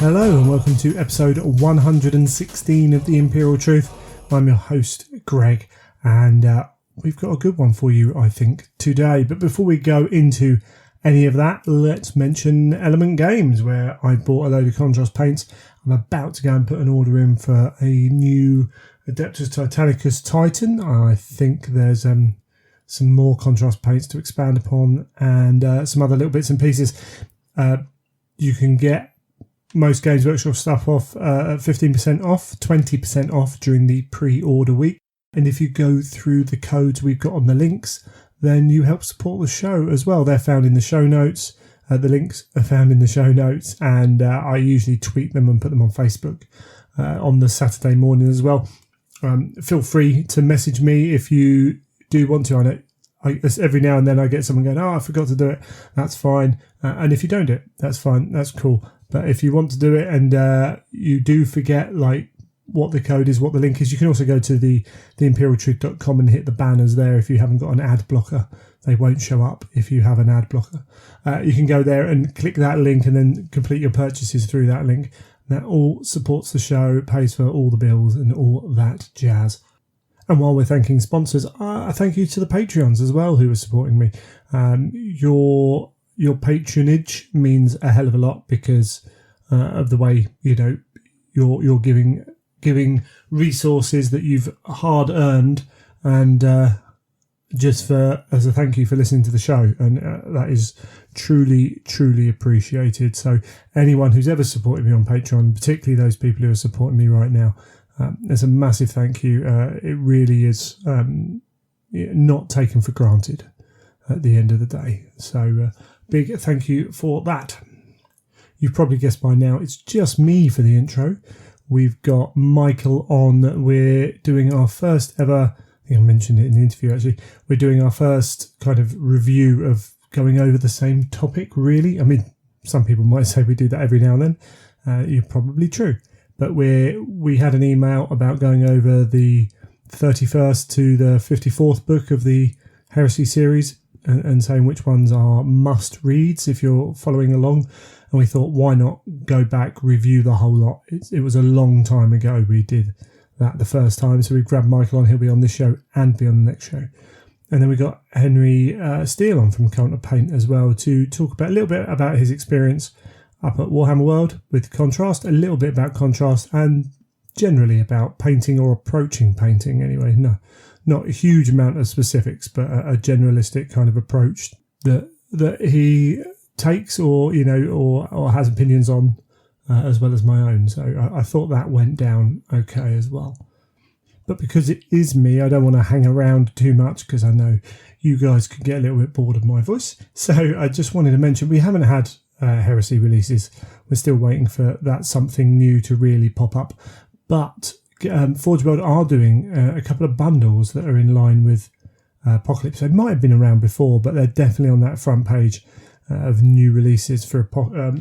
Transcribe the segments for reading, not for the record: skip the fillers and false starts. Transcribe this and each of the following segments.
Hello and welcome to episode 116 of The Imperial Truth. I'm your host, Greg, and we've got a good one for you, I think, today. But before we go into any of that, let's mention Element Games, where I bought a load of contrast paints. I'm about to go and put an order in for a new Adeptus Titanicus Titan. I think there's some more contrast paints to expand upon and some other little bits and pieces. You can get most Games Workshop stuff off at 15% off, 20% off during the pre-order week. And if you go through the codes we've got on the links, then you help support the show as well. They're found in the show notes. The links are found in the show notes, and I usually tweet them and put them on Facebook on the Saturday morning as well. Feel free to message me if you do want to. I know every now and then I get someone going, I forgot to do it. That's fine. And if you don't do it, that's fine. That's cool. But if you want to do it and you do forget like what the code is, what the link is, you can also go to the imperialtruth.com and hit the banners there. If you haven't got an ad blocker, they won't show up if you have an ad blocker. You can go there and click that link and then complete your purchases through that link. That all supports the show, pays for all the bills and all that jazz. And while we're thanking sponsors, I thank you to the Patreons as well who are supporting me. Your patronage means a hell of a lot because of the way, you know, you're giving resources that you've hard earned, and just as a thank you for listening to the show, and that is truly appreciated. So anyone who's ever supported me on Patreon, particularly those people who are supporting me right now, there's a massive thank you. It really is not taken for granted at the end of the day. So big thank you for that. You've probably guessed by now, it's just me for the intro. We've got Michael on. We're doing our first ever, I think I mentioned it in the interview actually, we're doing our first kind of review of going over the same topic, really. I mean, some people might say we do that every now and then. You're probably true. But we had an email about going over the 31st to the 54th book of the Heresy series and saying which ones are must reads if you're following along. And we thought, why not go back, review the whole lot? It was a long time ago we did that the first time. So we grabbed Michael on. He'll be on this show and be on the next show. And then we got Henry Steele on from Counter Paint as well to talk a little bit about his experience up at Warhammer World with contrast, a little bit about contrast, and generally about painting or approaching painting anyway. No, not a huge amount of specifics, but a generalistic kind of approach that he takes or has opinions on, as well as my own. So I thought that went down okay as well. But because it is me, I don't want to hang around too much because I know you guys could get a little bit bored of my voice. So I just wanted to mention we haven't had Heresy releases. We're still waiting for that something new to really pop up. But Forge World are doing a couple of bundles that are in line with Apocalypse. They might have been around before, but they're definitely on that front page of new releases for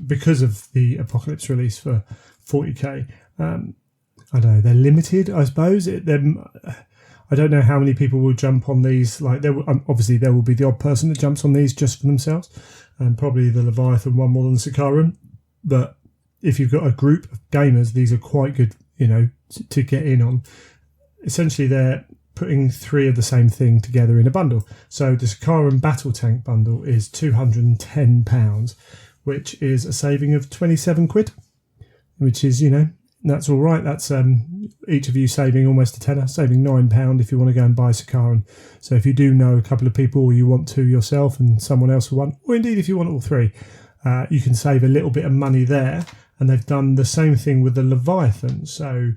because of the Apocalypse release for 40k. I don't know, they're limited, I suppose. I don't know how many people will jump on these. Like, obviously there will be the odd person that jumps on these just for themselves, and probably the Leviathan one more than the Sakaran. But if you've got a group of gamers, these are quite good, to get in on. Essentially, they're putting 3 of the same thing together in a bundle. So the Sakaran Battle Tank bundle is £210, which is a saving of 27 quid, which is, that's all right. That's each of you saving almost a tenner, saving £9 if you want to go and buy Sakaran. So if you do know a couple of people, or you want to yourself and someone else for one, or indeed if you want all 3, you can save a little bit of money there. And they've done the same thing with the Leviathan. So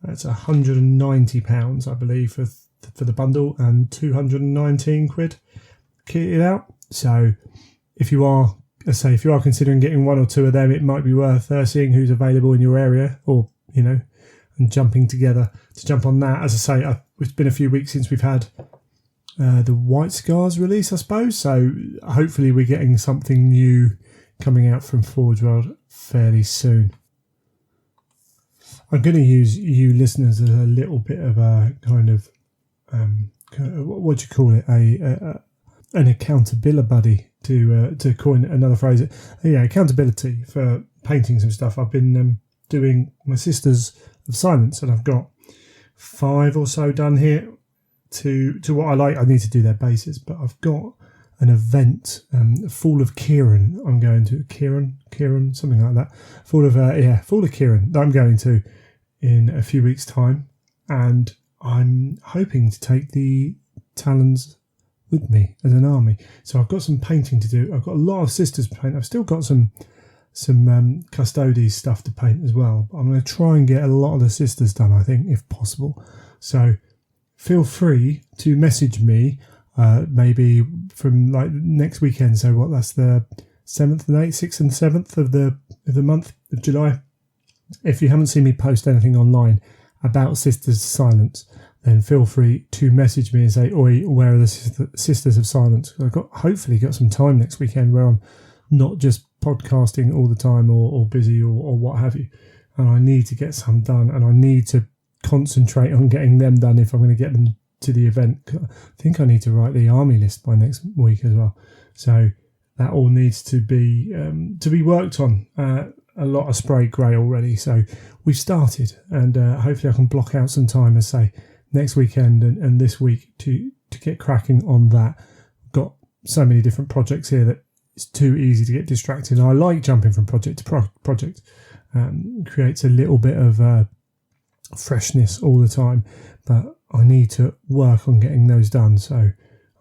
that's £190, I believe, for the bundle, and 219 quid kitted out. So if you are considering getting 1 or 2 of them, it might be worth seeing who's available in your area, or and jumping together to jump on that. As I say, it's been a few weeks since we've had the White Scars release, I suppose. So hopefully we're getting something new coming out from Forge World fairly soon. I'm going to use you listeners as a little bit of a kind of what do you call it? An accountability buddy, to coin another phrase. Yeah, accountability for painting some stuff. I've been doing my Sisters of Silence, and I've got 5 or so done here to what I like. I need to do their bases, but I've got an event, Fall of Kieran. I'm going to Kieran, something like that. Fall of Kieran that I'm going to in a few weeks' time, and I'm hoping to take the Talons with me as an army. So I've got some painting to do. I've got a lot of Sisters to paint. I've still got some Custodes stuff to paint as well. But I'm going to try and get a lot of the Sisters done, I think, if possible. So feel free to message me maybe from like next weekend. So what? That's the 7th and 8th, 6th and 7th of the month of July. If you haven't seen me post anything online about Sisters of Silence, then feel free to message me and say, "Oi, where are the Sisters of Silence?" I've hopefully got some time next weekend where I'm not just podcasting all the time or busy or what have you. And I need to get some done, and I need to concentrate on getting them done if I'm going to get them to the event. I think I need to write the army list by next week as well. So that all needs to be worked on. A lot of sprayed grey already. So we've started, and hopefully I can block out some time, as say, next weekend and this week to get cracking on that. I've got so many different projects here that it's too easy to get distracted. And I like jumping from project to project. Creates a little bit of freshness all the time, but I need to work on getting those done. So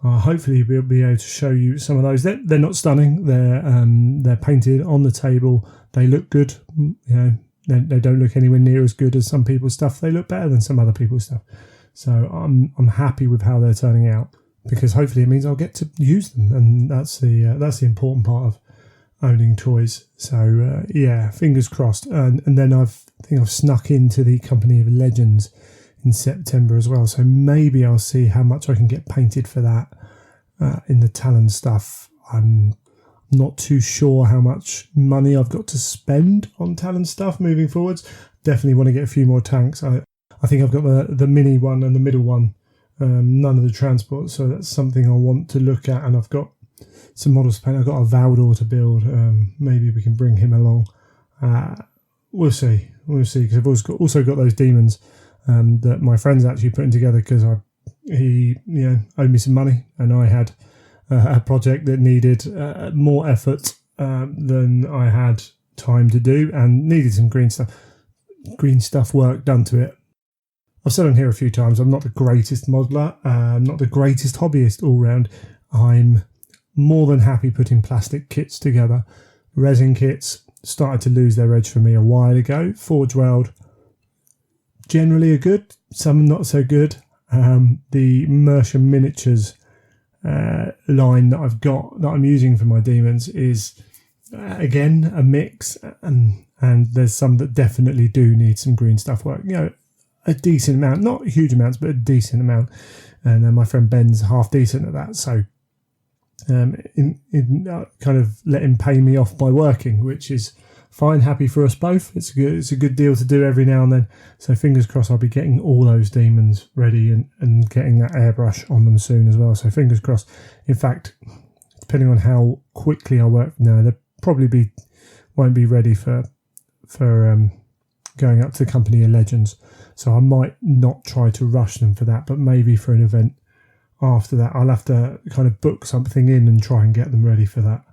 hopefully we'll be able to show you some of those. They're not stunning. They're painted on the table. They look good. You know, they don't look anywhere near as good as some people's stuff. They look better than some other people's stuff. So I'm happy with how they're turning out, because hopefully it means I'll get to use them, and that's the important part of owning toys. So fingers crossed. And then I think I've snuck into the Company of Legends in September as well. So maybe I'll see how much I can get painted for that in the Talon stuff. I'm not too sure how much money I've got to spend on Talon stuff moving forwards. Definitely want to get a few more tanks. I think I've got the mini one and the middle one, none of the transport. So that's something I want to look at. And I've got some models to paint. I've got a Valdor to build. Maybe we can bring him along. We'll see. Because I've also got those demons that my friend's actually putting together, because he owed me some money, and I had a project that needed more effort than I had time to do, and needed some green stuff work done to it. I've said on here a few times, I'm not the greatest modeler, I'm not the greatest hobbyist all round. I'm more than happy putting plastic kits together. Resin kits started to lose their edge for me a while ago. Forge Weld generally are good, some not so good. The Mercer Miniatures line that I've got, that I'm using for my demons, is again a mix, and there's some that definitely do need some green stuff work. A decent amount, not huge amounts, but a decent amount. And then my friend Ben's half decent at that, so kind of let him pay me off by working, which is fine. Happy for us both. It's a good deal to do every now and then. So fingers crossed I'll be getting all those demons ready and getting that airbrush on them soon as well. So fingers crossed. In fact, depending on how quickly I work now, they probably won't be ready for going up to the Company of Legends. So I might not try to rush them for that, but maybe for an event after that, I'll have to kind of book something in and try and get them ready for that.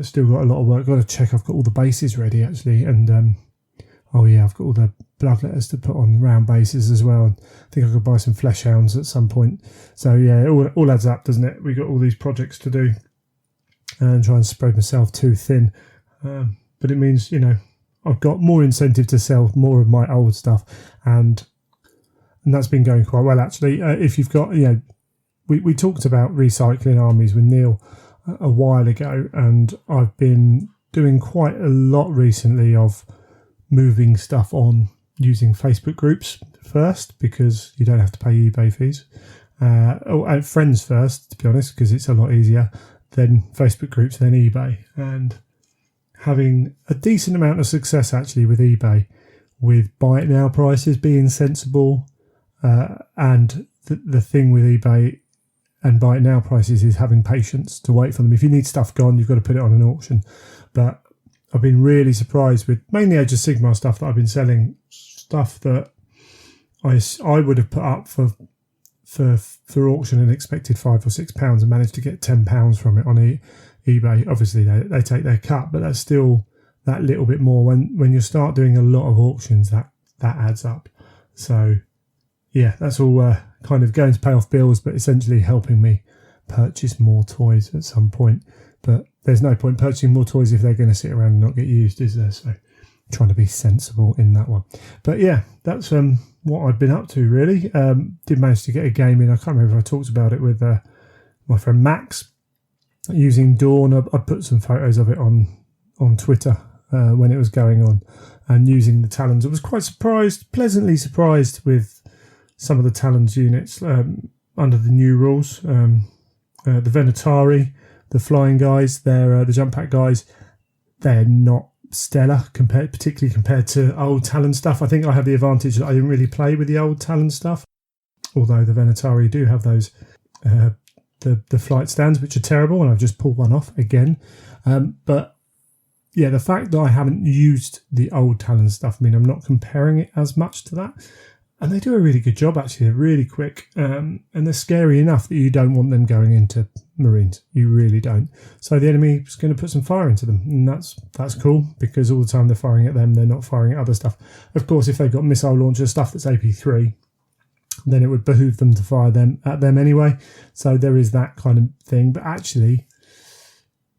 Still got a lot of work. Got to check I've got all the bases ready actually, and I've got all the blood letters to put on round bases as well. And I think I could buy some flesh hounds at some point. So yeah, it all adds up, doesn't it? We got all these projects to do, and try and spread myself too thin. But it means I've got more incentive to sell more of my old stuff, and that's been going quite well actually. If you've got we talked about recycling armies with Neil a while ago, and I've been doing quite a lot recently of moving stuff on using Facebook groups first, because you don't have to pay eBay fees, and friends first, to be honest, because it's a lot easier, then Facebook groups, then eBay, and having a decent amount of success actually with eBay, with buy it now prices being sensible, and the thing with eBay and buy it now prices is having patience to wait for them. If you need stuff gone, you've got to put it on an auction. But I've been really surprised with mainly Age of Sigmar stuff that I've been selling, stuff that I would have put up for auction and expected £5 or £6 and managed to get £10 from it on eBay. Obviously, they take their cut, but that's still that little bit more. When you start doing a lot of auctions, that adds up. So, yeah, that's all kind of going to pay off bills, but essentially helping me purchase more toys at some point. But there's no point purchasing more toys if they're going to sit around and not get used, is there? So, trying to be sensible in that one. But yeah, that's what I've been up to, really. Did manage to get a game in. I can't remember if I talked about it with my friend Max using Dawn. I put some photos of it on Twitter when it was going on, and using the Talons. I was quite pleasantly surprised with some of the Talons units under the new rules. The Venatari, the flying guys, they're the jump pack guys. They're not stellar particularly compared to old Talon stuff. I think I have the advantage that I didn't really play with the old Talon stuff, although the Venatari do have those the flight stands, which are terrible, and I've just pulled one off again. But yeah, the fact that I haven't used the old Talon stuff, I mean, I'm not comparing it as much to that. And they do a really good job, actually. They're really quick, and they're scary enough that you don't want them going into Marines. You really don't. So the enemy is going to put some fire into them, and that's cool, because all the time they're firing at them, they're not firing at other stuff. Of course, if they've got missile launcher stuff that's AP3, then it would behoove them to fire at them anyway. So there is that kind of thing. But actually,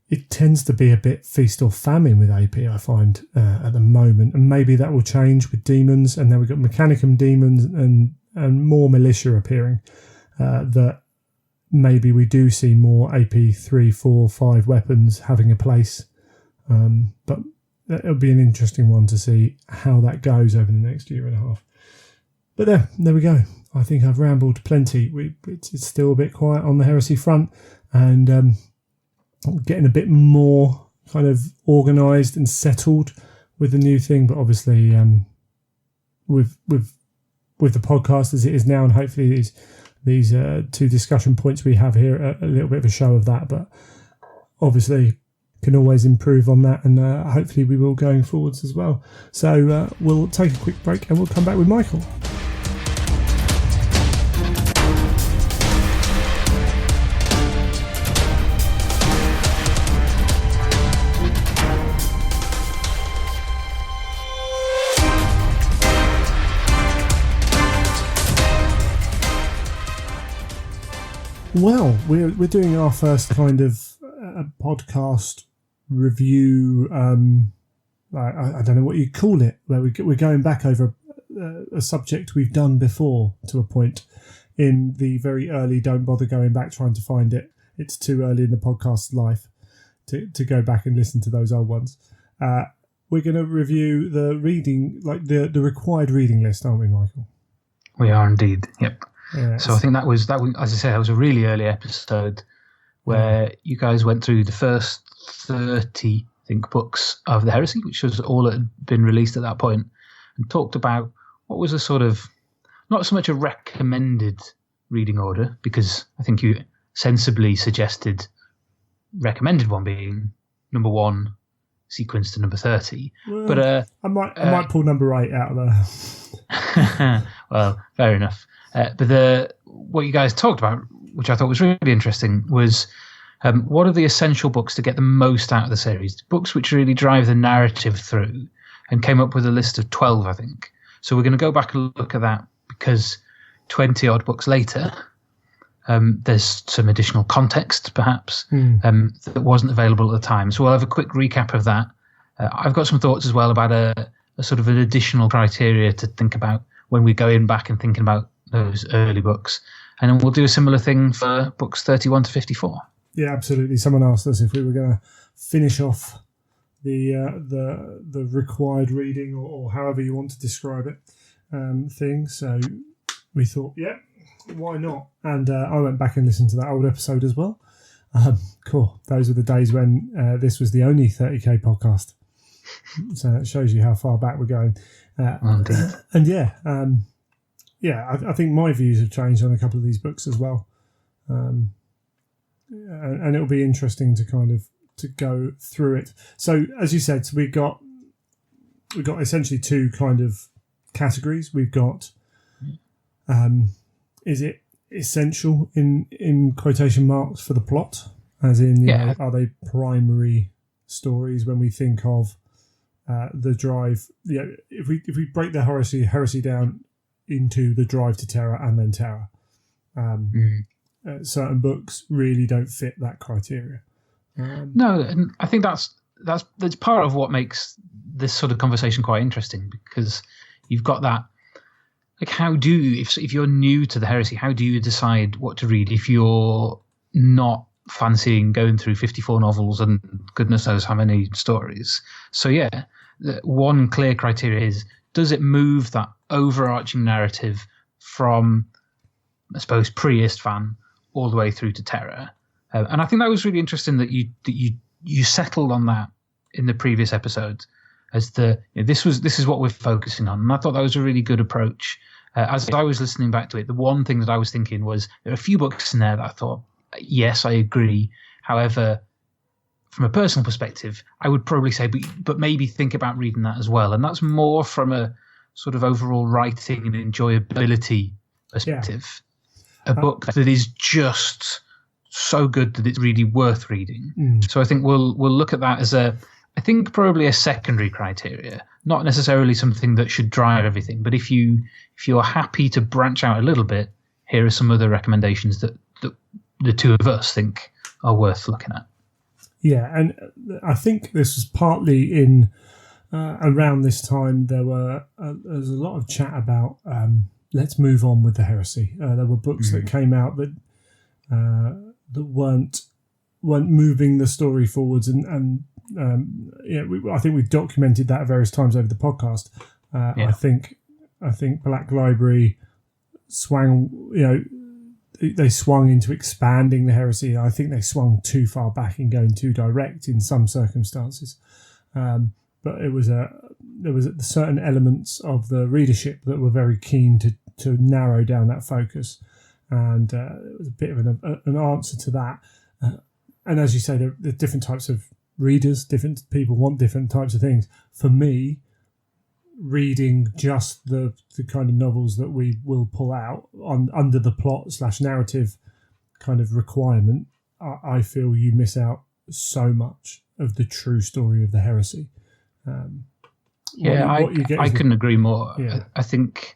it tends to be a bit feast or famine with AP, I find, at the moment. And maybe that will change with demons. And then we've got Mechanicum demons and more militia appearing. That maybe we do see more AP 3, 4, 5 weapons having a place. But it'll be an interesting one to see how that goes over the next year and a half. But there we go. I think I've rambled plenty. It's still a bit quiet on the Heresy front. And getting a bit more kind of organised and settled with the new thing, but obviously with the podcast as it is now, and hopefully these two discussion points we have here are a little bit of a show of that, but obviously can always improve on that, and hopefully we will going forwards as well. So we'll take a quick break and we'll come back with Michael. Well, we're doing our first kind of podcast review. I don't know what you call it, where we're going back over a subject we've done before to a point in the very early. Don't bother going back trying to find it. It's too early in the podcast's life to go back and listen to those old ones. We're going to review the reading, like the required reading list, aren't we, Michael? We are indeed. Yep. Yeah, so I think that was, as I say, that was a really early episode where you guys went through the first 30, I think, books of the Heresy, which was all that had been released at that point, and talked about what was a sort of, not so much a recommended reading order, because I think you sensibly suggested recommended one being number 1 sequence to number 30. Well, but I might pull number 8 out of there. Well, fair enough. But what you guys talked about, which I thought was really interesting, was what are the essential books to get the most out of the series? Books which really drive the narrative through, and came up with a list of 12, I think. So we're going to go back and look at that, because 20-odd books later, there's some additional context, perhaps, that wasn't available at the time. So we'll have a quick recap of that. I've got some thoughts as well about a sort of an additional criteria to think about when we go in back and thinking about those early books, and then we'll do a similar thing for books 31 to 54. Yeah, absolutely. Someone asked us if we were going to finish off the required reading, or however you want to describe it, thing. So we thought, yeah, why not? And I went back and listened to that old episode as well. Cool. Those were the days when this was the only 30k podcast. So it shows you how far back we're going. And yeah, I think my views have changed on a couple of these books as well. And it'll be interesting to kind of to go through it. So as you said, we've got essentially two kind of categories. We've got is it essential in quotation marks for the plot, as in you know, are they primary stories when we think of the drive? Yeah, if we break the heresy down into the drive to terror and then terror, certain books really don't fit that criteria. No, and I think that's part of what makes this sort of conversation quite interesting, because you've got that. Like, how do you, if you're new to the heresy, how do you decide what to read if you're not fancying going through 54 novels and goodness knows how many stories? So yeah, one clear criteria is, does it move that overarching narrative from, I suppose, pre-Istvan all the way through to terror? And I think that was really interesting that you settled on that in the previous episode, as this is what we're focusing on. And I thought that was a really good approach. As I was listening back to it, the one thing that I was thinking was, there are a few books in there that I thought, yes, I agree. However, from a personal perspective, I would probably say, but maybe think about reading that as well. And that's more from a sort of overall writing and enjoyability perspective. Yeah. A book that is just so good that it's really worth reading. So I think we'll look at that as I think probably a secondary criteria, not necessarily something that should drive everything. But if you're happy to branch out a little bit, here are some other recommendations that the two of us think are worth looking at. Yeah, and I think this was partly in around this time there was a lot of chat about let's move on with the heresy. There were books that came out that weren't moving the story forwards, and I think we've documented that at various times over the podcast. I think Black Library swung, they swung into expanding the heresy. I think they swung too far back in going too direct in some circumstances. But there was certain elements of the readership that were very keen to narrow down that focus, and it was a bit of an answer to that. And as you say, there are different types of readers. Different people want different types of things. For me, reading just the kind of novels that we will pull out under the plot/narrative kind of requirement, I feel you miss out so much of the true story of the heresy. I couldn't agree more. Yeah. I think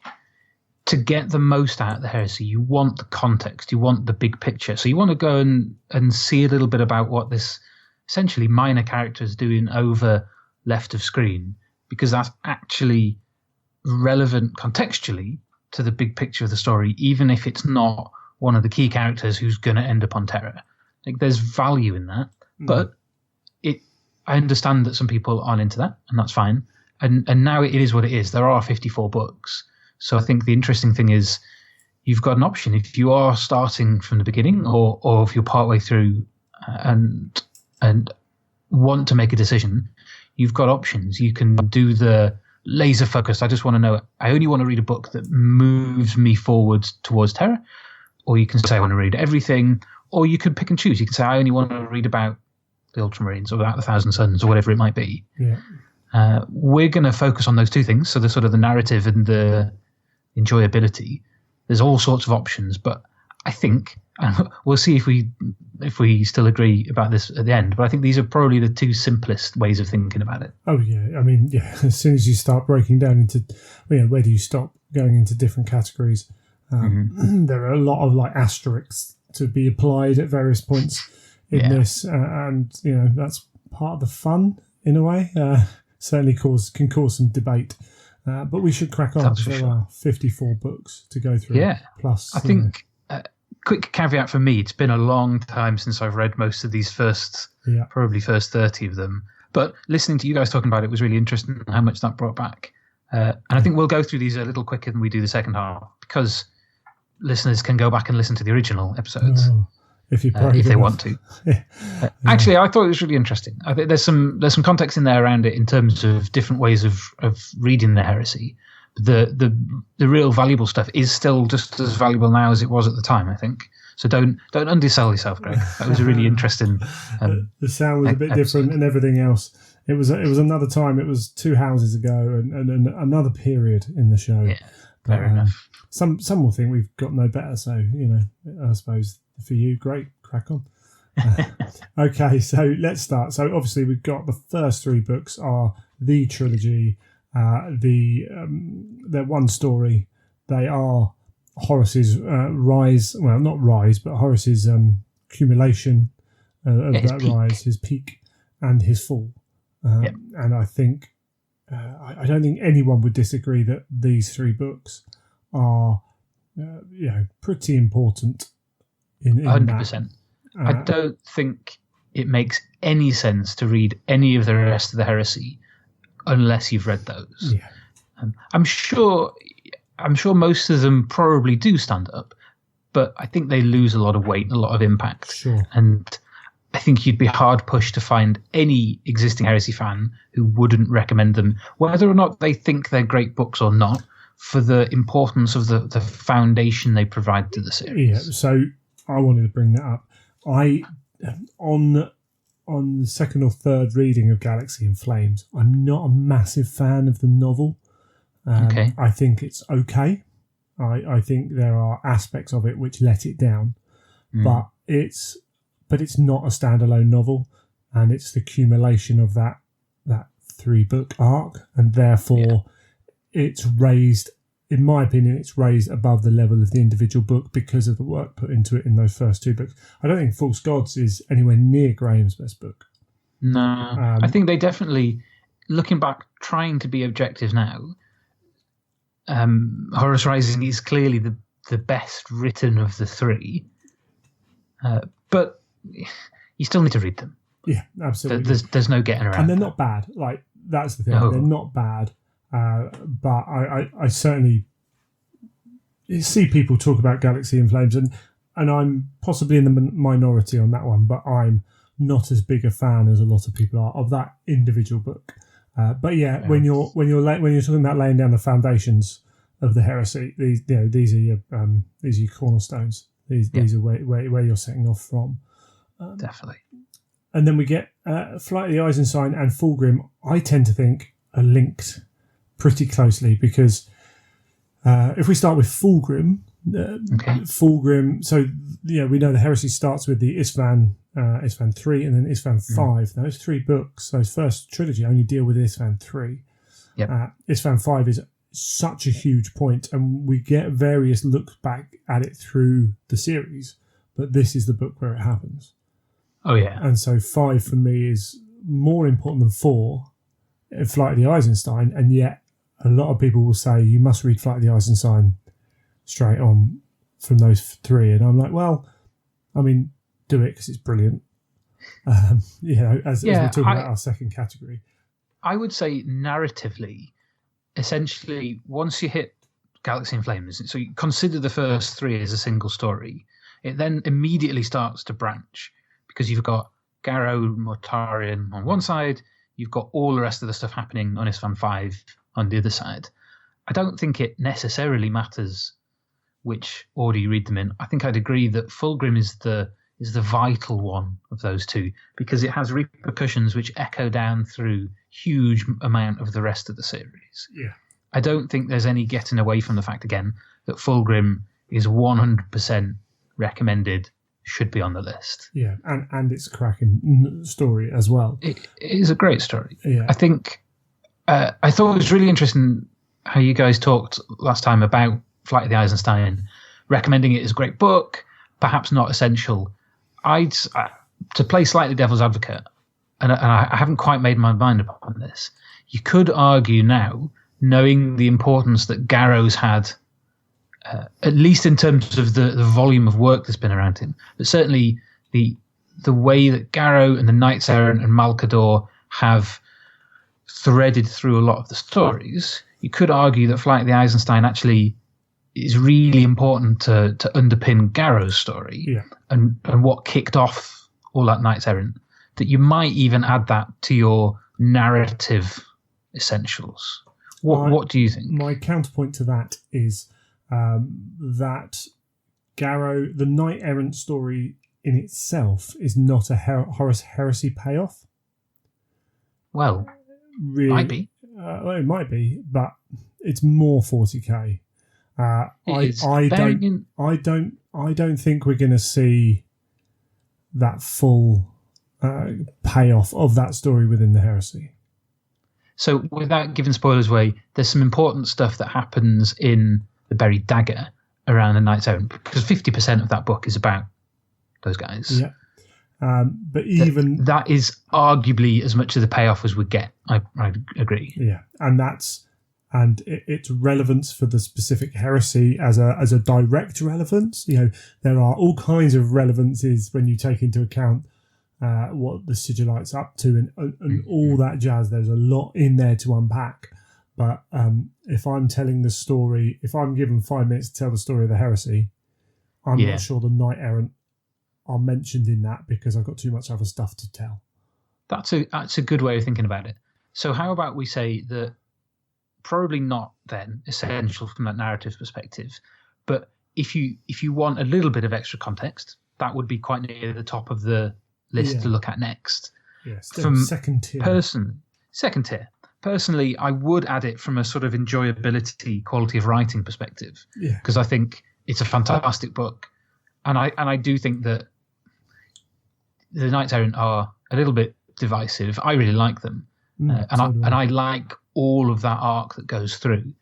to get the most out of the heresy, you want the context, you want the big picture. So you want to go and see a little bit about what this essentially minor character is doing over left of screen, because that's actually relevant contextually to the big picture of the story, even if it's not one of the key characters who's going to end up on terror. Like, there's value in that, but I understand that some people aren't into that, and that's fine. And now it is what it is. There are 54 books. So I think the interesting thing is you've got an option. If you are starting from the beginning, or if you're partway through and want to make a decision, you've got options. You can do the laser focused. I just want to know, I only want to read a book that moves me forward towards terror. Or you can say, I want to read everything. Or you could pick and choose. You can say, I only want to read about the Ultramarines or about the Thousand Suns or whatever it might be. Yeah. We're going to focus on those two things. So the sort of the narrative and the enjoyability. There's all sorts of options, but I think, and we'll see if we still agree about this at the end, but I think these are probably the two simplest ways of thinking about it. Oh yeah, I mean, yeah. As soon as you start breaking down into, where do you stop going into different categories? There are a lot of like asterisks to be applied at various points in this, and that's part of the fun in a way. Certainly can cause some debate. But we should crack on. There are 54 books to go through. Yeah. Plus, I think, quick caveat for me, it's been a long time since I've read most of these probably first 30 of them. But listening to you guys talking about it was really interesting, how much that brought back. And I think we'll go through these a little quicker than we do the second half, because listeners can go back and listen to the original episodes. If they want to. Actually, I thought it was really interesting. I think there's some context in there around it in terms of different ways of reading the heresy. The real valuable stuff is still just as valuable now as it was at the time, I think. So don't undersell yourself, Greg. That was a really interesting. The sound was a bit different and everything else. It was another time. It was 2 houses ago and another period in the show. Yeah, fair enough. Some will think we've got no better. So I suppose for you, great, crack on. Okay, so let's start. So obviously we've got the first 3 books are the trilogy. They're one story. They are Horus's rise. Well, not rise, but Horus's accumulation of that peak. Rise, his peak, and his fall. And I think I don't think anyone would disagree that these 3 books are pretty important. In 100%. I don't think it makes any sense to read any of the rest of the Heresy unless you've read those. Yeah. I'm sure most of them probably do stand up, but I think they lose a lot of weight and a lot of impact. Sure. And I think you'd be hard pushed to find any existing Heresy fan who wouldn't recommend them, whether or not they think they're great books or not, for the importance of the foundation they provide to the series. Yeah, so I wanted to bring that up. On the second or third reading of Galaxy in Flames, I'm not a massive fan of the novel. Okay. I think it's okay. I think there are aspects of it which let it down, but it's not a standalone novel, and it's the accumulation of that 3-book arc, and therefore it's raised. In my opinion, it's raised above the level of the individual book because of the work put into it in those first 2 books. I don't think False Gods is anywhere near Graham's best book. No, I think they definitely, looking back, trying to be objective now, Horus Rising is clearly the best written of the 3. But you still need to read them. Yeah, absolutely. There's no getting around. And they're not bad. Like, that's the thing. No. They're not bad. But I certainly see people talk about Galaxy in Flames, and I'm possibly in the minority on that one, but I'm not as big a fan as a lot of people are of that individual book. But when you're talking about laying down the foundations of the Heresy, these are your cornerstones. These are where you're setting off from. Definitely. And then we get Flight of the Eisenstein and Fulgrim. I tend to think are linked pretty closely because if we start with Fulgrim, Fulgrim. So we know the Heresy starts with the Isfahan 3 and then Isfahan 5. Those 3 books, those first trilogy, only deal with Isfahan 3. Yep. Isfahan 5 is such a huge point, and we get various looks back at it through the series, but this is the book where it happens. Oh yeah. And so 5 for me is more important than 4, Flight of the Eisenstein, and yet a lot of people will say you must read Flight of the Eisenstein straight on from those 3, and I'm like, well, I mean, do it because it's brilliant. As we talk about our second category, I would say narratively, essentially, once you hit Galaxy in Flames, so you consider the first 3 as a single story, it then immediately starts to branch because you've got Garrow, Mortarion on one side, you've got all the rest of the stuff happening on Isfahan 5 on the other side. I don't think it necessarily matters which order you read them in. I think I'd agree that Fulgrim is the vital one of those 2 because it has repercussions which echo down through huge amount of the rest of the series. Yeah. I don't think there's any getting away from the fact, again, that Fulgrim is 100% recommended, should be on the list. Yeah, and it's a cracking story as well. It is a great story. Yeah. I think I thought it was really interesting how you guys talked last time about Flight of the Eisenstein, recommending it as a great book, perhaps not essential. To play slightly devil's advocate, and I haven't quite made my mind up on this, you could argue now, knowing the importance that Garrow's had, at least in terms of the volume of work that's been around him, but certainly the way that Garrow and the Knights Errant and Malcador have threaded through a lot of the stories, you could argue that Flight of the Eisenstein actually is really important to underpin Garrow's story and what kicked off all that Knights Errant, that you might even add that to your narrative essentials. What do you think? My counterpoint to that is that Garrow, the Knight Errant story in itself is not a Horus Heresy payoff. Well, Really, might be. Well, it might be, but it's more 40k. I don't think we're going to see that full payoff of that story within the Heresy. So, without giving spoilers away, there's some important stuff that happens in the Buried Dagger around the Knight's Own, because 50% of that book is about those guys. Yeah. But even that is arguably as much of the payoff as we get. I agree. Yeah, and its relevance for the specific heresy as a direct relevance. There are all kinds of relevances when you take into account what the Sigillite's up to and all that jazz. There's a lot in there to unpack. But if I'm telling the story, if I'm given 5 minutes to tell the story of the heresy, I'm not sure the Knight Errant are mentioned in that because I've got too much other stuff to tell. That's a good way of thinking about it. So how about we say that probably not then essential from that narrative perspective, but if you want a little bit of extra context, that would be quite near the top of the list to look at next. Yes, from second tier. Second tier. Personally, I would add it from a sort of enjoyability, quality of writing perspective, because I think it's a fantastic book, and I do think that the Knights Errant are a little bit divisive. I really like them, and I like all of that arc that goes through.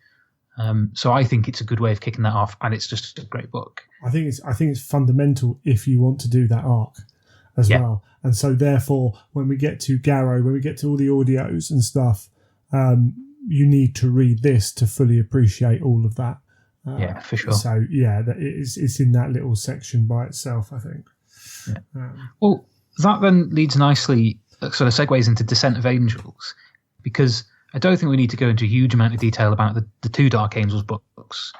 So I think it's a good way of kicking that off, and it's just a great book. I think it's fundamental if you want to do that arc as well. And so therefore, when we get to Garrow, when we get to all the audios and stuff, you need to read this to fully appreciate all of that. For sure. So it's in that little section by itself, I think. Yeah. Well, that then leads nicely, sort of segues into Descent of Angels, because I don't think we need to go into a huge amount of detail about the two Dark Angels books,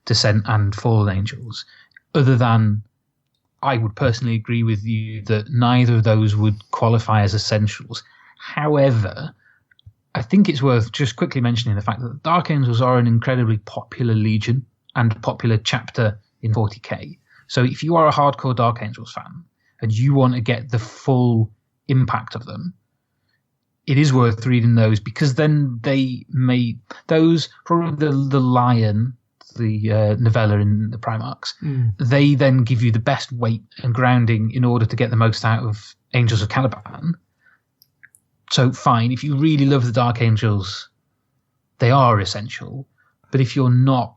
Descent and Fallen Angels, other than I would personally agree with you that neither of those would qualify as essentials. However, I think it's worth just quickly mentioning the fact that the Dark Angels are an incredibly popular legion and popular chapter in 40k. So if you are a hardcore Dark Angels fan and you want to get the full impact of them, it is worth reading those, because then those, probably the Lion, the novella in the Primarchs, they then give you the best weight and grounding in order to get the most out of Angels of Caliban. So fine, if you really love the Dark Angels, they are essential. But if you're not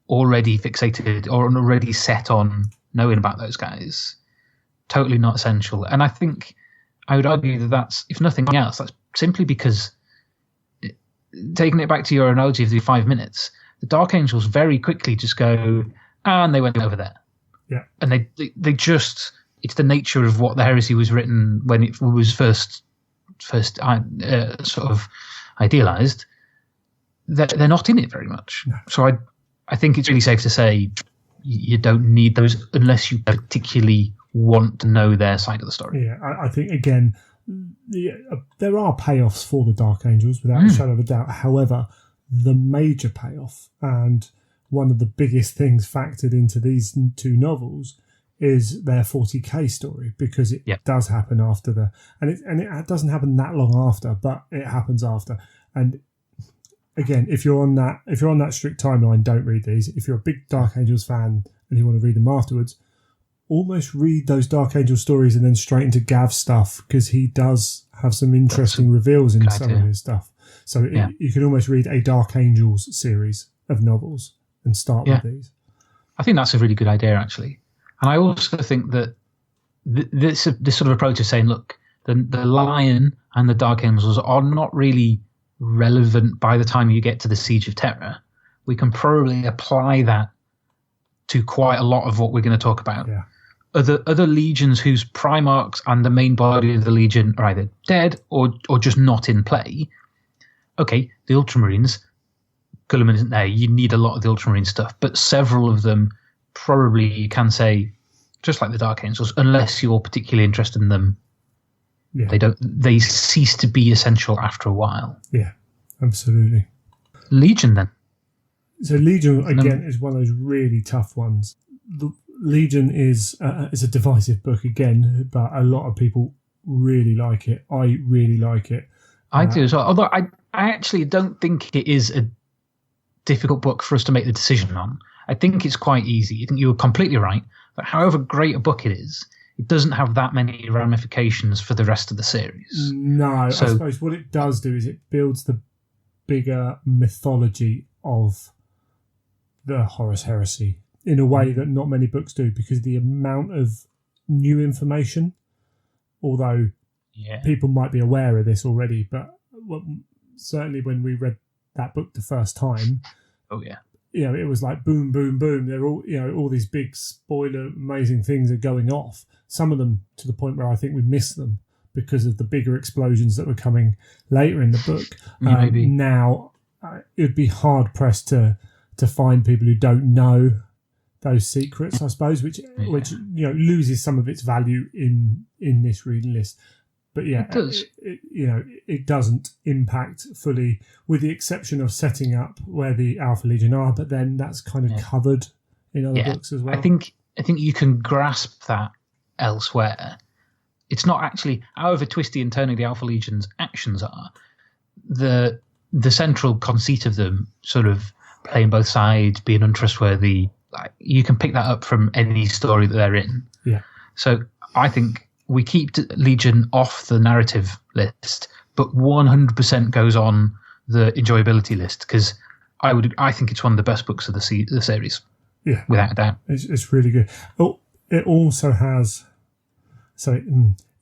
already fixated or already set on knowing about those guys, totally not essential. And I think I would argue that that's, if nothing else, that's simply because, taking it back to your analogy of the 5 minutes, the Dark Angels very quickly just go, and they went over there. Yeah. And they just, it's the nature of what the Heresy was written when it was first sort of idealized, that they're not in it very much. No. So I think it's really safe to say you don't need those unless you particularly want to know their side of the story. Yeah, I think, again, there are payoffs for the Dark Angels without a shadow of a doubt. However, the major payoff, and one of the biggest things factored into these two novels, is their 40k story, because it does happen after it doesn't happen that long after, but it happens after. And again, if you're on that strict timeline, don't read these. If you're a big Dark Angels fan and you want to read them afterwards, almost read those Dark Angel stories and then straight into Gav's stuff, because he does have some interesting reveals in some of his stuff. So you can almost read a Dark Angels series of novels and start with these. I think that's a really good idea, actually. And I also think that this sort of approach of saying, look, the Lion and the Dark Angels are not really relevant by the time you get to the Siege of Terra. We can probably apply that to quite a lot of what we're going to talk about. Yeah. Other legions whose Primarchs and the main body of the legion are either dead or just not in play. Okay, the Ultramarines, Guilliman isn't there. You need a lot of the Ultramarine stuff, but several of them probably you can say, just like the Dark Angels, unless you're particularly interested in them, they cease to be essential after a while. Yeah, absolutely. Legion then. So Legion again is one of those really tough ones. Legion is a divisive book again, but a lot of people really like it. I really like it. I do as well. Although I actually don't think it is a difficult book for us to make the decision on. I think it's quite easy. I think you're completely right. But however great a book it is, it doesn't have that many ramifications for the rest of the series. No, so, I suppose what it does do is it builds the bigger mythology of the Horus Heresy in a way that not many books do, because the amount of new information, although people might be aware of this already, but certainly when we read that book the first time, it was like boom, boom, boom. They're all, all these big spoiler, amazing things are going off. Some of them to the point where I think we missed them because of the bigger explosions that were coming later in the book. Now, it'd be hard pressed to find people who don't know those secrets, I suppose, which loses some of its value in this reading list. But yeah, it does. It doesn't impact fully, with the exception of setting up where the Alpha Legion are. But then that's kind of covered in other books as well. I think you can grasp that elsewhere. It's not actually, however twisty and turny the Alpha Legion's actions are, the central conceit of them, sort of playing both sides, being untrustworthy. You can pick that up from any story that they're in. Yeah. So I think we keep Legion off the narrative list, but 100% goes on the enjoyability list, because I think it's one of the best books of the series. Yeah, without a doubt. It's really good. Oh, it also has. So it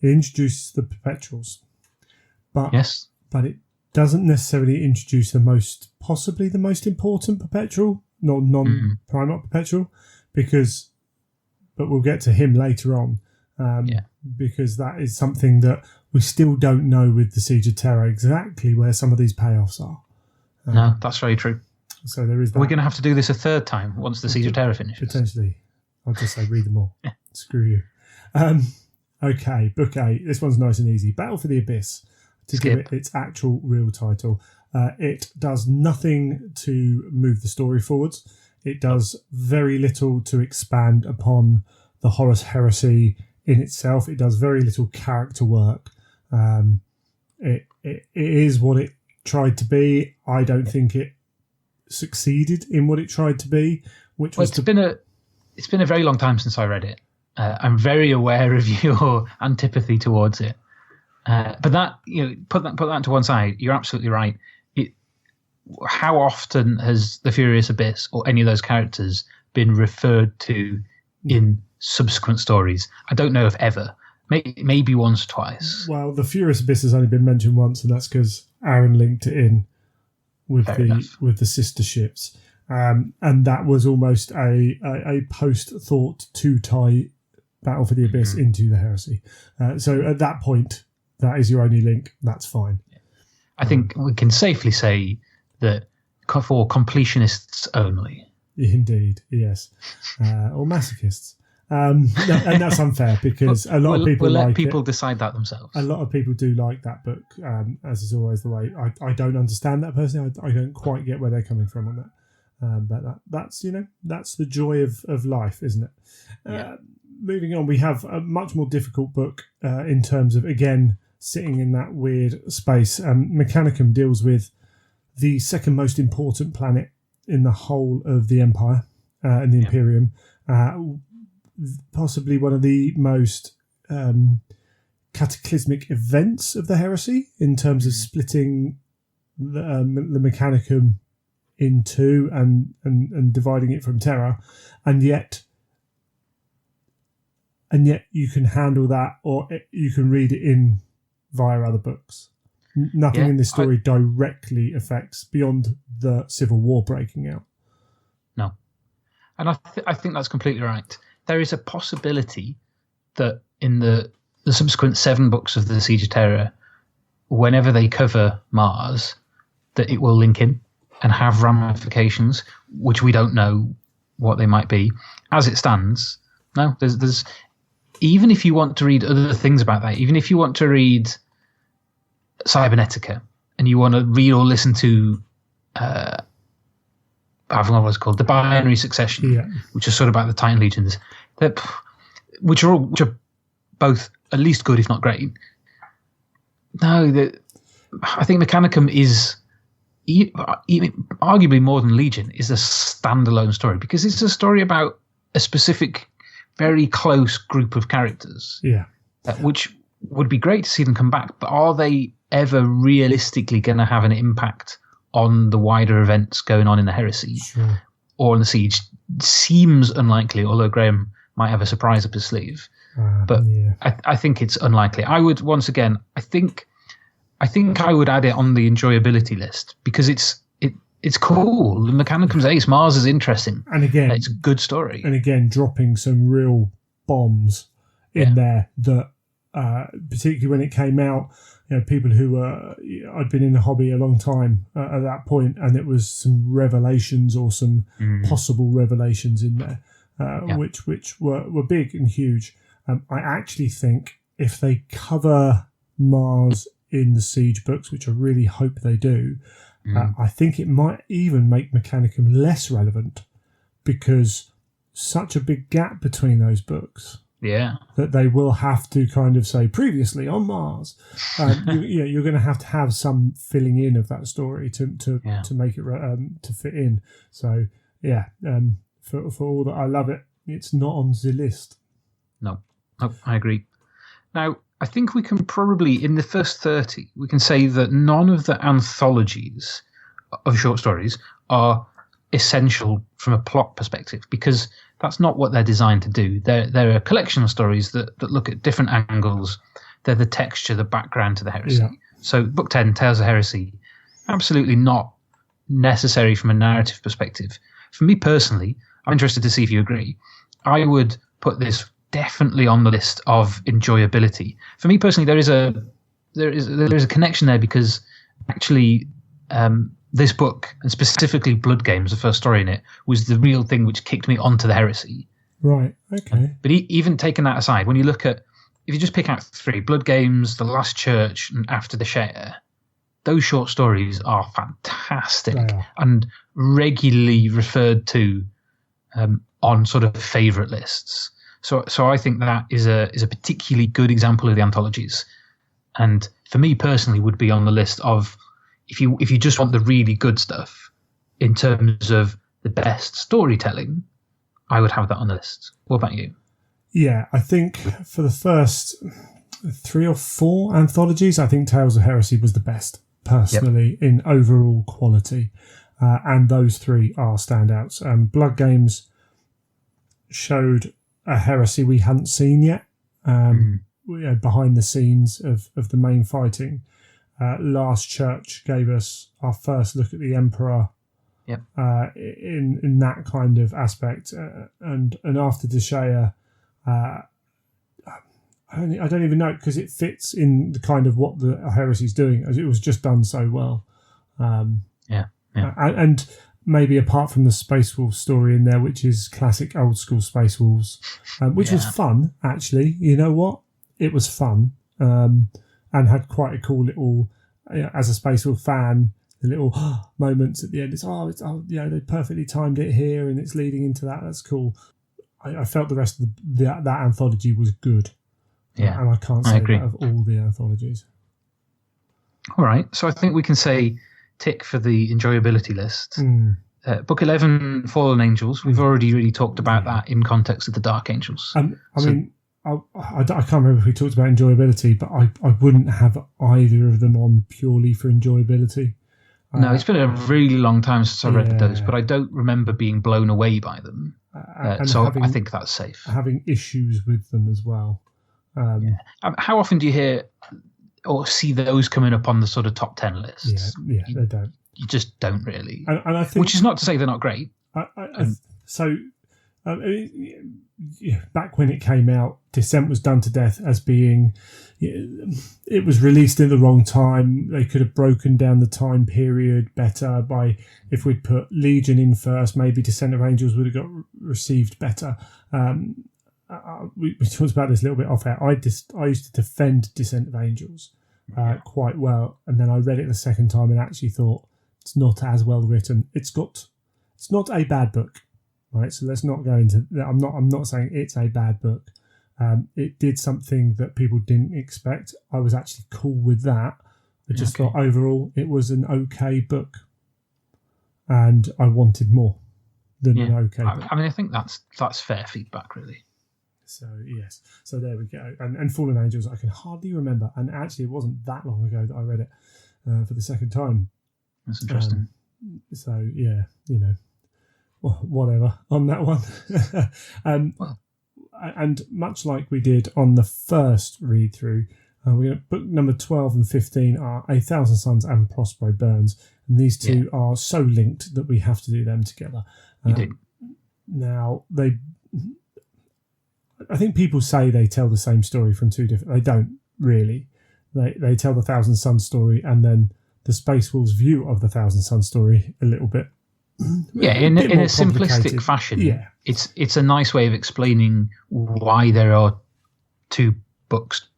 introduces the perpetuals, but it doesn't necessarily introduce possibly the most important perpetual, non-Primarch perpetual, but we'll get to him later on. Because that is something that we still don't know with the Siege of Terror exactly where some of these payoffs are. No, that's very true. So there is that. We're going to have to do this a third time once the Siege of Terror finishes. Potentially. I'll just say read them all. Screw you. Okay, Book 8. This one's nice and easy. Battle for the Abyss. Give it its actual real title. It does nothing to move the story forwards. It does very little to expand upon the Horus Heresy in itself. It does very little character work. It is what it tried to be. I don't think it succeeded in what it tried to be, it's been a very long time since I read it. I'm very aware of your antipathy towards it. But that, put that to one side. You're absolutely right. How often has the Furious Abyss or any of those characters been referred to in subsequent stories? I don't know if ever. Maybe once or twice. Well, the Furious Abyss has only been mentioned once, and that's because Aaron linked it in with the sister ships, and that was almost a post thought to tie Battle for the Abyss into the Heresy. So at that point, that is your only link. That's fine. I think we can safely say that for completionists only. Indeed, yes, or masochists. And that's unfair, because a lot of people we'll let like people decide that themselves. A lot of people do like that book, as is always the way. I don't understand that personally. I don't quite get where they're coming from on that. But that's the joy of life, isn't it? Moving on, we have a much more difficult book in terms of, again, sitting in that weird space. Mechanicum deals with the second most important planet in the whole of the Empire and the Imperium. Possibly one of the most cataclysmic events of the Heresy in terms of splitting the Mechanicum in two and dividing it from Terra, and yet you can handle that, or you can read it in via other books. Nothing in this story directly affects beyond the Civil War breaking out. No, and I think that's completely right. There is a possibility that in the subsequent 7 books of the Siege of Terror, whenever they cover Mars, that it will link in and have ramifications, which we don't know what they might be. As it stands, no, there's even if you want to read other things about that, even if you want to read Cybernetica and you want to read or listen to I forgot what it's called, The Binary Succession, which is sort of about the Titan Legions, which are both at least good, if not great. No, I think Mechanicum is even, arguably more than Legion, is a standalone story because it's a story about a specific, very close group of characters. Yeah, which would be great to see them come back, but are they ever realistically going to have an impact on the wider events going on in the Heresy or in the Siege? Seems unlikely, although Graham might have a surprise up his sleeve. But I think it's unlikely. I would, once again, I think I would add it on the enjoyability list because it's cool. The Mechanicum's Ace Mars is interesting, and again, it's a good story. And again, dropping some real bombs in there that, particularly when it came out, people who were I'd been in the hobby a long time at that point, and it was some revelations or some possible revelations in there, which were big and huge. I actually think if they cover Mars in the Siege books, which I really hope they do, I think it might even make Mechanicum less relevant because such a big gap between those books. Yeah, that they will have to kind of say previously on Mars. You're going to have some filling in of that story to make it to fit in. So for all that I love it, it's not on the list. No, I agree. Now, I think we can probably, in the first 30, we can say that none of the anthologies of short stories are essential from a plot perspective because that's not what they're designed to do. They're a collection of stories that look at different angles. They're the texture, the background to the Heresy. Yeah. So Book 10, Tales of Heresy, absolutely not necessary from a narrative perspective. For me personally, I'm interested to see if you agree. I would put this definitely on the list of enjoyability. For me personally, there is a connection there because actually this book, and specifically Blood Games, the first story in it, was the real thing which kicked me onto the Heresy. Right, okay. But even taking that aside, when you look at, if you just pick out 3, Blood Games, The Last Church, and After the Share, those short stories are fantastic and regularly referred to on sort of favourite lists. So I think that is a particularly good example of the anthologies, and for me personally, would be on the list of if you just want the really good stuff in terms of the best storytelling, I would have that on the list. What about you? Yeah, I think for the first 3 or 4 anthologies, I think Tales of Heresy was the best personally in overall quality, and those 3 are standouts. Blood Games showed a Heresy we hadn't seen yet, behind the scenes of the main fighting. Last Church gave us our first look at the Emperor in that kind of aspect, and After the Share, I don't even know because it fits in the kind of what the Heresy's doing, as it was just done so well. And maybe apart from the Space Wolves story in there, which is classic old school Space Wolves, which was fun, actually. You know what? It was fun, and had quite a cool little, as a Space Wolf fan, the little moments at the end. It's they perfectly timed it here and it's leading into that. That's cool. I felt the rest of that anthology was good. Yeah, and I can't say that of all the anthologies. All right, so I think we can say tick for the enjoyability list. Book 11, Fallen Angels. We've already really talked about that in context of the Dark Angels. I can't remember if we talked about enjoyability, but I wouldn't have either of them on purely for enjoyability. No, it's been a really long time since I read those, but I don't remember being blown away by them. I think that's safe. Having issues with them as well. How often do you hear or see those coming up on the sort of top 10 lists? Yeah, they don't. You just don't really. And I think, which is not to say they're not great. Back when it came out, Descent was done to death as being, it was released at the wrong time. They could have broken down the time period better by, if we'd put Legion in first, maybe Descent of Angels would have got received better. We talked about this a little bit off air. I used to defend Descent of Angels quite well, and then I read it the second time and actually thought it's not as well written. It's not a bad book. right? So let's not go into that. I'm not saying it's a bad book. It did something that people didn't expect. I was actually cool with that. I just thought overall it was an okay book, and I wanted more than an okay book. I mean, I think that's fair feedback, really. So yes, so there we go. And Fallen Angels, I can hardly remember, and actually it wasn't that long ago that I read it for the second time. That's interesting. So yeah, whatever on that one. And much like we did on the first read through, we're going to book number 12 and 15 are A Thousand Suns and Prospero Burns, and these two are so linked that we have to do them together. You do. Now I think people say they tell the same story from two different. They don't really. They tell the Thousand Suns story and then the Space Wolves' view of the Thousand Suns story a little bit. Yeah, in a simplistic fashion. Yeah, it's a nice way of explaining why there are two books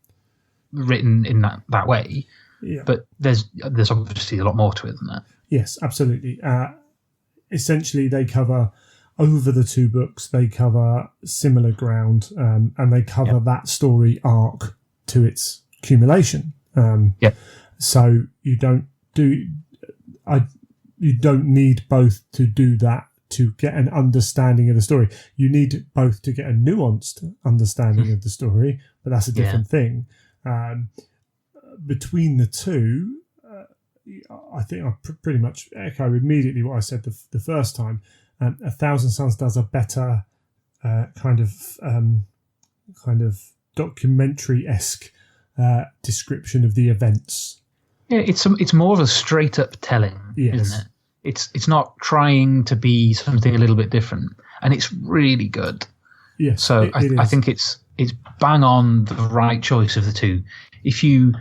written in that way. Yeah. But there's obviously a lot more to it than that. Yes, absolutely. Essentially, they cover over the two books. They cover similar ground, and they cover that story arc to its accumulation. So you don't need both to do that to get an understanding of the story. You need both to get a nuanced understanding of the story, but that's a different thing. Between the two, I think I pretty much echo immediately what I said the first time. A Thousand Suns does a better kind of documentary-esque description of the events. Yeah, it's more of a straight up telling, isn't it? It's not trying to be something a little bit different, and it's really good. Yes, so I think it's bang on the right choice of the two. If you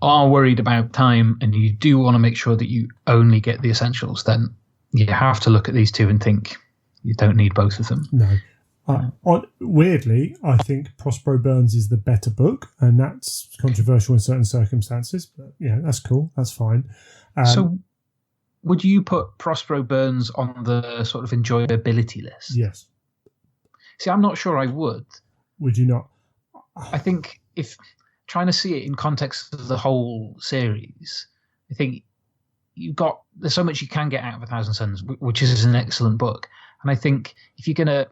are worried about time and you do want to make sure that you only get the essentials, then you have to look at these two and think you don't need both of them. No. Weirdly, I think Prospero Burns is the better book, and that's controversial in certain circumstances. But that's cool. That's fine. So, would you put Prospero Burns on the sort of enjoyability list? Yes. See, I'm not sure I would. Would you not? I think if trying to see it in context of the whole series, I think there's so much you can get out of A Thousand Suns, which is an excellent book. And I think if you're going to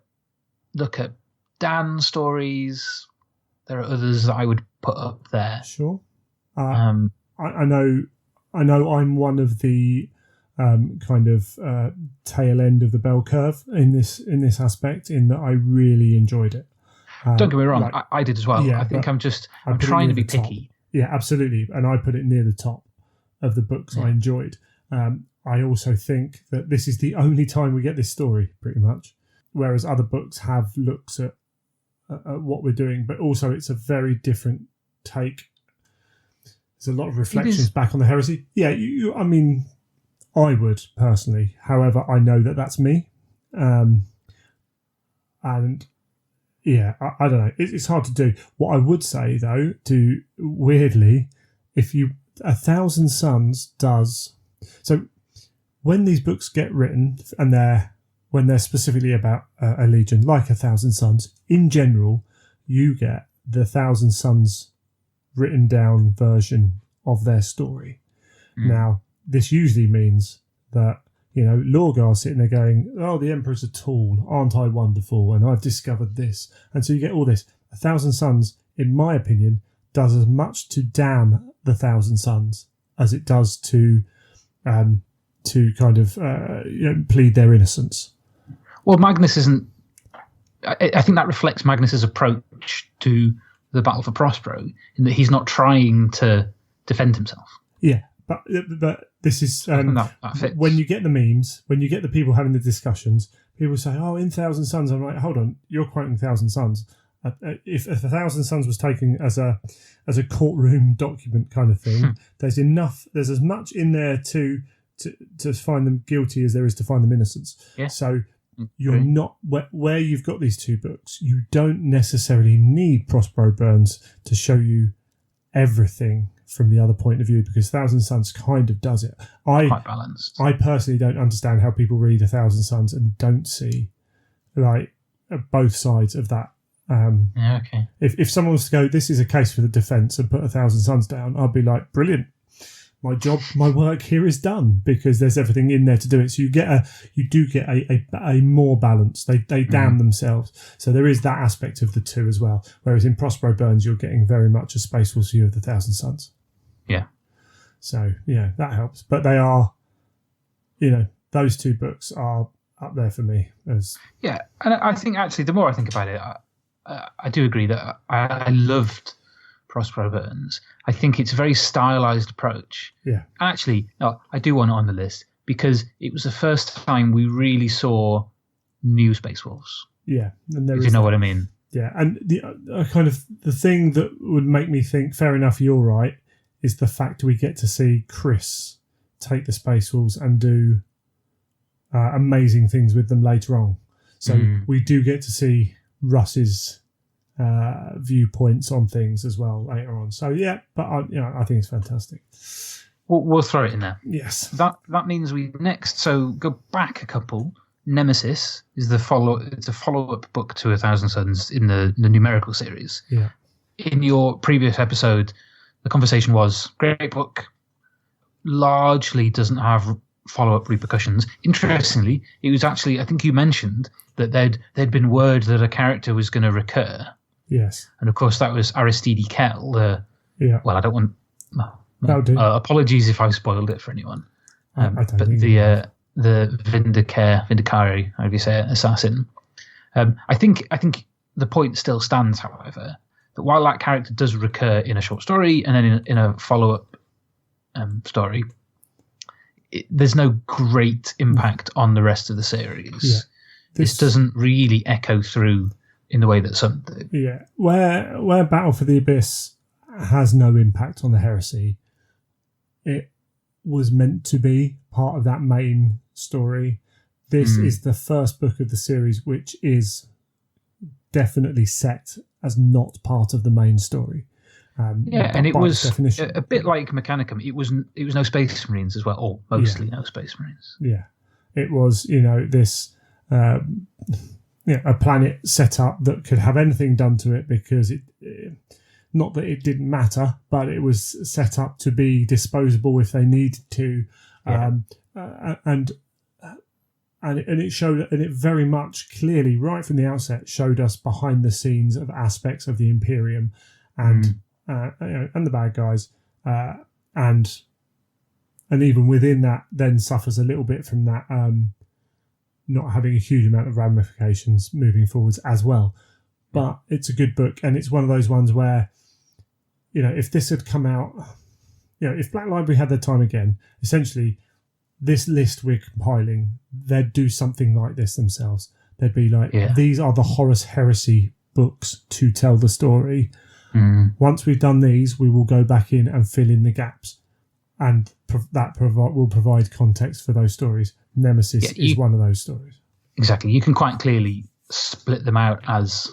look at Dan stories, there are others that I would put up there. Sure. I know I'm one of the tail end of the bell curve in this aspect, in that I really enjoyed it. Don't get me wrong, I did as well. Yeah, I think I'm trying to be picky. Yeah, absolutely. And I put it near the top of the books I enjoyed. I also think that this is the only time we get this story, pretty much, whereas other books have looks at what we're doing, but also it's a very different take. There's a lot of reflections back on the Heresy. Yeah, I mean, I would personally. However, I know that that's me. And yeah, I don't know. It's hard to do. What I would say, though, weirdly, A Thousand Suns does... So when these books get written, and when they're specifically about a legion, like A Thousand Suns, in general, you get the Thousand Suns written down version of their story. Now, this usually means that, Lorgar's sitting there going, oh, the Emperor's a tool, aren't I wonderful, and I've discovered this. And so you get all this. A Thousand Suns, in my opinion, does as much to damn the Thousand Suns as it does to kind of plead their innocence. Well, Magnus isn't... I think that reflects Magnus's approach to the Battle for Prospero, in that he's not trying to defend himself. Yeah, but this is that fits. When you get the memes, when you get the people having the discussions, people say, "Oh, in Thousand Suns." I'm like, hold on, you're quoting Thousand Suns. If A Thousand Suns was taken as a courtroom document kind of thing, there's as much in there to find them guilty as there is to find them innocent. Yeah. So you're not where you've got these two books. You don't necessarily need Prospero Burns to show you everything from the other point of view, because Thousand Suns kind of does it. Quite balanced. I personally don't understand how people read A Thousand Suns and don't see like both sides of that. Okay. If someone was to go, this is a case for the defence and put 1,000 Suns down, I'd be like, brilliant. My work here is done because there's everything in there to do it. So you do get a more balance. They damn themselves. So there is that aspect of the two as well. Whereas in Prospero Burns, you're getting very much a Space Force view of the 1,000 Suns. Yeah. So that helps. But they are, those two books are up there for me as. Yeah, and I think actually the more I think about it, I do agree that I loved Prospero Burns. I think it's a very stylized approach. Yeah. Actually, no, I do want it on the list because it was the first time we really saw new Space Wolves. Yeah, and there if you know what I mean. Yeah, and the kind of the thing that would make me think, fair enough, you're right, is the fact we get to see Chris take the Space Wolves and do amazing things with them later on. So we do get to see Russ's viewpoints on things as well later on. So but I think it's fantastic. We'll throw it in there. Yes. That means we next. So go back a couple. Nemesis is the follow. It's a follow-up book to 1,000 Suns in the numerical series. Yeah. In your previous episode, the conversation was great book. Largely doesn't have follow-up repercussions. Interestingly, it was actually, I think you mentioned that there'd been word that a character was going to recur. Yes. And of course, that was Aristide Kell. Well, I don't want. That'll do. Apologies if I've spoiled it for anyone. I don't but think the Vindicare, however you say it, assassin. I think the point still stands, however, that while that character does recur in a short story and then in a follow-up story, there's no great impact on the rest of the series. Yeah. This doesn't really echo through in the way that some do. Yeah. Where Battle for the Abyss has no impact on the Heresy, it was meant to be part of that main story. This is the first book of the series which is definitely set as not part of the main story. And it was a bit like Mechanicum. It was no Space Marines as well, or mostly no Space Marines. Yeah, it was this a planet set up that could have anything done to it because it not that it didn't matter, but it was set up to be disposable if they needed to, and it showed, and it very much clearly right from the outset showed us behind the scenes of aspects of the Imperium and the bad guys, and even within that, then suffers a little bit from that not having a huge amount of ramifications moving forwards as well. But it's a good book, and it's one of those ones where, if this had come out, if Black Library had their time again, essentially, this list we're compiling, they'd do something like this themselves. They'd be like, these are the Horus Heresy books to tell the story. Once we've done these, we will go back in and fill in the gaps, and will provide context for those stories. Nemesis is one of those stories. Exactly. You can quite clearly split them out as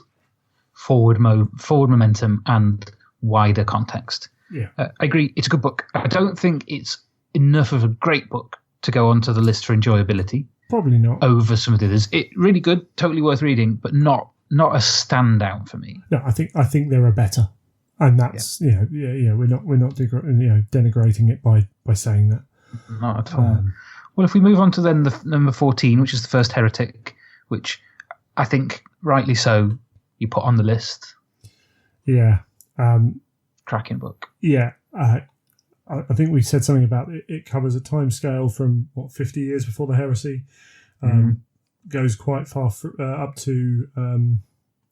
forward momentum and wider context. Yeah, I agree. It's a good book. I don't think it's enough of a great book to go onto the list for enjoyability. Probably not. Over some of the others. It really good, totally worth reading, but not a standout for me. No, I think there are better, and that's we're not denigrating it by saying that. Not at all. Well, if we move on to then the number 14, which is the first Heretic, which I think rightly so you put on the list. Yeah. Cracking book. Yeah. I think we said something about it. It covers a time scale from 50 years before the Heresy. Goes quite far up to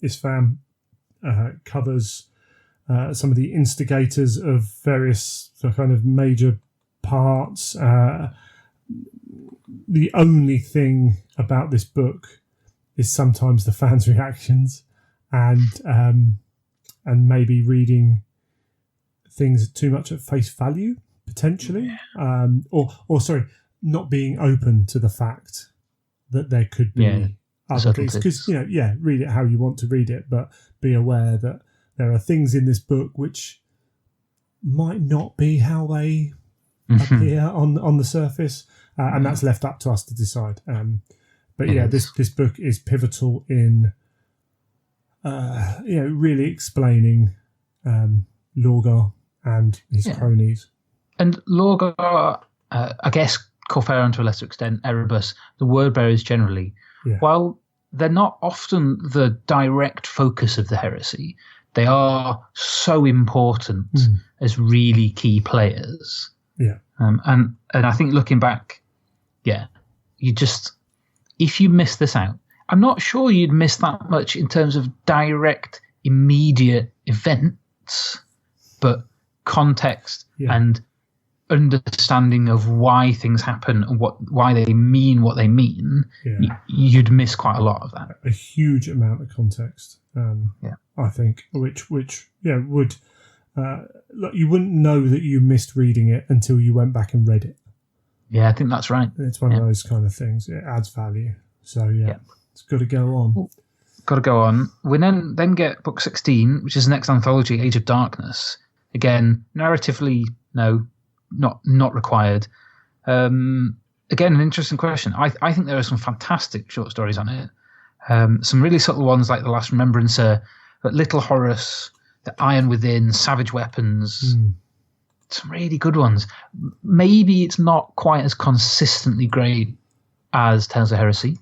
Isfam. Covers some of the instigators of various kind of major parts. The only thing about this book is sometimes the fans' reactions and maybe reading things too much at face value, potentially. Or sorry, not being open to the fact that there could be other things. Because, read it how you want to read it, but be aware that there are things in this book which might not be how they appear on the surface, and that's left up to us to decide. But this book is pivotal in really explaining Lorgar and his cronies. And Lorgar, I guess Corferan to a lesser extent, Erebus, the word bearers generally, while they're not often the direct focus of the heresy, they are so important as really key players. Yeah. And I think looking back, you just, if you miss this out, I'm not sure you'd miss that much in terms of direct, immediate events, but context and understanding of why things happen and why they mean what they mean, you'd miss quite a lot of that. A huge amount of context, I think, which would you wouldn't know that you missed reading it until you went back and read it. Yeah, I think that's right. It's one of those kind of things. It adds value. So it's got to go on. Got to go on. We then get book 16, which is the next anthology, Age of Darkness. Again, narratively, no, not required. Again, an interesting question. I think there are some fantastic short stories on it. Some really subtle ones like The Last Remembrancer, but Little Horus, The Iron Within, Savage Weapons. Some really good ones. Maybe it's not quite as consistently great as Tales of Heresy,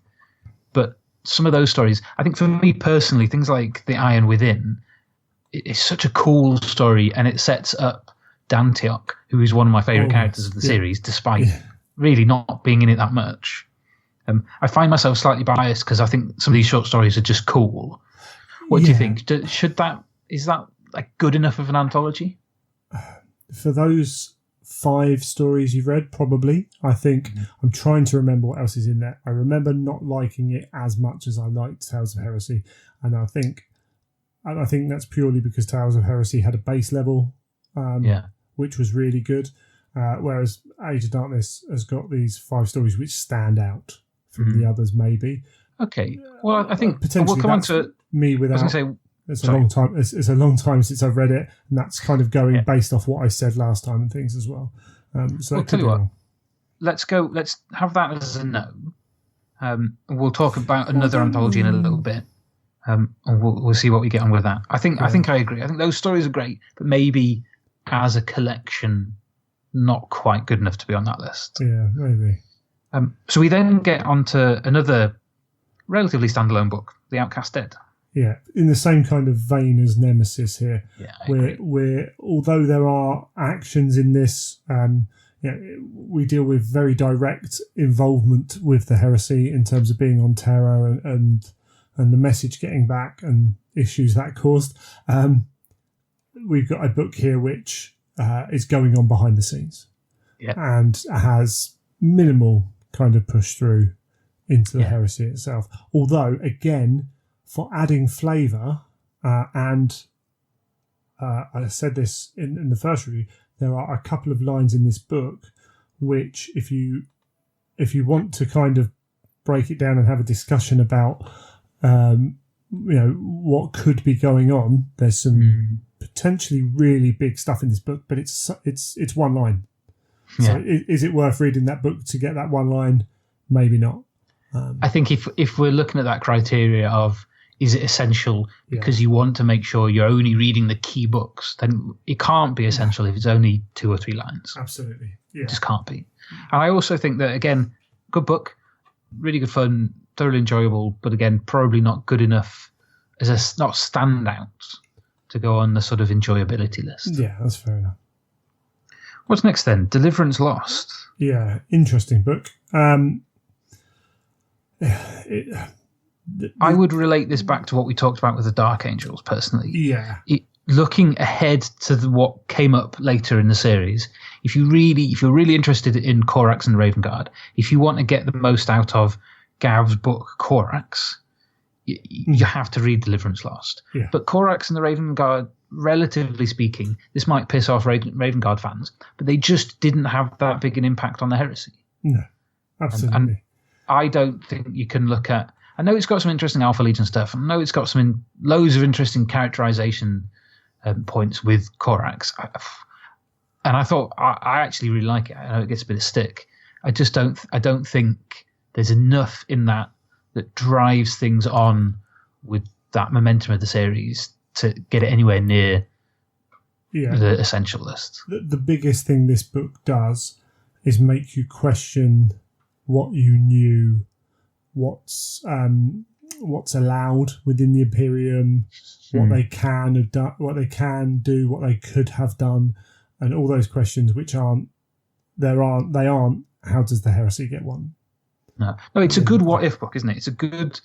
but some of those stories, I think for me personally, things like The Iron Within, it's such a cool story, and it sets up Dantiok, who is one of my favourite characters of the series, despite really not being in it that much. I find myself slightly biased because I think some of these short stories are just cool. What do you think? Is that like good enough of an anthology? For those 5 stories you've read, probably. I think I'm trying to remember what else is in there. I remember not liking it as much as I liked Tales of Heresy, and I think that's purely because Tales of Heresy had a base level, which was really good, whereas Age of Darkness has got these 5 stories which stand out from the others, maybe. Okay, well, I think potentially we'll come on to me without. I was going to say, it's a long time. It's a long time since I've read it, and that's kind of going based off what I said last time and things as well. So I'll tell you what. Let's go. Let's have that as a no. We'll talk about another anthology in a little bit, and we'll see what we get on with that. I think I agree. I think those stories are great, but maybe as a collection, not quite good enough to be on that list. Yeah, maybe. So we then get onto another relatively standalone book, The Outcast Dead. Yeah, in the same kind of vein as Nemesis here, where although there are actions in this, we deal with very direct involvement with the heresy in terms of being on Terra and the message getting back and issues that caused. We've got a book here which is going on behind the scenes and has minimal kind of push through into the heresy itself. Although, again, for adding flavour, and I said this in the first review, there are a couple of lines in this book which, if you want to kind of break it down and have a discussion about, what could be going on, there's some potentially really big stuff in this book, but it's one line. Yeah. So is it worth reading that book to get that one line? Maybe not. I think if we're looking at that criteria of, is it essential because you want to make sure you're only reading the key books, then it can't be essential if it's only 2 or 3 lines. Absolutely. Yeah. It just can't be. And I also think that, again, good book, really good fun, thoroughly enjoyable, but again, probably not good enough as not standout to go on the sort of enjoyability list. Yeah, that's fair enough. What's next then? Deliverance Lost. Yeah, interesting book. I would relate this back to what we talked about with the Dark Angels, personally. Yeah. Looking ahead to what came up later in the series, if you're really interested in Corax and Raven Guard, if you want to get the most out of Gav's book Corax, you have to read Deliverance Lost. Yeah. But Corax and the Raven Guard, relatively speaking, this might piss off Raven Guard fans, but they just didn't have that big an impact on the heresy. No, absolutely. And I don't think you can look at... I know it's got some interesting Alpha Legion stuff. I know it's got loads of interesting characterization points with Corax. And I thought I actually really like it. I know it gets a bit of stick. I don't think there's enough in that that drives things on with that momentum of the series to get it anywhere near the essential list. The biggest thing this book does is make you question what you knew, what's allowed within the Imperium, what they can have done, what they can do, what they could have done, and all those questions which aren't. How does the Heresy get one? No, it's a good what if book, isn't it? It's a good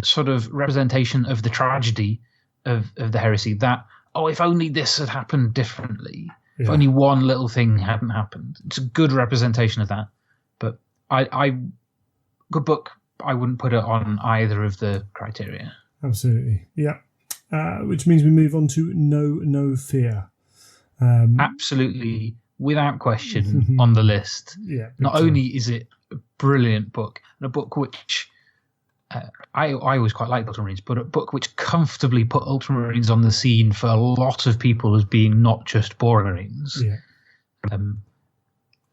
sort of representation of the tragedy of the Heresy. That if only this had happened differently, if only one little thing hadn't happened. It's a good representation of that. But good book. I wouldn't put it on either of the criteria. Absolutely, yeah. Which means we move on to No Fear. Absolutely, without question, on the list. Yeah. Not only is it a brilliant book, and a book which I always quite like Ultramarines, but a book which comfortably put Ultramarines on the scene for a lot of people as being not just boring Marines. Yeah.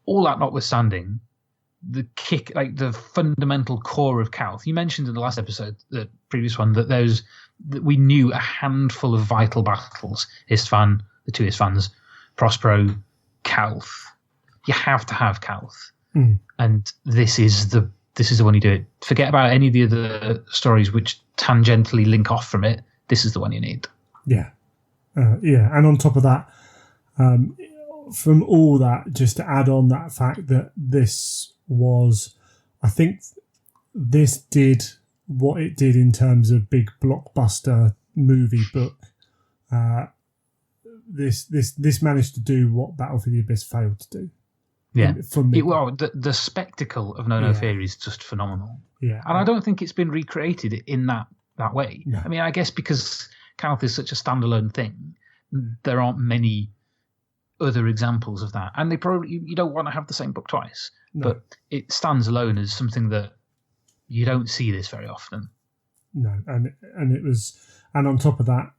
All that notwithstanding, the fundamental core of Calth. You mentioned in the last episode, the previous one, that we knew a handful of vital battles: Istvan, the two Istvans, Prospero, Calth. You have to have Calth, and this is the one you do it. Forget about any of the other stories which tangentially link off from it. This is the one you need. Yeah, and on top of that, from all that, just to add on that fact that this was, I think, this did what it did in terms of big blockbuster movie book. This managed to do what Battle for the Abyss failed to do. Yeah, for me. The spectacle of No Fear is just phenomenal. Yeah, and I don't think it's been recreated in that way. No. I mean, I guess because Calth is such a standalone thing, there aren't many other examples of that, and they probably you don't want to have the same book twice. No. But it stands alone as something that you don't see this very often. No, and it was, and on top of that,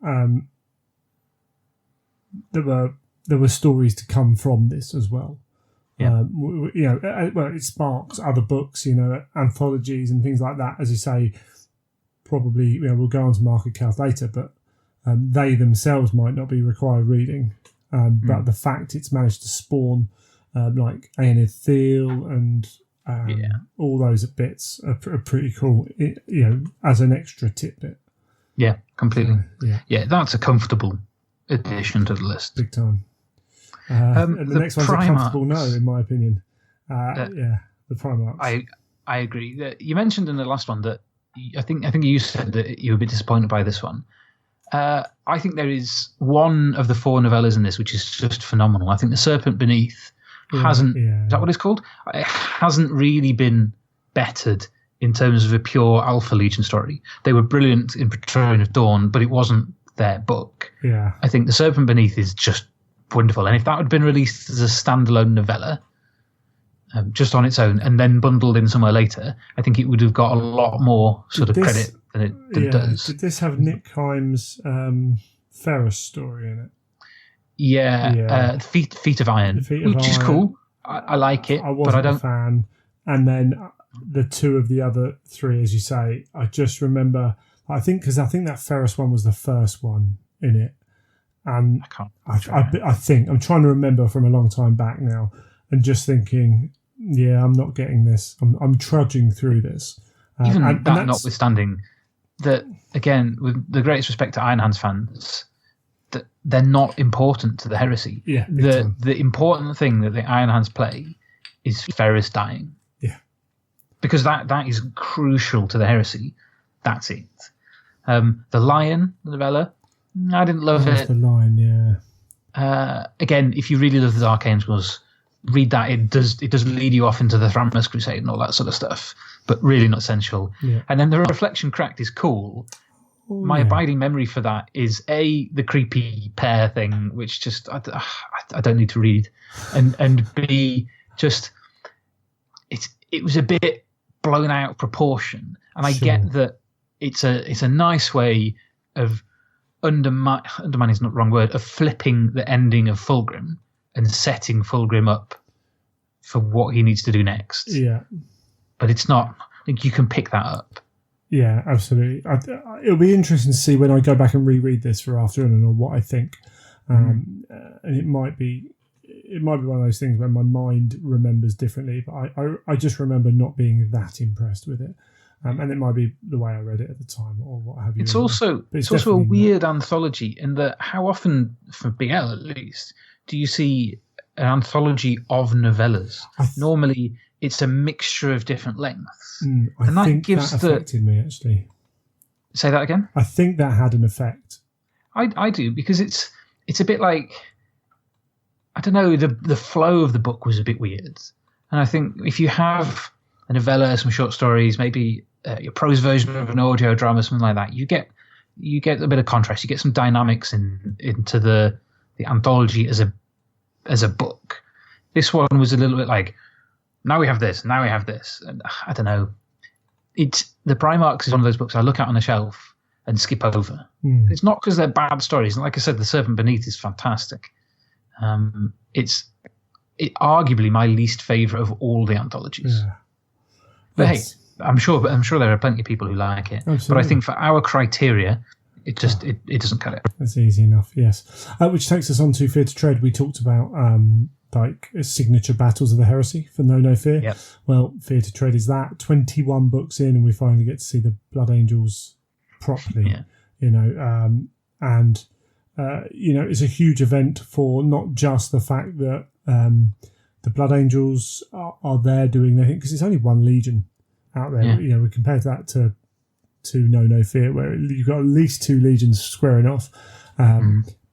there were stories to come from this as well. Yeah. It sparks other books, anthologies and things like that. As you say, probably we'll go on to Market Calth later, but they themselves might not be required reading. But the fact it's managed to spawn like Aenid Steele and all those bits are pretty cool, as an extra tidbit. Yeah, completely. Yeah, that's a comfortable addition to the list. Big time. And the next one's a comfortable no, in my opinion. The Primarchs. I agree. You mentioned in the last one that I think you said that you were a bit disappointed by this one. I think there is one of the 4 novellas in this which is just phenomenal. I think The Serpent Beneath hasn't. Yeah. Is that what it's called? It hasn't really been bettered in terms of a pure Alpha Legion story. They were brilliant in Praetorian of Dawn, but it wasn't their book. Yeah. I think The Serpent Beneath is just wonderful, and if that had been released as a standalone novella, just on its own, and then bundled in somewhere later, I think it would have got a lot more credit than it does. Did this have Nick Himes' Ferris story in it? Yeah. Feet of Iron, which is cool. I like it, I wasn't but I don't. A fan. And then the 2 of the other 3, as you say, I just remember. I think that Ferris one was the first one in it, and I think I'm trying to remember from a long time back now, and just thinking, I'm not getting this. I'm trudging through this. Even that notwithstanding, that again, with the greatest respect to Iron Hands fans, that they're not important to the Heresy. Yeah, the important thing that the Iron Hands play is Ferris dying. Yeah, because that is crucial to the Heresy. That's it. The Lion, the novella, I didn't love it. The Lion, yeah. Again, if you really love the Dark Angels, read that. It does lead you off into the Thramas Crusade and all that sort of stuff, but really not essential. Yeah. And then the Reflection Cracked is cool. My abiding memory for that is the creepy pair thing, which just I don't need to read, and B, just it was a bit blown out of proportion, and I get that it's a nice way of undermining is not the wrong word, of flipping the ending of Fulgrim and setting Fulgrim up for what he needs to do next. Yeah. But it's not. think you can pick that up. Yeah, absolutely. It'll be interesting to see when I go back and reread this for afternoon or what I think. And it might be one of those things where my mind remembers differently, but I just remember not being that impressed with it. And it might be the way I read it at the time or what have you. It's also a weird anthology in that how often, for BL at least, do you see an anthology of novellas? Normally, it's a mixture of different lengths. I think that affected me, actually. Say that again? I think that had an effect. I do, because it's a bit like, I don't know, the flow of the book was a bit weird. And I think if you have a novella, some short stories, maybe your prose version of an audio drama, something like that, you get a bit of contrast. You get some dynamics into the anthology as a book. This one was a little bit like, now we have this, now we have this. And I don't know. The Primarchs is one of those books I look at on a shelf and skip over. It's not because they're bad stories. Like I said, The Serpent Beneath is fantastic. It's arguably my least favourite of all the anthologies. Yeah. But hey, I'm sure there are plenty of people who like it. Absolutely. But I think for our criteria, it doesn't cut it. That's easy enough, yes. Which takes us on to Fear to Tread. We talked about signature battles of the Heresy for No Fear. Yep. Well, Fear to Tread is that. 21 books in, and we finally get to see the Blood Angels properly. Yeah. It's a huge event for not just the fact that the Blood Angels are there doing their thing, because it's only one legion out there. Yeah. We compare that to No Fear, where you've got at least 2 legions squaring off.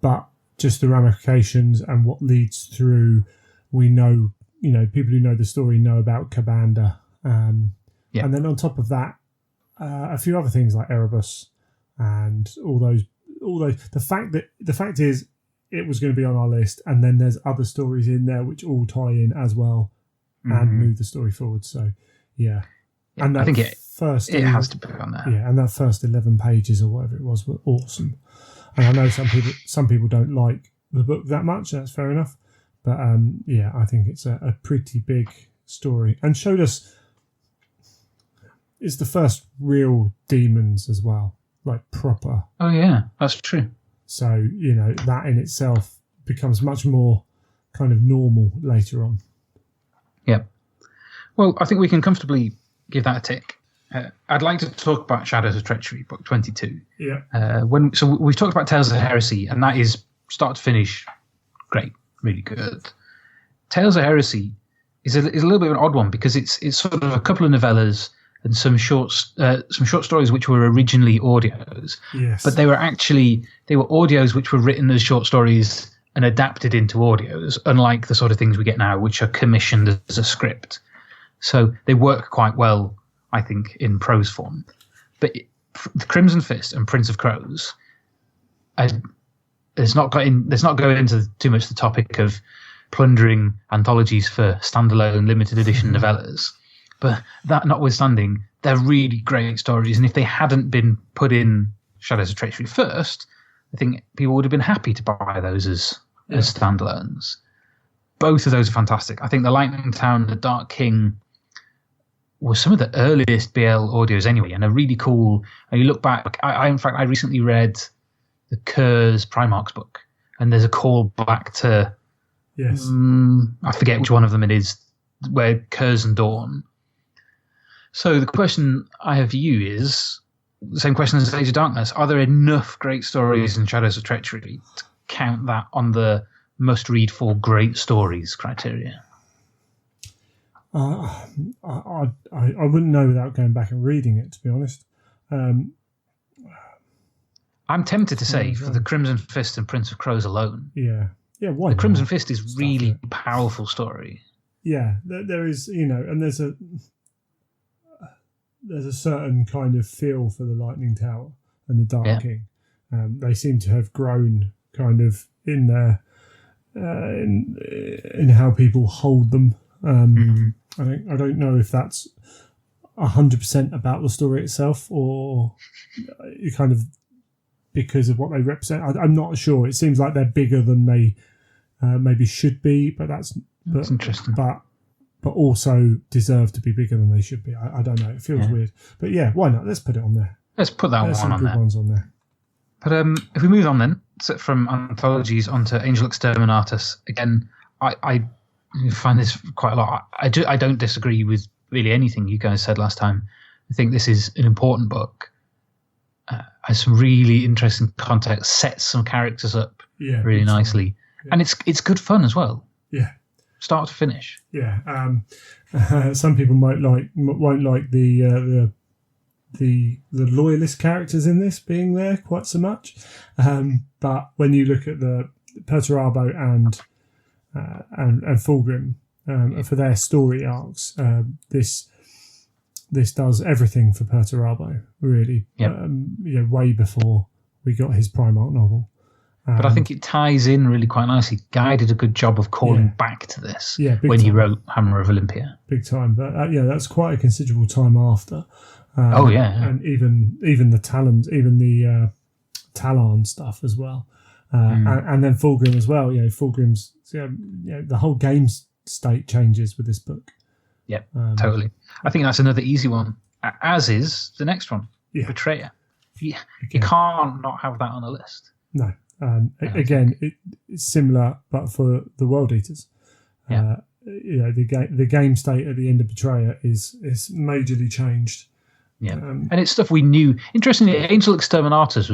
But just the ramifications and what leads through, we know, people who know the story know about Kabanda. And then on top of that, a few other things like Erebus and all those. The fact is, it was going to be on our list, and then there's other stories in there which all tie in as well and move the story forward. So, yeah. And I think it has to be on there. Yeah, and that first 11 pages or whatever it was were awesome. And I know some people don't like the book that much. That's fair enough. But I think it's a pretty big story, and showed us it's the first real demons as well, like proper. Oh yeah, that's true. So that in itself becomes much more kind of normal later on. Yeah. Well, I think we can comfortably give that a tick. I'd like to talk about Shadows of Treachery, book 22. Yeah. So we've talked about Tales of Heresy, and that is start to finish great, really good. Tales of Heresy is a little bit of an odd one, because it's sort of a couple of novellas and some short stories which were originally audios. Yes. But they were audios which were written as short stories and adapted into audios, unlike the sort of things we get now, which are commissioned as a script. So they work quite well, I think, in prose form. But the Crimson Fist and Prince of Crows, let's not go into too much the topic of plundering anthologies for standalone limited edition novellas. But that notwithstanding, they're really great stories. And if they hadn't been put in Shadows of Treachery first, I think people would have been happy to buy those as standalones. Both of those are fantastic. I think The Lightning Town and The Dark King was some of the earliest BL audios anyway, and are really cool. And you look back, I recently read the Kurz Primarchs book, and there's a call back to, I forget which one of them it is, where Kurz and Dawn. So the question I have for you is the same question as Age of Darkness. Are there enough great stories in Shadows of Treachery to count that on the must-read for great stories criteria? I wouldn't know without going back and reading it, to be honest. I'm tempted to say for the Crimson Fist and Prince of Crows alone. Yeah. Why? The Crimson Fist is really powerful story. Yeah, there is, and there's a certain kind of feel for the Lightning Tower and the Dark King. They seem to have grown kind of in their in how people hold them. I don't know if that's 100% about the story itself, or kind of because of what they represent. I'm not sure. It seems like they're bigger than they maybe should be, but that's interesting. But but also deserve to be bigger than they should be. I don't know. It feels weird. But yeah, why not? Let's put it on there. Let's put that There's one on some there. good ones on there. But if we move on then, from anthologies onto Angel Exterminatus, again, I find this quite a lot. I don't disagree with really anything you guys said last time. I think this is an important book. Has some really interesting context, sets some characters up really nicely. Yeah. And it's good fun as well. Yeah. Start to finish. Yeah. Some people won't like the loyalist characters in this being there quite so much. But when you look at the Perturabo and Fulgrim for their story arcs, this does everything for Perturabo, really. Yep. Way before we got his Primarch novel. But I think it ties in really quite nicely. Guy did a good job of calling back to this when he wrote Hammer of Olympia. Big time. But that's quite a considerable time after. And even the Talons, even the Talon stuff as well. And then Fulgrim as well. Fulgrim's the whole game state changes with this book. Yep, totally. I think that's another easy one, as is the next one, Betrayer. You can't not have that on the list. No. Again, it's similar, but for the World Eaters. The game state at the end of Betrayer is majorly changed. Yeah, and it's stuff we knew. Interestingly, Angel Exterminatus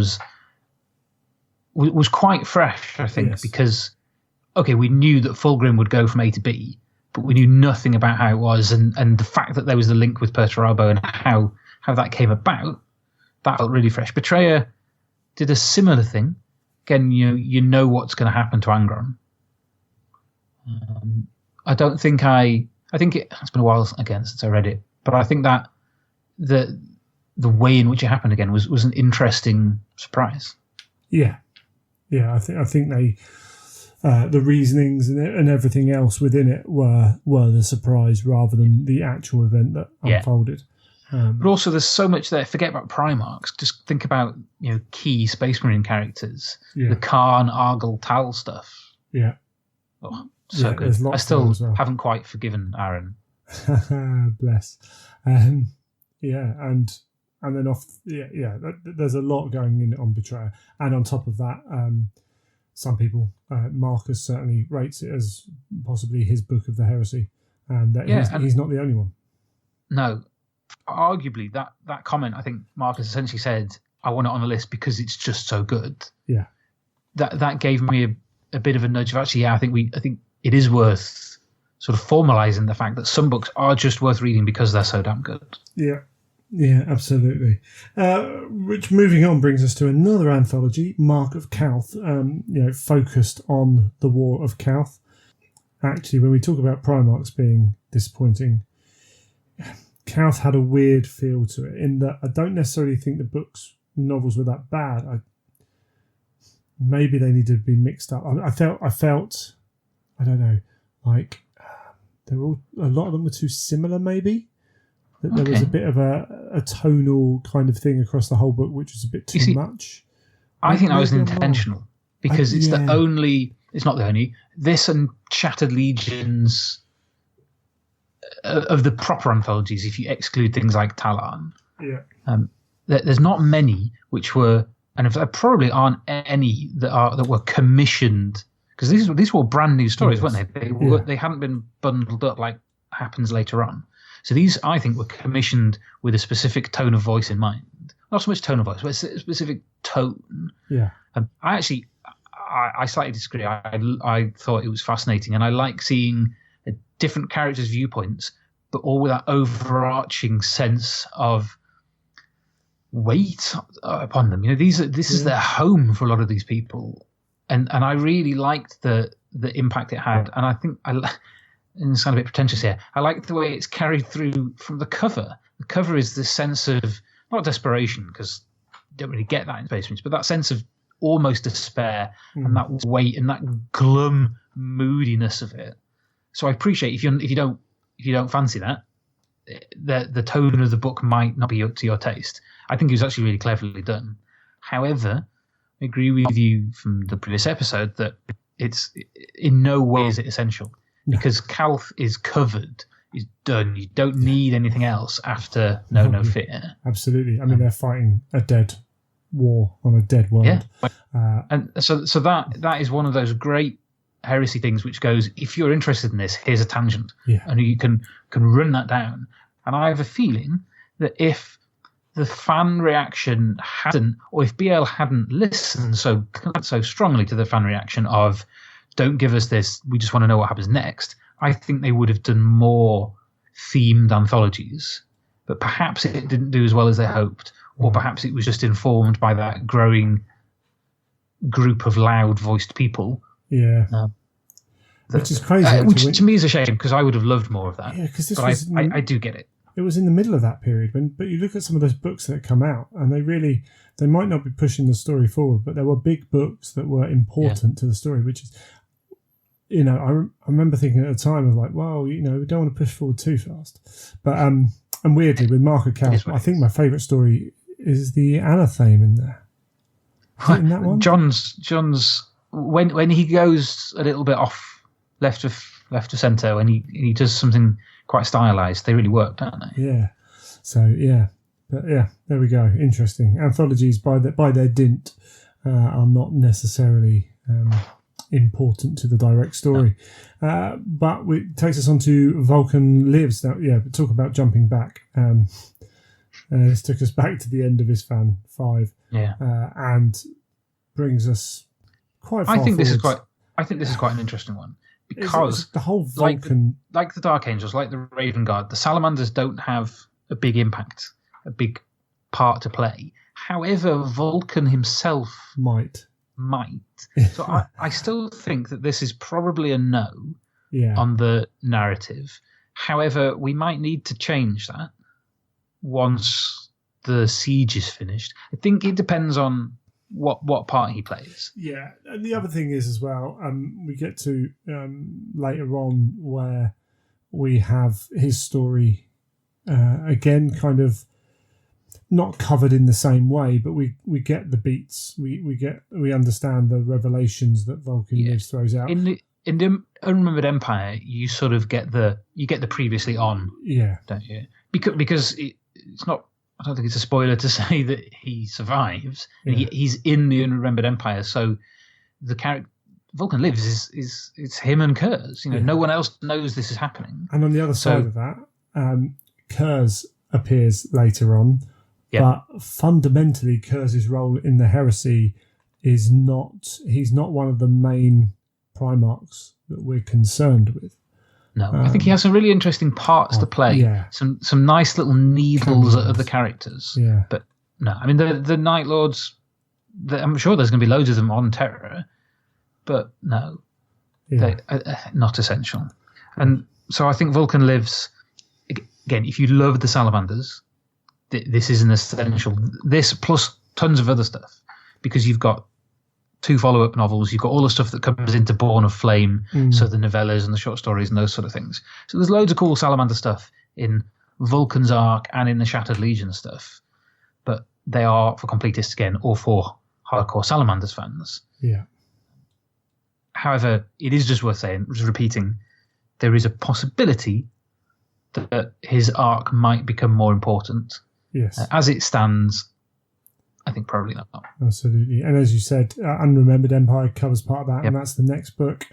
was quite fresh, I think, because we knew that Fulgrim would go from A to B, but we knew nothing about how it was, and the fact that there was the link with Perturabo and how that came about, that felt really fresh. Betrayer did a similar thing. Again, you know what's going to happen to Angron. I think it's been a while again since I read it, but I think that the way in which it happened again was an interesting surprise. Yeah. I think they the reasonings and everything else within it were the surprise rather than the actual event that unfolded. But also, there's so much there. Forget about Primarchs. Just think about key Space Marine characters, the Khan, Argyle, Tal stuff. Yeah, good. I still haven't quite forgiven Aaron. Bless. And then there's a lot going in on Betrayer, and on top of that, some people, Marcus certainly rates it as possibly his book of the Heresy, and he's not the only one. No. Arguably, that comment, I think Marcus essentially said, I want it on the list because it's just so good. Yeah. That gave me a bit of a nudge of actually, I think it is worth sort of formalising the fact that some books are just worth reading because they're so damn good. Yeah. Yeah, absolutely. Which, moving on, brings us to another anthology, Mark of Calth, focused on the War of Calth. Actually, when we talk about Primarchs being disappointing, Calth had a weird feel to it in that I don't necessarily think the novels were that bad. Maybe they needed to be mixed up. I felt, I don't know, like a lot of them were too similar. Maybe that there was a bit of a tonal kind of thing across the whole book, which was a bit too much. I think that was intentional because it's not the only. This and Shattered Legions. Of the proper anthologies, if you exclude things like Talon, there's not many which were, and there probably aren't any that were commissioned, because these were brand new stories, weren't they? They hadn't been bundled up like happens later on. So these, I think, were commissioned with a specific tone of voice in mind. Not so much tone of voice, but a specific tone. Yeah. I slightly disagree. I thought it was fascinating, and I like seeing different characters' viewpoints, but all with that overarching sense of weight upon them. This is their home for a lot of these people, and I really liked the impact it had. And I think and it's kind of a bit pretentious here, I like the way it's carried through from the cover. The cover is this sense of not desperation, because you don't really get that in Space Marines, but that sense of almost despair and that weight and that glum moodiness of it. So I appreciate if you don't fancy that, the tone of the book might not be up to your taste. I think it was actually really cleverly done. However, I agree with you from the previous episode that it's in no way is it essential, because Calth is covered is done. You don't need anything else after No Fear. Absolutely. I mean, they're fighting a dead war on a dead world. Yeah. And so that is one of those great Heresy things which goes, if you're interested in this, here's a tangent. Yeah. And you can run that down. And I have a feeling that if the fan reaction hadn't, or if BL hadn't listened so strongly to the fan reaction of, don't give us this, we just want to know what happens next, I think they would have done more themed anthologies. But perhaps it didn't do as well as they hoped, or perhaps it was just informed by that growing group of loud-voiced people. Yeah. Which is crazy. Which to me is a shame, because I would have loved more of that. Yeah, because I do get it. It was in the middle of that period, but you look at some of those books that come out, and they might not be pushing the story forward, but there were big books that were important to the story, which is, I remember thinking at the time of like, well, we don't want to push forward too fast. But and weirdly, with Mark Account, I think my favourite story is the anatheme in there. Is it in that one? John's when he goes a little bit off left of centre, when he does something quite stylized, they really work, don't they? Yeah. So but there we go. Interesting. Anthologies by their dint are not necessarily important to the direct story, but it takes us on to Vulcan Lives. Now, talk about jumping back. This took us back to the end of his fan 5, and brings us quite far. I think this is quite an interesting one. Because the whole Vulcan, like the Dark Angels, like the Raven Guard, the Salamanders don't have a big impact, a big part to play. However, Vulcan himself might. So I still think that this is probably a no on the narrative. However, we might need to change that once the siege is finished. I think it depends on what part he plays. Yeah, and the other thing is as well, we get to later on where we have his story again, kind of not covered in the same way, but we get the beats. We understand the revelations that Vulcan Lives throws out. In the Unremembered Empire, you sort of get the previously on, don't you? Because it's not. I don't think it's a spoiler to say that he survives. Yeah. He's in the Unremembered Empire, so the character Vulcan Lives is it's him and Kurz. No one else knows this is happening. And on the other side of that, Kurz appears later on, but fundamentally, Kurz's role in the Heresy is not. He's not one of the main Primarchs that we're concerned with. No, I think he has some really interesting parts to play. Yeah. Some nice little needles of the characters. Yeah. But no, I mean the Night Lords. I'm sure there's going to be loads of them on Terra, but no, they're not essential. And so I think Vulcan Lives. Again, if you love the Salamanders, this is an essential. This plus tons of other stuff, because you've got 2 follow-up novels. You've got all the stuff that comes into Born of Flame, so the novellas and the short stories and those sort of things. So there's loads of cool Salamander stuff in Vulcan's Arc and in the Shattered Legion stuff. But they are for completists again, or for hardcore Salamanders fans. Yeah. However, it is just worth saying, just repeating, there is a possibility that his arc might become more important. Yes. As it stands, I think probably not. Absolutely. And as you said, Unremembered Empire covers part of that, and that's the next book.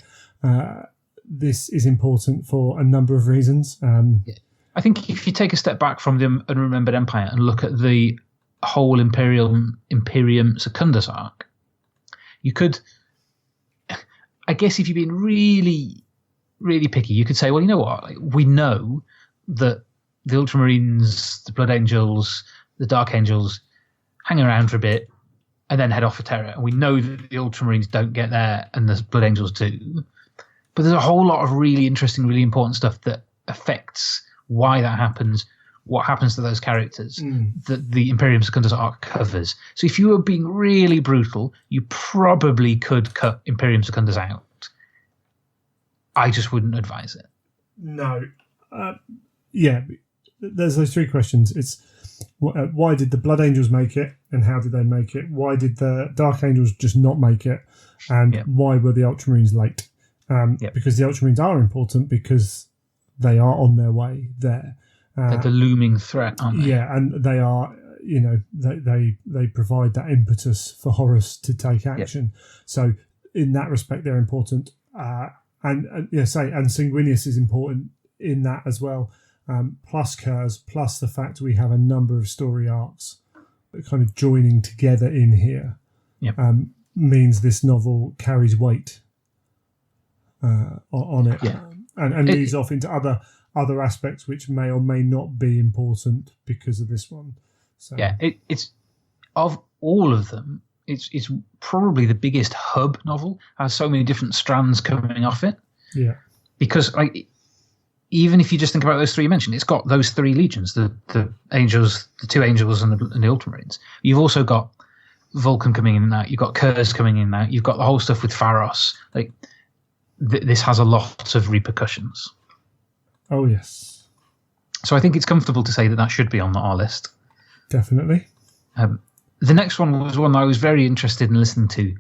This is important for a number of reasons. I think if you take a step back from the Unremembered Empire and look at the whole Imperium Secundus arc, you could, I guess if you've been really, really picky, you could say, well, you know what? We know that the Ultramarines, the Blood Angels, the Dark Angels hang around for a bit and then head off for Terra. And we know that the Ultramarines don't get there and the Blood Angels do. But there's a whole lot of really interesting, really important stuff that affects why that happens, what happens to those characters that the Imperium Secundus arc covers. So if you were being really brutal, you probably could cut Imperium Secundus out. I just wouldn't advise it. No. There's those 3 questions. It's why did the Blood Angels make it, and how did they make it? Why did the Dark Angels just not make it? And why were the Ultramarines late? Because the Ultramarines are important, because they are on their way there. The looming threat, aren't they? Yeah, and they are. They provide that impetus for Horus to take action. Yep. So in that respect, they're important. And Sanguinius is important in that as well. Plus Kurz, plus the fact we have a number of story arcs kind of joining together in here, yep. Means this novel carries weight on it, and leads off into other aspects which may or may not be important because of this one. So. Yeah, it's of all of them, it's probably the biggest hub novel. Has so many different strands coming off it. Yeah, because even if you just think about those three you mentioned, it's got those three legions, the angels, the two angels, and the Ultramarines. You've also got Vulcan coming in and out. You've got Kurz coming in and out. You've got the whole stuff with Pharos. This has a lot of repercussions. Oh yes. So I think it's comfortable to say that should be on our list. Definitely. The next one was one I was very interested in listening to.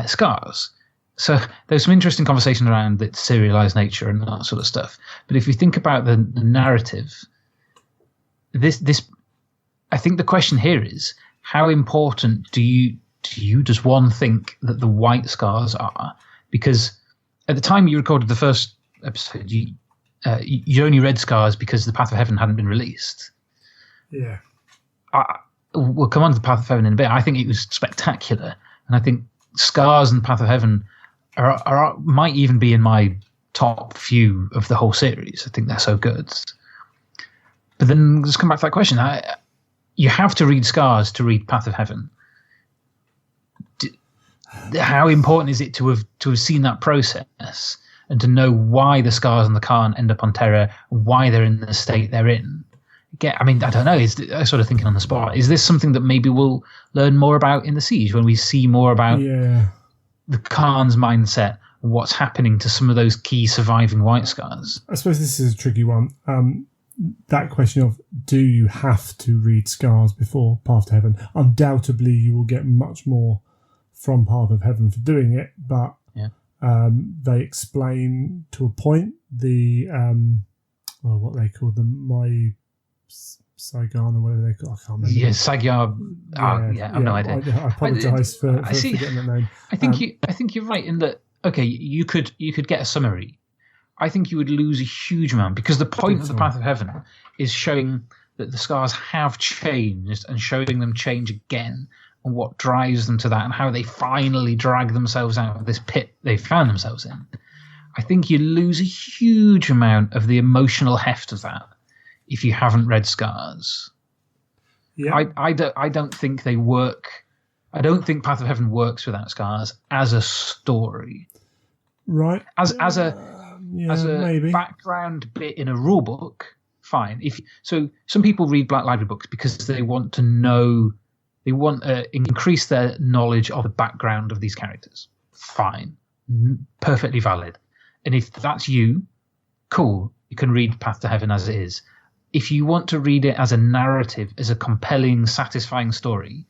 Scars. So there's some interesting conversation around its serialized nature and that sort of stuff. But if you think about the narrative, this I think the question here is, how important does one think that the white scars are? Because at the time you recorded the first episode, you only read Scars because the Path of Heaven hadn't been released. Yeah. We'll come on to the Path of Heaven in a bit. I think it was spectacular, and I think Scars and Path of Heaven might even be in my top few of the whole series. I think they're so good. But then let's come back to that question. You have to read Scars to read Path of Heaven. How important is it to have seen that process and to know why the Scars and the Khan end up on Terra, why they're in the state they're in? I don't know. I'm sort of thinking on the spot. Is this something that maybe we'll learn more about in the Siege when we see more about the Khan's mindset, what's happening to some of those key surviving White Scars? I suppose this is a tricky one. That question of, do you have to read Scars before Path to Heaven? Undoubtedly, you will get much more from Path of Heaven for doing it, but they explain to a point the what they call the Saigon or whatever they call. I can't remember. Yeah, Magyar. I have no idea. I apologise for forgetting that name. I think you're right in that. Okay, you could get a summary. I think you would lose a huge amount because the point of the Path of Heaven is showing that the Scars have changed and showing them change again, and what drives them to that, and how they finally drag themselves out of this pit they found themselves in. I think you lose a huge amount of the emotional heft of that if you haven't read Scars. Yeah. I don't think they work. I don't think Path of Heaven works without Scars as a story. Right. As a maybe. background bit in a rule book, fine. So some people read Black Library books because they want to know, they want to increase their knowledge of the background of these characters. Fine. Perfectly valid. And if that's you, cool. You can read Path to Heaven as it is. If you want to read it as a narrative, as a compelling, satisfying story,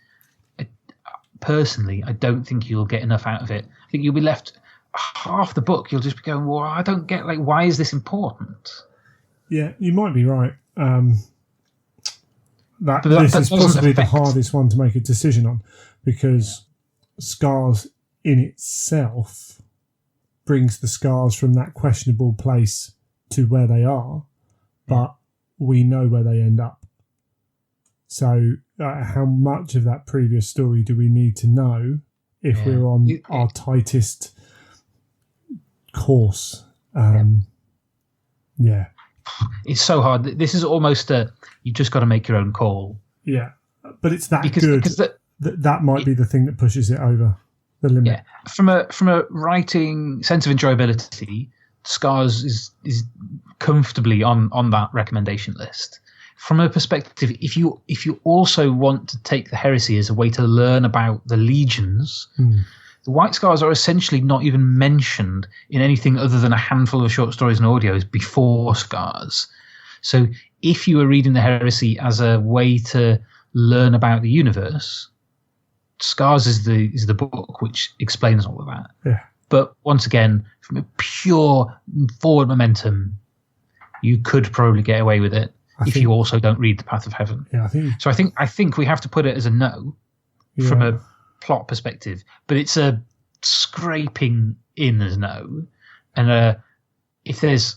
personally, I don't think you'll get enough out of it. I think you'll be left half the book. You'll just be going, well, I don't get, why is this important? Yeah, you might be right. This is possibly the hardest one to make a decision on, because Scars in itself brings the Scars from that questionable place to where they are, but we know where they end up. So how much of that previous story do we need to know if we're on our tightest course? It's so hard. This is almost you just got to make your own call. Yeah, but it's that good that might be the thing that pushes it over the limit. Yeah, from a writing sense of enjoyability, Scars is comfortably on that recommendation list. From a perspective, if you also want to take the Heresy as a way to learn about the legions, the White Scars are essentially not even mentioned in anything other than a handful of short stories and audios before Scars. So if you were reading the Heresy as a way to learn about the universe, Scars is the book which explains all of that. Yeah. But once again, from a pure forward momentum, you could probably get away with it if you also don't read The Path of Heaven. Yeah, I think we have to put it as a no from a plot perspective, but it's a scraping in as no. And if there's,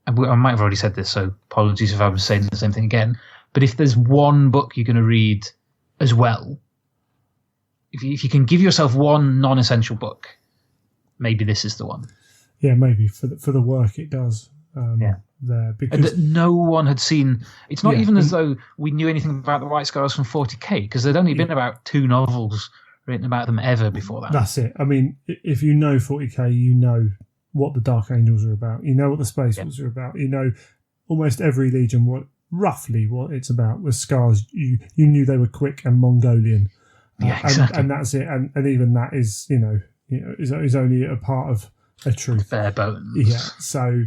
I might have already said this, so apologies if I was saying the same thing again, but if there's one book you're going to read as well, if you can give yourself one non-essential book, maybe this is the one. Yeah, maybe for the work it does. There, because that no one had seen. It's not even as though we knew anything about the White Scars from 40k, because there'd only been about 2 novels written about them ever before that. That's it. I mean, if you know 40k, you know what the Dark Angels are about. You know what the Space Wolves are about. You know almost every Legion, roughly what it's about. With Scars, you knew they were quick and Mongolian. Exactly. And that's it. And even that is, is only a part of a truth. Bare bones. Yeah. So,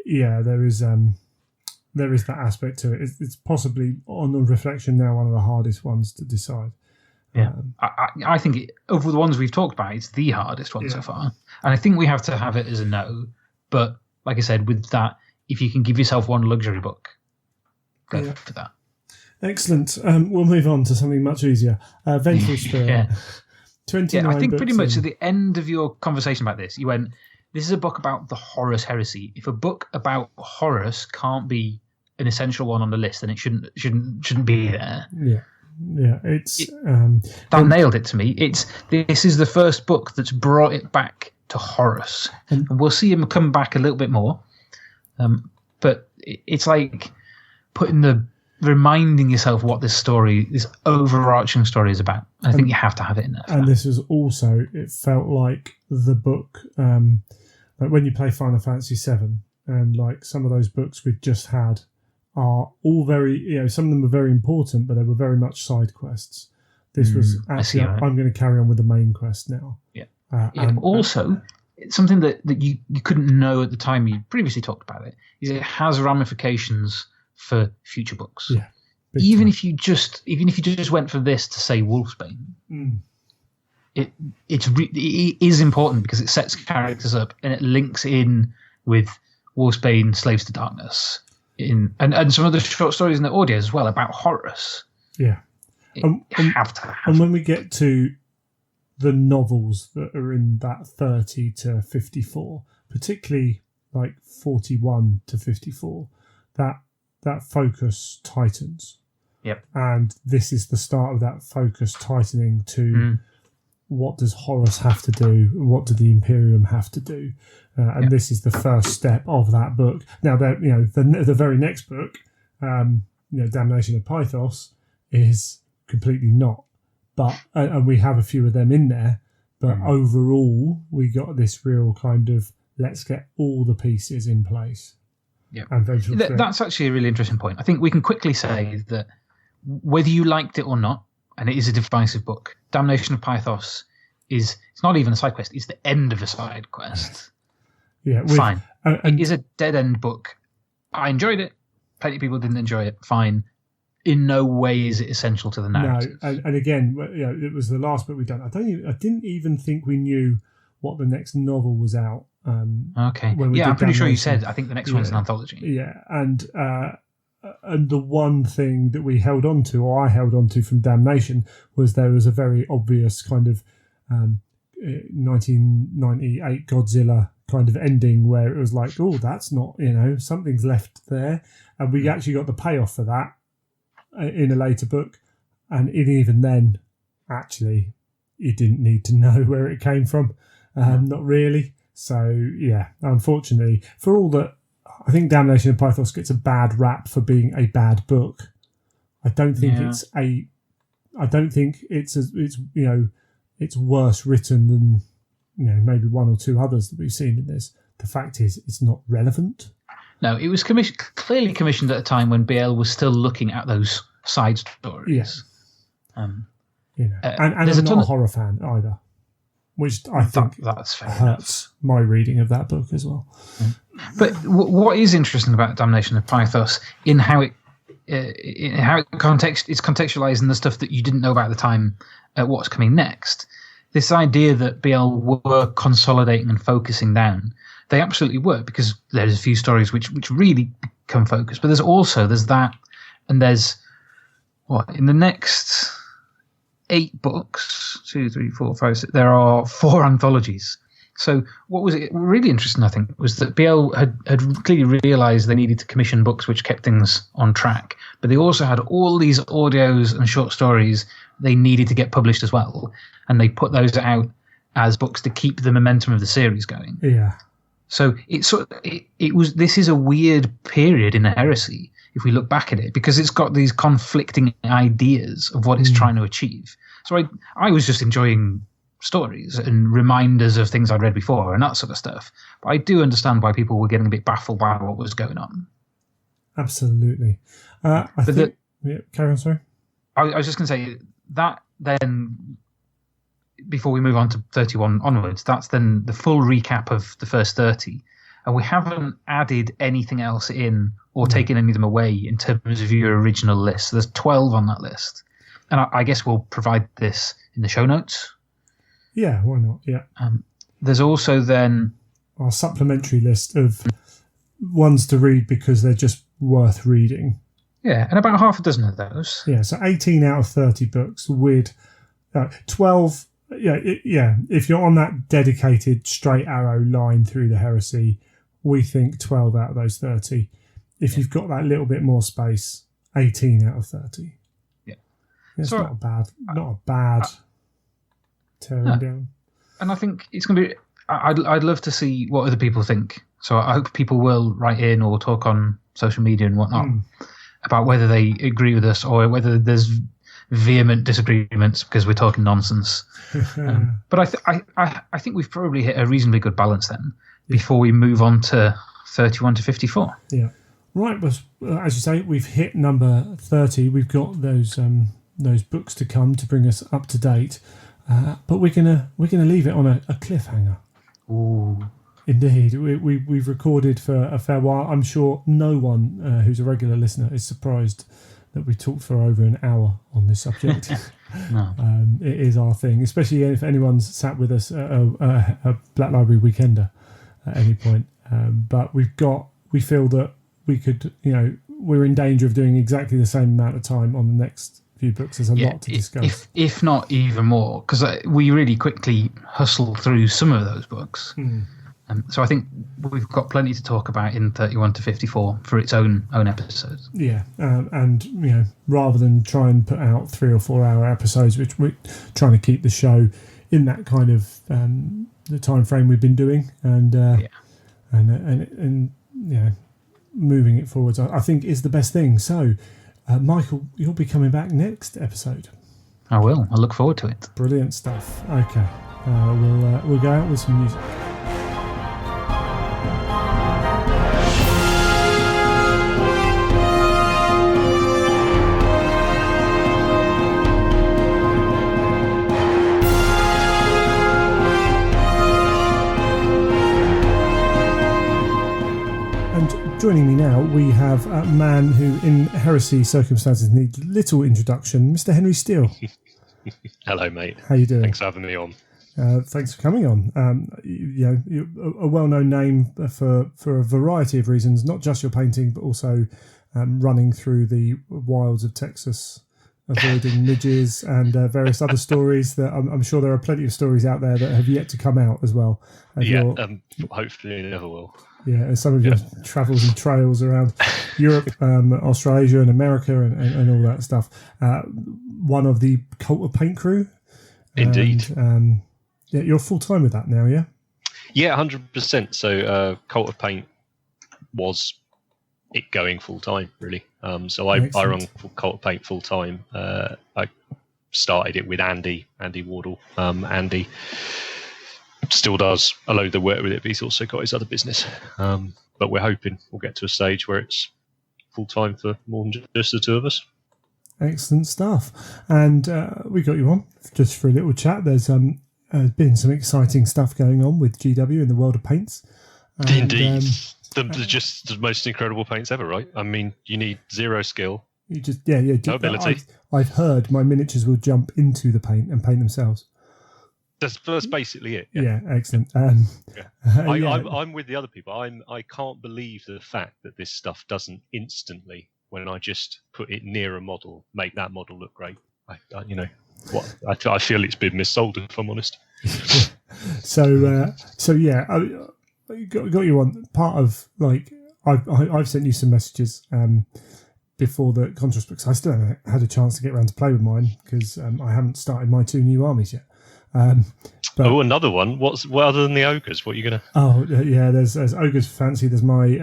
yeah, there is that aspect to it. It's possibly, on the reflection now, one of the hardest ones to decide. Yeah, I think over the ones we've talked about, it's the hardest one so far. And I think we have to have it as a no. But like I said, with that, if you can give yourself one luxury book, go for that. Excellent. We'll move on to something much easier. Vengeful Spirit. 29 I think books pretty much in. at the end of your conversation about this, you went, this is a book about the Horus Heresy. If a book about Horus can't be an essential one on the list, then it shouldn't be there. Yeah, it's that nailed it to me. This is the first book that's brought it back to Horus, and we'll see him come back a little bit more. But it's like reminding yourself what this overarching story is about. I think you have to have it in there. And this was also, it felt like the book, like when you play Final Fantasy VII, and like some of those books we've just had are all very, some of them were very important, but they were very much side quests. This was actually, I'm going to carry on with the main quest now. Yeah. Also, it's something that you couldn't know at the time you previously talked about it, is it has ramifications for future books. Yeah. Even if you just went for this to say Wolfsbane, it is important because it sets characters up and it links in with Wolfsbane, Slaves to Darkness, and some of the short stories in the audio as well about Horus. Yeah. You have to have. And when we get to the novels that are in that 30 to 54, particularly like 41 to 54, that focus tightens. Yep. And this is the start of that focus tightening to what does Horus have to do? What do the Imperium have to do? And this is the first step of that book. Now, the very next book, Damnation of Pythos, is completely not. But and we have a few of them in there. But overall, we got this real kind of let's get all the pieces in place. Yeah, that's actually a really interesting point. I think we can quickly say that whether you liked it or not, and it is a divisive book, Damnation of Pythos it's not even a side quest, it's the end of a side quest. Yeah, fine. It is a dead-end book. I enjoyed it. Plenty of people didn't enjoy it. Fine. In no way is it essential to the narrative. No, and again, it was the last book we've done. I didn't even think we knew what the next novel was out. Okay. I'm pretty sure you said. I think the next one's an anthology. Yeah, and the one thing that we held on to, or I held on to from Damnation, was there was a very obvious kind of 1998 Godzilla kind of ending where it was like, oh, that's not, something's left there, and we actually got the payoff for that in a later book, and even then, actually, you didn't need to know where it came from, not really. So yeah, unfortunately, for all that, I think Damnation of Pythos gets a bad rap for being a bad book. I don't think it's worse written than maybe one or two others that we've seen in this. The fact is, it's not relevant. No, it was clearly commissioned at a time when BL was still looking at those side stories. Yes. And I'm not a horror fan either, which I think that's fair hurts my reading of that book as well. But what is interesting about Damnation of Pythos in how it's contextualized in the stuff that you didn't know about at the time, what's coming next. this idea that BL were consolidating and focusing down, they absolutely were, because there's a few stories which really become focused. But there's that, and there's in the next 8 books, 2, 3, 4, 5, 6, there are 4 anthologies. So what was it really interesting, I think, was that BL had clearly realised they needed to commission books which kept things on track, but they also had all these audios and short stories they needed to get published as well, and they put those out as books to keep the momentum of the series going. Yeah. So this is a weird period in Heresy if we look back at it, because it's got these conflicting ideas of what it's trying to achieve. So I was just enjoying stories and reminders of things I'd read before and that sort of stuff. But I do understand why people were getting a bit baffled by what was going on. Absolutely. Carry on, sorry. I was just going to say that then, before we move on to 31 onwards, that's then the full recap of the first 30. And we haven't added anything else in or taken any of them away in terms of your original list. So there's 12 on that list. And I guess we'll provide this in the show notes. Yeah, why not? Yeah. There's also then our supplementary list of ones to read because they're just worth reading. Yeah, and about half a dozen of those. Yeah, so 18 out of 30 books with 12. Yeah. If you're on that dedicated straight arrow line through the Heresy, we think 12 out of those 30. If you've got that little bit more space, 18 out of 30. Yeah, it's not a bad tearing down. And I think it's going to be. I'd love to see what other people think. So I hope people will write in or talk on social media and whatnot about whether they agree with us or whether there's vehement disagreements because we're talking nonsense. But I think we've probably hit a reasonably good balance then before we move on to 31 to 54. Yeah. Right. Well, as you say, we've hit number 30. We've got those books to come to bring us up to date. But we're gonna leave it on a cliffhanger. Ooh. Indeed, we've recorded for a fair while. I'm sure no one who's a regular listener is surprised that we talked for over an hour on this subject. No. It is our thing, especially if anyone's sat with us at a Black Library Weekender at any point. But we feel that we could, we're in danger of doing exactly the same amount of time on the next few books. There's a lot to discuss. If not even more, because we really quickly hustle through some of those books. So I think we've got plenty to talk about in 31 to 54 for its own episodes. Yeah, and rather than try and put out 3 or 4 hour episodes, which we're trying to keep the show in that kind of the time frame we've been doing, and moving it forwards, I think is the best thing. So, Michael, you'll be coming back next episode. I will. I look forward to it. Brilliant stuff. Okay, we'll go out with some music. Joining me now, we have a man who, in Heresy circumstances, needs little introduction, Mr. Henry Steele. Hello, mate. How you doing? Thanks for having me on. Thanks for coming on. You're a well-known name for a variety of reasons, not just your painting, but also running through the wilds of Texas, avoiding midges and various other stories that I'm sure there are plenty of stories out there that have yet to come out as well. Hopefully never will. Yeah, and some of your travels and trails around Europe, Australasia and America and all that stuff. One of the Cult of Paint crew. Indeed. And, you're full-time with that now, yeah? Yeah, 100%. So Cult of Paint was it going full-time, really. So I run Cult of Paint full-time. I started it with Andy Wardle. Andy still does a load of the work with it, but he's also got his other business. But we're hoping we'll get to a stage where it's full-time for more than just the two of us. Excellent stuff. And we got you on just for a little chat. There's been some exciting stuff going on with GW in the world of paints. And, indeed. Just the most incredible paints ever, right? I mean, you need zero skill. You just, no ability. I've heard my miniatures will jump into the paint and paint themselves. That's basically it. Yeah, excellent. I'm with the other people. I can't believe the fact that this stuff doesn't instantly, when I just put it near a model, make that model look great. I feel it's been missold, if I'm honest. So yeah, I got you on part of like I've sent you some messages before the contrast books. I still haven't had a chance to get around to play with mine because I haven't started my 2 new armies yet. Another one. What other than the ogres? What are you gonna? Oh yeah, there's ogres for fancy. There's my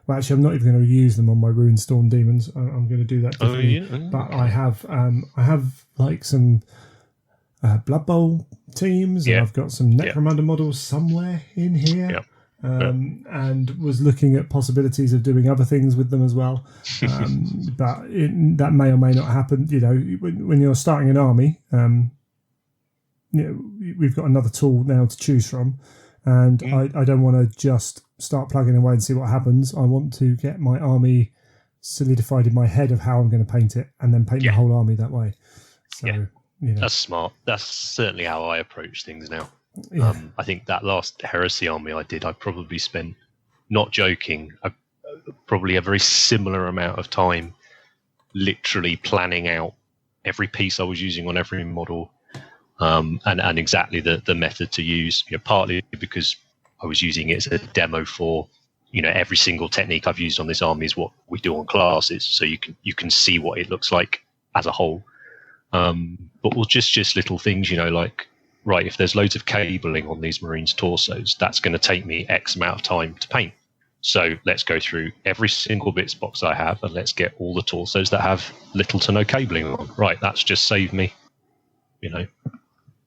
well, actually, I'm not even going to use them on my Ruined Storm demons. I'm going to do that differently. But I have like some Blood Bowl teams. And I've got some Necromunda models somewhere in here. Yeah. And was looking at possibilities of doing other things with them as well. But that may or may not happen. You know, when you're starting an army, we've got another tool now to choose from. And I don't want to just start plugging away and see what happens. I want to get my army solidified in my head of how I'm going to paint it and then paint the whole army that way. So, That's smart. That's certainly how I approach things now. Yeah. I think that last Heresy army I did, I probably spent, not joking, probably a very similar amount of time literally planning out every piece I was using on every model. And exactly the method to use, partly because I was using it as a demo for, every single technique I've used on this army is what we do on classes, so you can see what it looks like as a whole. But we'll just little things, like, right, if there's loads of cabling on these Marines' torsos, that's going to take me X amount of time to paint. So let's go through every single bits box I have and let's get all the torsos that have little to no cabling on. Right, that's just saved me,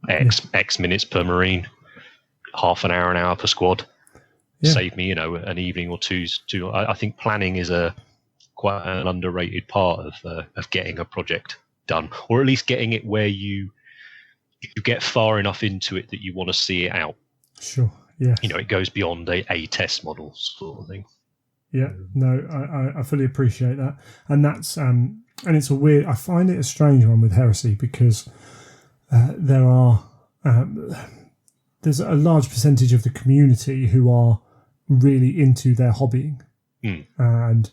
X minutes per Marine, half an hour per squad. Save me, an evening or two. I think planning is quite an underrated part of getting a project done, or at least getting it where you get far enough into it that you want to see it out. Sure. Yeah. It goes beyond a test model sort of thing. Yeah. No, I fully appreciate that, and that's and it's I find it a strange one with Heresy because. There's a large percentage of the community who are really into their hobbying, and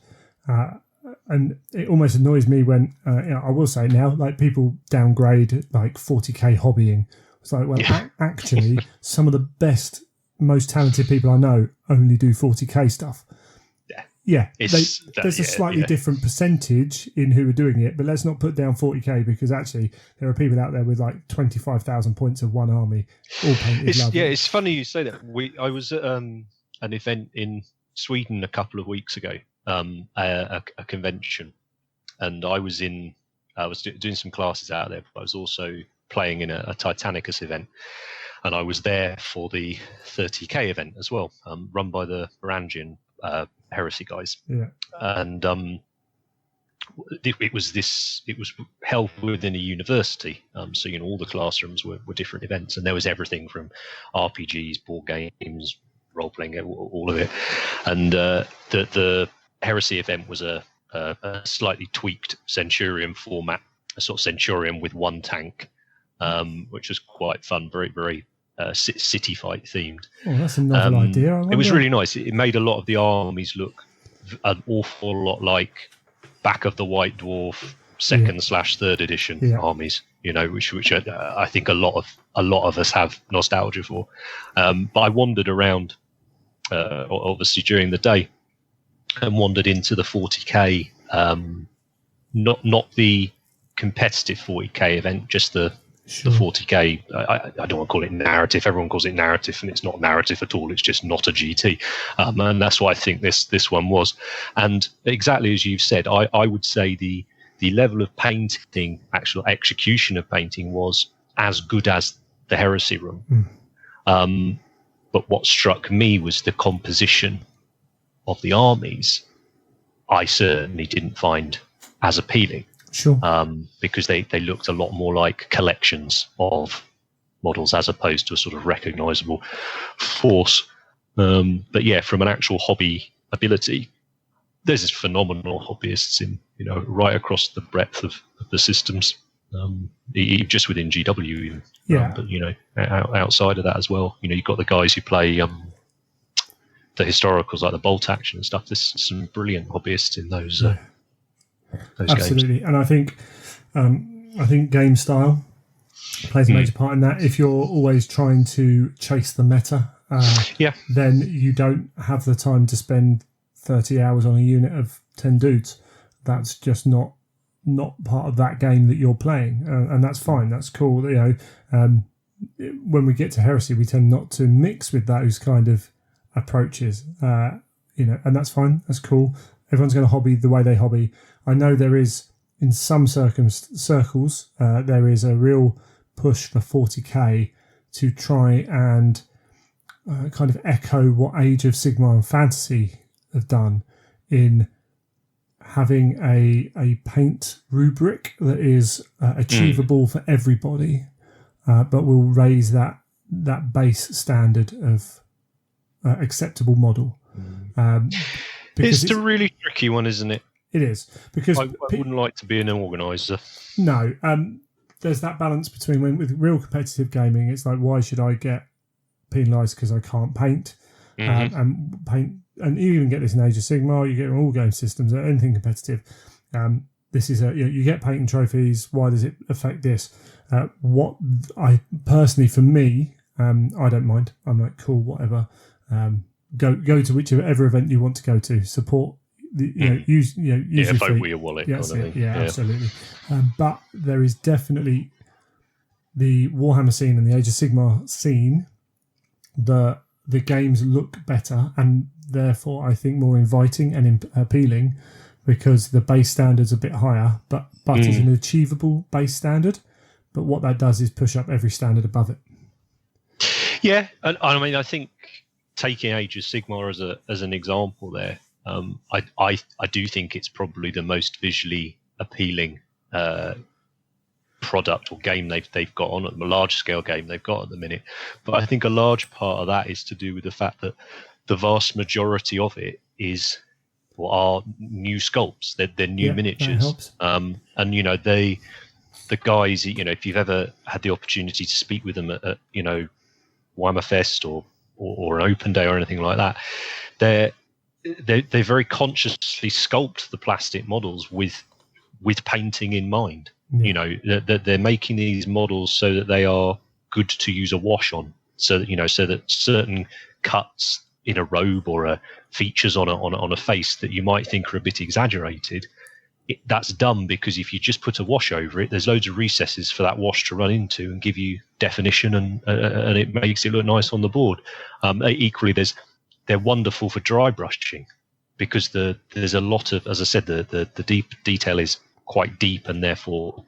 it almost annoys me when I will say now, like people downgrade like 40k hobbying. It's like, well, actually, some of the best, most talented people I know only do 40k stuff. Yeah, there's a slightly different percentage in who are doing it, but let's not put down 40k because actually there are people out there with like 25,000 points of one army, all painted lovely. Yeah, it's funny you say that. I was at an event in Sweden a couple of weeks ago, a convention, and I was doing some classes out there, but I was also playing in a Titanicus event, and I was there for the 30k event as well, run by the Varangian Heresy guys, and it was held within a university, so all the classrooms were different events, and there was everything from RPGs, board games, role playing, all of it, and the Heresy event was a slightly tweaked Centurion format, a sort of Centurion with one tank, which was quite fun, very very. City fight themed. Oh, that's a novel idea. It was really nice. It made a lot of the armies look an awful lot like Back of the White Dwarf second/third edition armies. Which I think a lot of us have nostalgia for. But I wandered around, obviously during the day, and wandered into the 40k, not the competitive 40k event, just the 40k. I don't want to call it narrative. Everyone calls it narrative, and it's not narrative at all. It's just not a GT, and that's what I think this one was. And exactly as you've said, I would say the level of painting, actual execution of painting, was as good as the Heresy room. But what struck me was the composition of the armies. I certainly didn't find as appealing. Sure. Because they looked a lot more like collections of models as opposed to a sort of recognizable force. But yeah, from an actual hobby ability, there's phenomenal hobbyists in right across the breadth of the systems. Just within GW, even. Yeah. But outside of that as well, you've got the guys who play the historicals like the bolt action and stuff. There's some brilliant hobbyists in those Absolutely. games. And I think game style plays a major part in that. If you're always trying to chase the meta, then you don't have the time to spend 30 hours on a unit of 10 dudes. That's just not part of that game that you're playing, and that's fine. That's cool. When we get to Heresy, we tend not to mix with those kind of approaches, and that's fine. That's cool. Everyone's going to hobby the way they hobby. I know there is, in some circles, there is a real push for 40k to try and kind of echo what Age of Sigmar and Fantasy have done in having a paint rubric that is achievable for everybody, but will raise that base standard of acceptable model. It's a really tricky one, isn't it? It is, because I wouldn't like to be an organizer. No, there's that balance between with real competitive gaming. It's like, why should I get penalised because I can't paint? And paint, and you even get this in Age of Sigmar. You get in all game systems, anything competitive. This is you get paint and trophies. Why does it affect this? What I personally, for me, I don't mind. I'm like, cool, whatever. Go to whichever event you want to go to. Support use your vote feet. with your wallet. Yeah, absolutely. But there is definitely the Warhammer scene and the Age of Sigmar scene. The games look better and therefore I think more inviting and appealing because the base standard's a bit higher, but it's an achievable base standard. But what that does is push up every standard above it. Yeah, and I mean, I think taking Age of Sigmar as an example there, I do think it's probably the most visually appealing product or game they've got on, a large scale game they've got at the minute. But I think a large part of that is to do with the fact that the vast majority of it are new sculpts. They're new miniatures. And the guys, if you've ever had the opportunity to speak with them at Warhammer Fest or an open day or anything like that, they very consciously sculpt the plastic models with painting in mind. They're making these models so that they are good to use a wash on, so that certain cuts in a robe or features on a face that you might think are a bit exaggerated, that's done because if you just put a wash over it, there's loads of recesses for that wash to run into and give you definition, and it makes it look nice on the board. Equally, they're wonderful for dry brushing because there's a lot of, as I said, the deep detail is quite deep, and therefore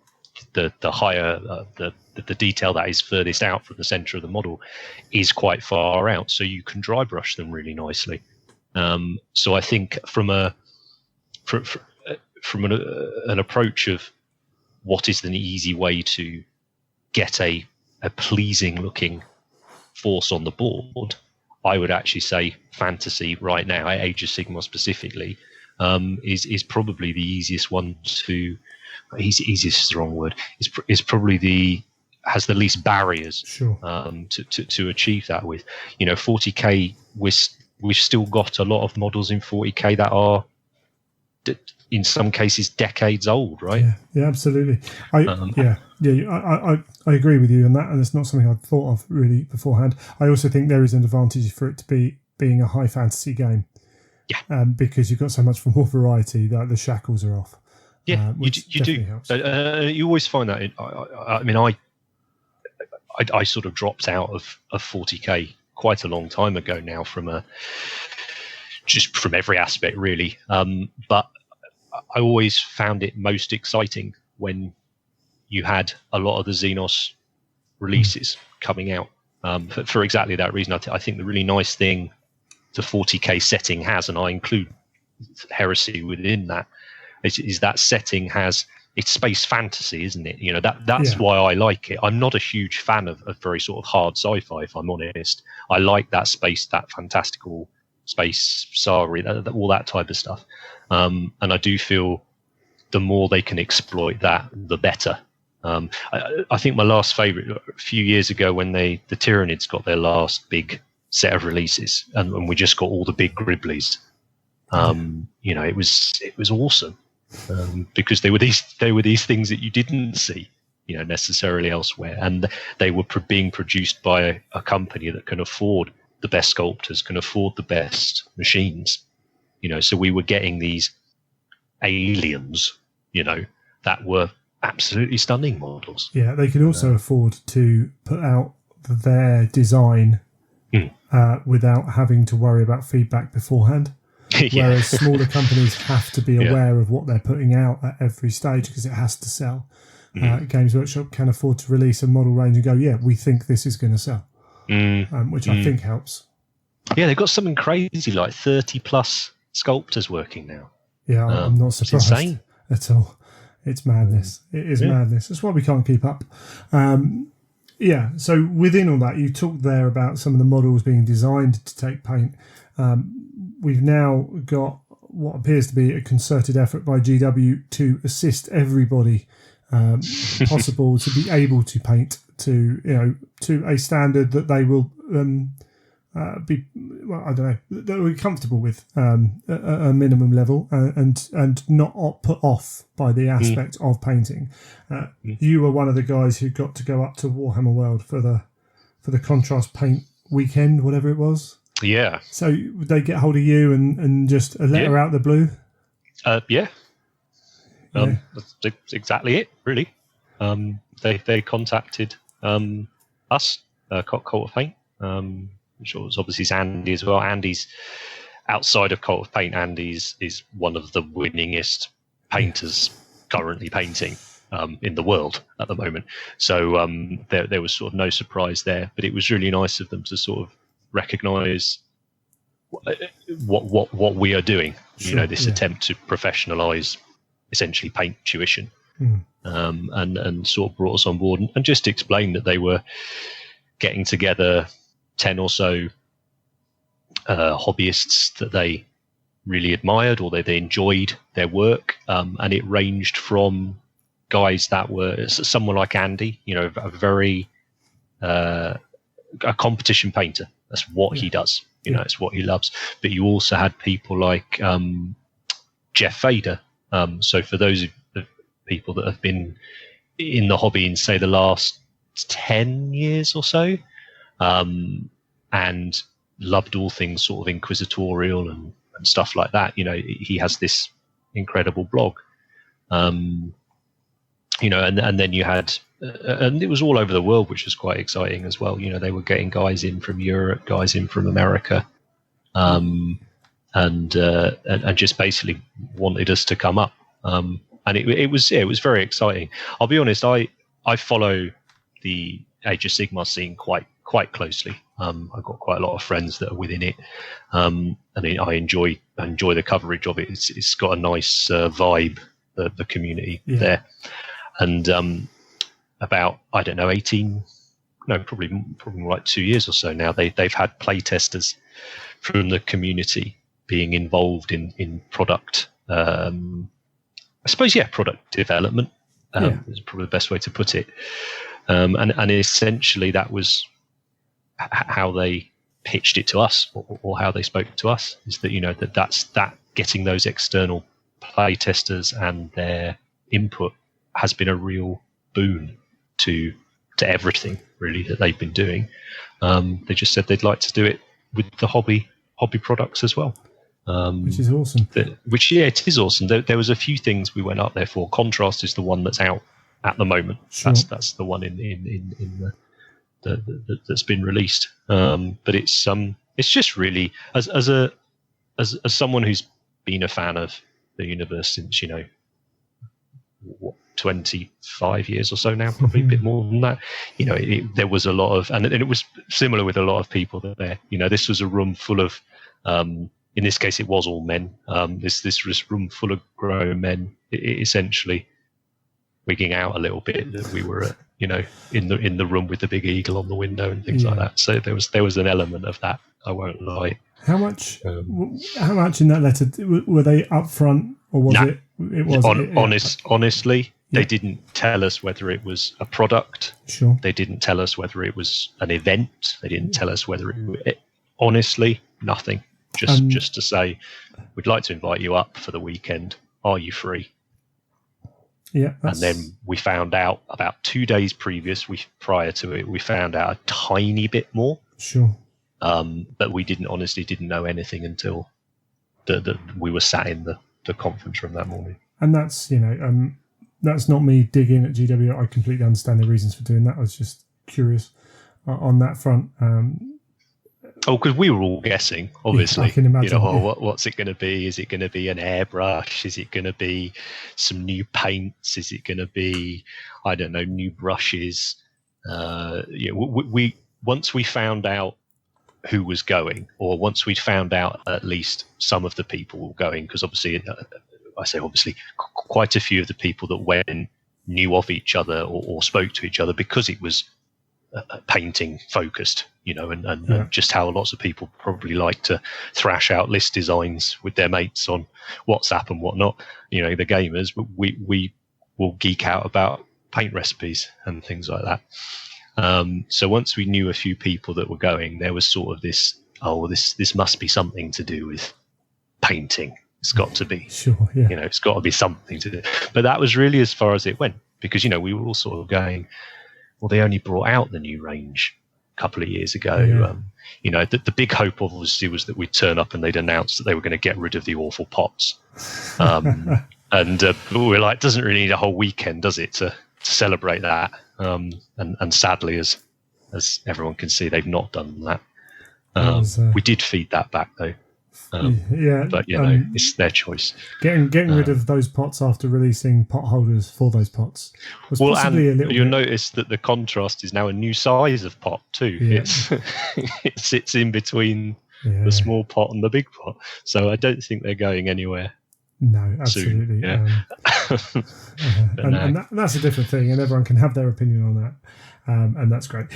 the higher the detail that is furthest out from the center of the model is quite far out, so you can dry brush them really nicely. So I think from an approach of what is an easy way to get a pleasing looking force on the board, I would actually say Fantasy right now, Age of Sigmar specifically, is probably the easiest one to. Easiest is the wrong word. Is probably has the least barriers to achieve that with. 40k. We've still got a lot of models in 40k that are, in some cases, decades old, right? Yeah, absolutely. I agree with you on that, and it's not something I'd thought of really beforehand. I also think there is an advantage for it to being a high fantasy game. Yeah. Because you've got so much more variety that the shackles are off. Yeah, you do. Helps. You always find that. I sort of dropped out of 40k quite a long time ago now from every aspect really. But I always found it most exciting when you had a lot of the Xenos releases coming out. For exactly that reason, I think the really nice thing the 40k setting has, and I include Heresy within that, is that setting it's space fantasy, isn't it? That's why I like it. I'm not a huge fan of very sort of hard sci-fi, if I'm honest. I like that space, that fantastical space saga, all that type of stuff. And I do feel the more they can exploit that, the better. I think my last favourite, a few years ago, when the Tyranids got their last big set of releases, and we just got all the big Griblies. It was awesome because they were these things that you didn't see, necessarily elsewhere, and they were being produced by a company that can afford the best sculptors, can afford the best machines. So we were getting these aliens, that were absolutely stunning models. Yeah, they could also afford to put out their design without having to worry about feedback beforehand. Whereas smaller companies have to be aware of what they're putting out at every stage because it has to sell. Games Workshop can afford to release a model range and go, we think this is going to sell, which I think helps. Yeah, they've got something crazy like 30 plus sculptors working now. Yeah, I'm not surprised at all. It's madness. It is madness. That's why we can't keep up. So within all that, you talked there about some of the models being designed to take paint. We've now got what appears to be a concerted effort by GW to assist everybody possible to be able to paint to a standard that they will be, I don't know, that we're comfortable with a minimum level and not put off by the aspect of painting. You were one of the guys who got to go up to Warhammer World for the contrast paint weekend, whatever it was. Yeah. So would they get hold of you and just a letter out the blue? That's exactly it, really. They contacted us, Cult of Paint. Which was obviously Andy as well. Andy's outside of Cult of Paint. Andy's is one of the winningest painters currently painting in the world at the moment. So there was sort of no surprise there, but it was really nice of them to sort of recognise what we are doing. This attempt to professionalise essentially paint tuition, and sort of brought us on board and just explained that they were getting together 10 or so hobbyists that they really admired or they enjoyed their work, and it ranged from guys that were someone like Andy, a very a competition painter. That's what he does. It's what he loves. But you also had people like Jeff Fader. So for those of the people that have been in the hobby in, say, the last 10 years or so, and loved all things sort of inquisitorial and stuff like that. He has this incredible blog, and then you had, and it was all over the world, which was quite exciting as well. They were getting guys in from Europe, guys in from America, and just basically wanted us to come up. And it was very exciting. I'll be honest, I follow the Age of Sigmar scene quite closely. I've got quite a lot of friends that are within it. I enjoy the coverage of it. It's got a nice vibe, the community there. And about, I don't know, probably like 2 years or so now, they've had playtesters from the community being involved in product. I suppose, product development is probably the best way to put it. And essentially that was how they pitched it to us, or how they spoke to us, is that that's getting those external play testers and their input has been a real boon to everything really that they've been doing. They just said they'd like to do it with the hobby products as well, which is awesome. It is awesome. There was a few things we went up there for. Contrast is the one that's out at the moment. Sure. That's the one in that's been released. But it's just really as someone who's been a fan of the universe since 25 years or so now, probably a bit more than that. There was a lot of, and it was similar with a lot of people there. This was a room full of, in this case, it was all men. This was room full of grown men, essentially wigging out a little bit that we were in the room with the big eagle on the window and things like that. So there was an element of that, I won't lie. How much in that letter were they upfront, or was it? It was honestly. They didn't tell us whether it was a product. Sure. They didn't tell us whether it was an event. They didn't tell us whether honestly, nothing. Just to say, we'd like to invite you up for the weekend. Are you free? Yeah. And then we found out about 2 days prior to it, we found out a tiny bit more. Sure. But we didn't know anything until we were sat in the conference room that morning. And that's, that's not me digging at GW. I completely understand the reasons for doing that. I was just curious on that front. Because we were all guessing, obviously. I can imagine. What's it going to be? Is it going to be an airbrush? Is it going to be some new paints? Is it going to be, I don't know, new brushes? We once we found out who was going, or once we'd found out at least some of the people were going, because obviously, quite a few of the people that went knew of each other or spoke to each other because it was painting focused, and just how lots of people probably like to thrash out list designs with their mates on WhatsApp and whatnot. The gamers, we will geek out about paint recipes and things like that. So once we knew a few people that were going, there was sort of this must be something to do with painting. It's got to be. Sure, yeah. It's got to be something to do. But that was really as far as it went, because we were all sort of going, well, they only brought out the new range a couple of years ago. Yeah. The big hope obviously was that we'd turn up and they'd announce that they were going to get rid of the awful pots. And we're like, doesn't really need a whole weekend, does it, to celebrate that? And sadly, as everyone can see, they've not done that. We did feed that back though. But it's their choice. Getting rid of those pots after releasing pot holders for those pots was possibly a little. You'll notice that the contrast is now a new size of pot too. Yeah. It sits in between the small pot and the big pot, so I don't think they're going anywhere. No, absolutely. And that's a different thing, and everyone can have their opinion on that, and that's great.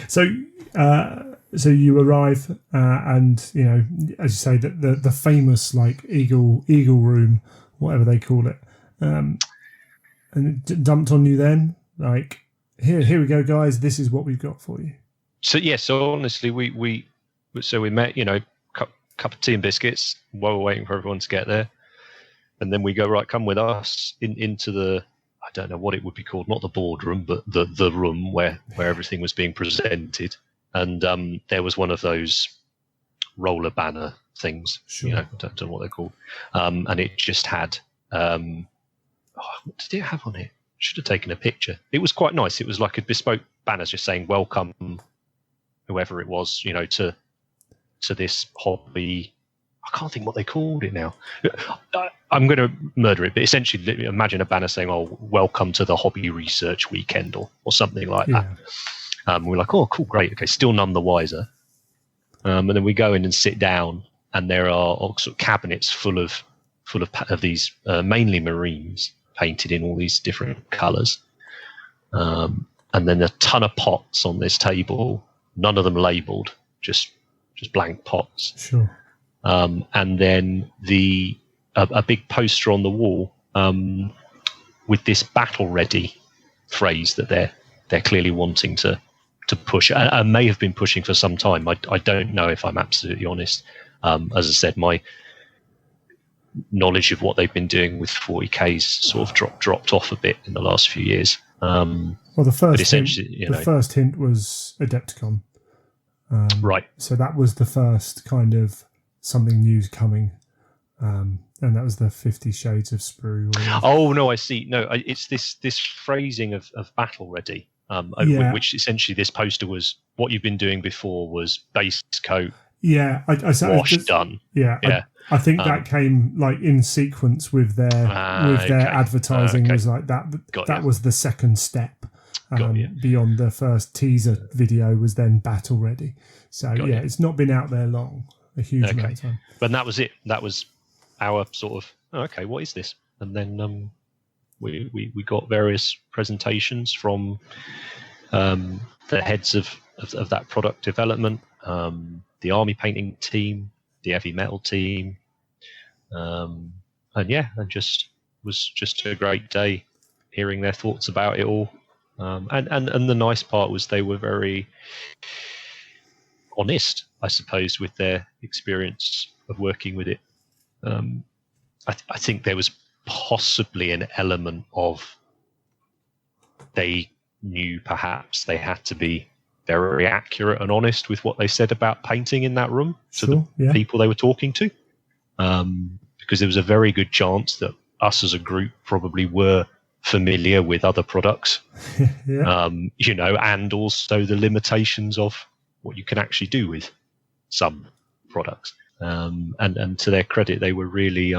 So you arrive, and as you say, the famous eagle room, whatever they call it, and it dumped on you. Then here we go, guys. This is what we've got for you. So honestly, we met, cup of tea and biscuits while we're waiting for everyone to get there, and then we go, right, come with us into the, I don't know what it would be called, not the boardroom, but the room where everything was being presented. And there was one of those roller banner things. Sure. I don't know what they're called. And it just had, what did it have on it? Should have taken a picture. It was quite nice. It was like a bespoke banner just saying, welcome, whoever it was, to this hobby. I can't think what they called it now. I'm going to murder it, but essentially imagine a banner saying, oh, welcome to the hobby research weekend or something like that. We're like, oh, cool, great. Okay, still none the wiser. And then we go in and sit down, and there are all sort of cabinets full of these mainly marines painted in all these different colours. And then a ton of pots on this table, none of them labelled, just blank pots. Sure. And then a big poster on the wall with this battle ready phrase that they're clearly wanting to push, and may have been pushing for some time. I don't know, if I'm absolutely honest. As I said, my knowledge of what they've been doing with 40Ks sort of dropped off a bit in the last few years. Well, the first hint was Adepticon. Right. So that was the first kind of something new's coming. And that was the 50 Shades of Sprue. Oh, no, I see. No, it's this phrasing of battle ready. Which essentially this poster was, what you've been doing before was base coat, wash, done. Yeah. I think that came in sequence with their advertising. Was like that. That was the second step. Beyond the first teaser video was then battle ready. So it's not been out there long. A huge amount of time. But that was it. That was our sort of what is this? And then we got various presentations from the heads of that product development, the army painting team, the heavy metal team, and just was just a great day hearing their thoughts about it all. And the nice part was they were very honest, I suppose, with their experience of working with it. I think there was possibly an element of they knew perhaps they had to be very accurate and honest with what they said about painting in that room to the people they were talking to, because there was a very good chance that us as a group probably were familiar with other products, and also the limitations of what you can actually do with some products. And to their credit, they were really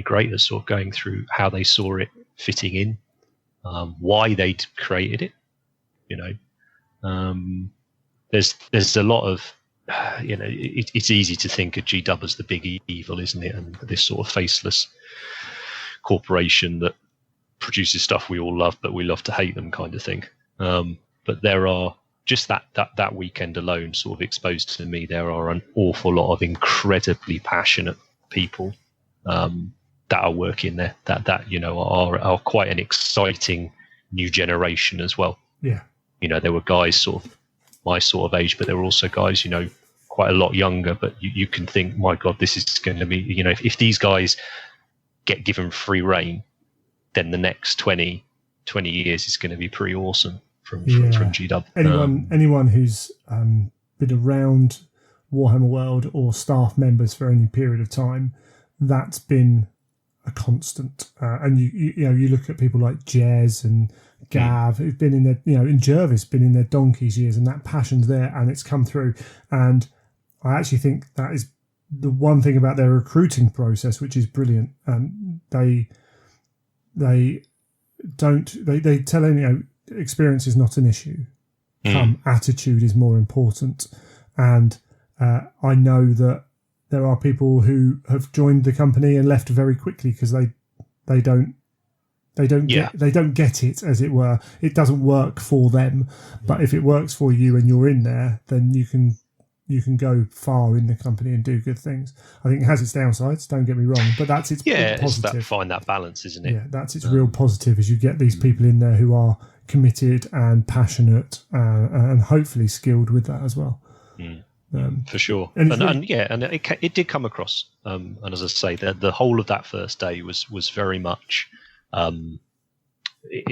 great at sort of going through how they saw it fitting in, why they'd created it. There's a lot of, it's easy to think of G-Dub as the big evil, isn't it? And this sort of faceless corporation that produces stuff we all love, but we love to hate them kind of thing. But there are, just that weekend alone sort of exposed to me, there are an awful lot of incredibly passionate people that are working there, that are quite an exciting new generation as well. Yeah. There were guys sort of my sort of age, but there were also guys, quite a lot younger. But you can think, my God, this is going to be, if these guys get given free reign, then the next 20 years is going to be pretty awesome from G-Dub. Anyone who's been around Warhammer World or staff members for any period of time, that's been a constant. And you look at people like Jez and Gav, who's been in their, and Jervis been in their donkey's years, and that passion's there, and it's come through. And I actually think that is the one thing about their recruiting process, which is brilliant. They tell experience is not an issue. Attitude is more important. And I know that there are people who have joined the company and left very quickly because they don't get it, as it were. It doesn't work for them. But if it works for you and you're in there, then you can go far in the company and do good things. I think it has its downsides, don't get me wrong, but that's its positive. It's find that balance, isn't it? Yeah, that's its real positive, is you get these people in there who are committed and passionate and hopefully skilled with that as well. For sure. It did come across. And as I say, the whole of that first day was very much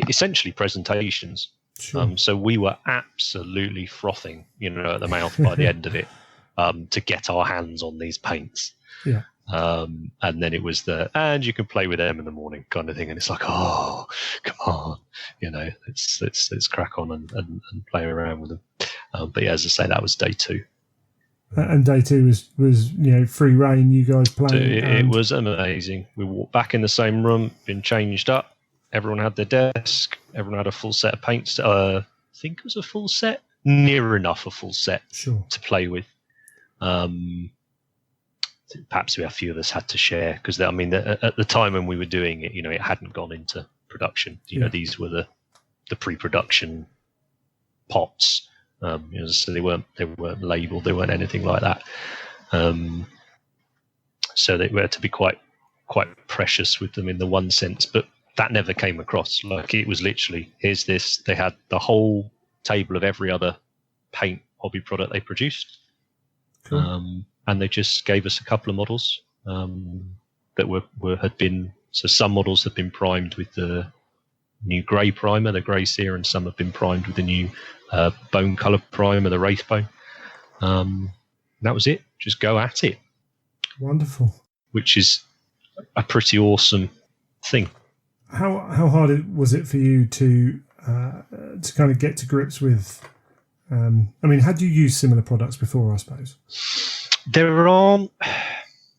essentially presentations. Sure. So we were absolutely frothing, at the mouth by the end of it, to get our hands on these paints. Yeah. And then it was and you can play with them in the morning kind of thing. And it's like, oh, come on, let's crack on and play around with them. But yeah, as I say, that was day 2. And day 2 was free reign, you guys playing. It was amazing. We walked back in the same room, been changed up. Everyone had their desk. Everyone had a full set of paints. I think it was a full set, near enough a full set to play with. Perhaps a few of us had to share because, at the time when we were doing it, it hadn't gone into production. These were the pre-production pots. So they weren't labelled. They weren't anything like that. So they were to be quite precious with them in the one sense, but that never came across. Like, it was literally, here's this. They had the whole table of every other paint hobby product they produced. Cool. And they just gave us a couple of models that had been, so some models had been primed with the new grey primer, the grey sear, and some have been primed with the new bone colour primer, the Wraithbone. That was it. Just go at it. Wonderful. Which is a pretty awesome thing. How hard was it for you to kind of get to grips with? Had you used similar products before, I suppose? There aren't.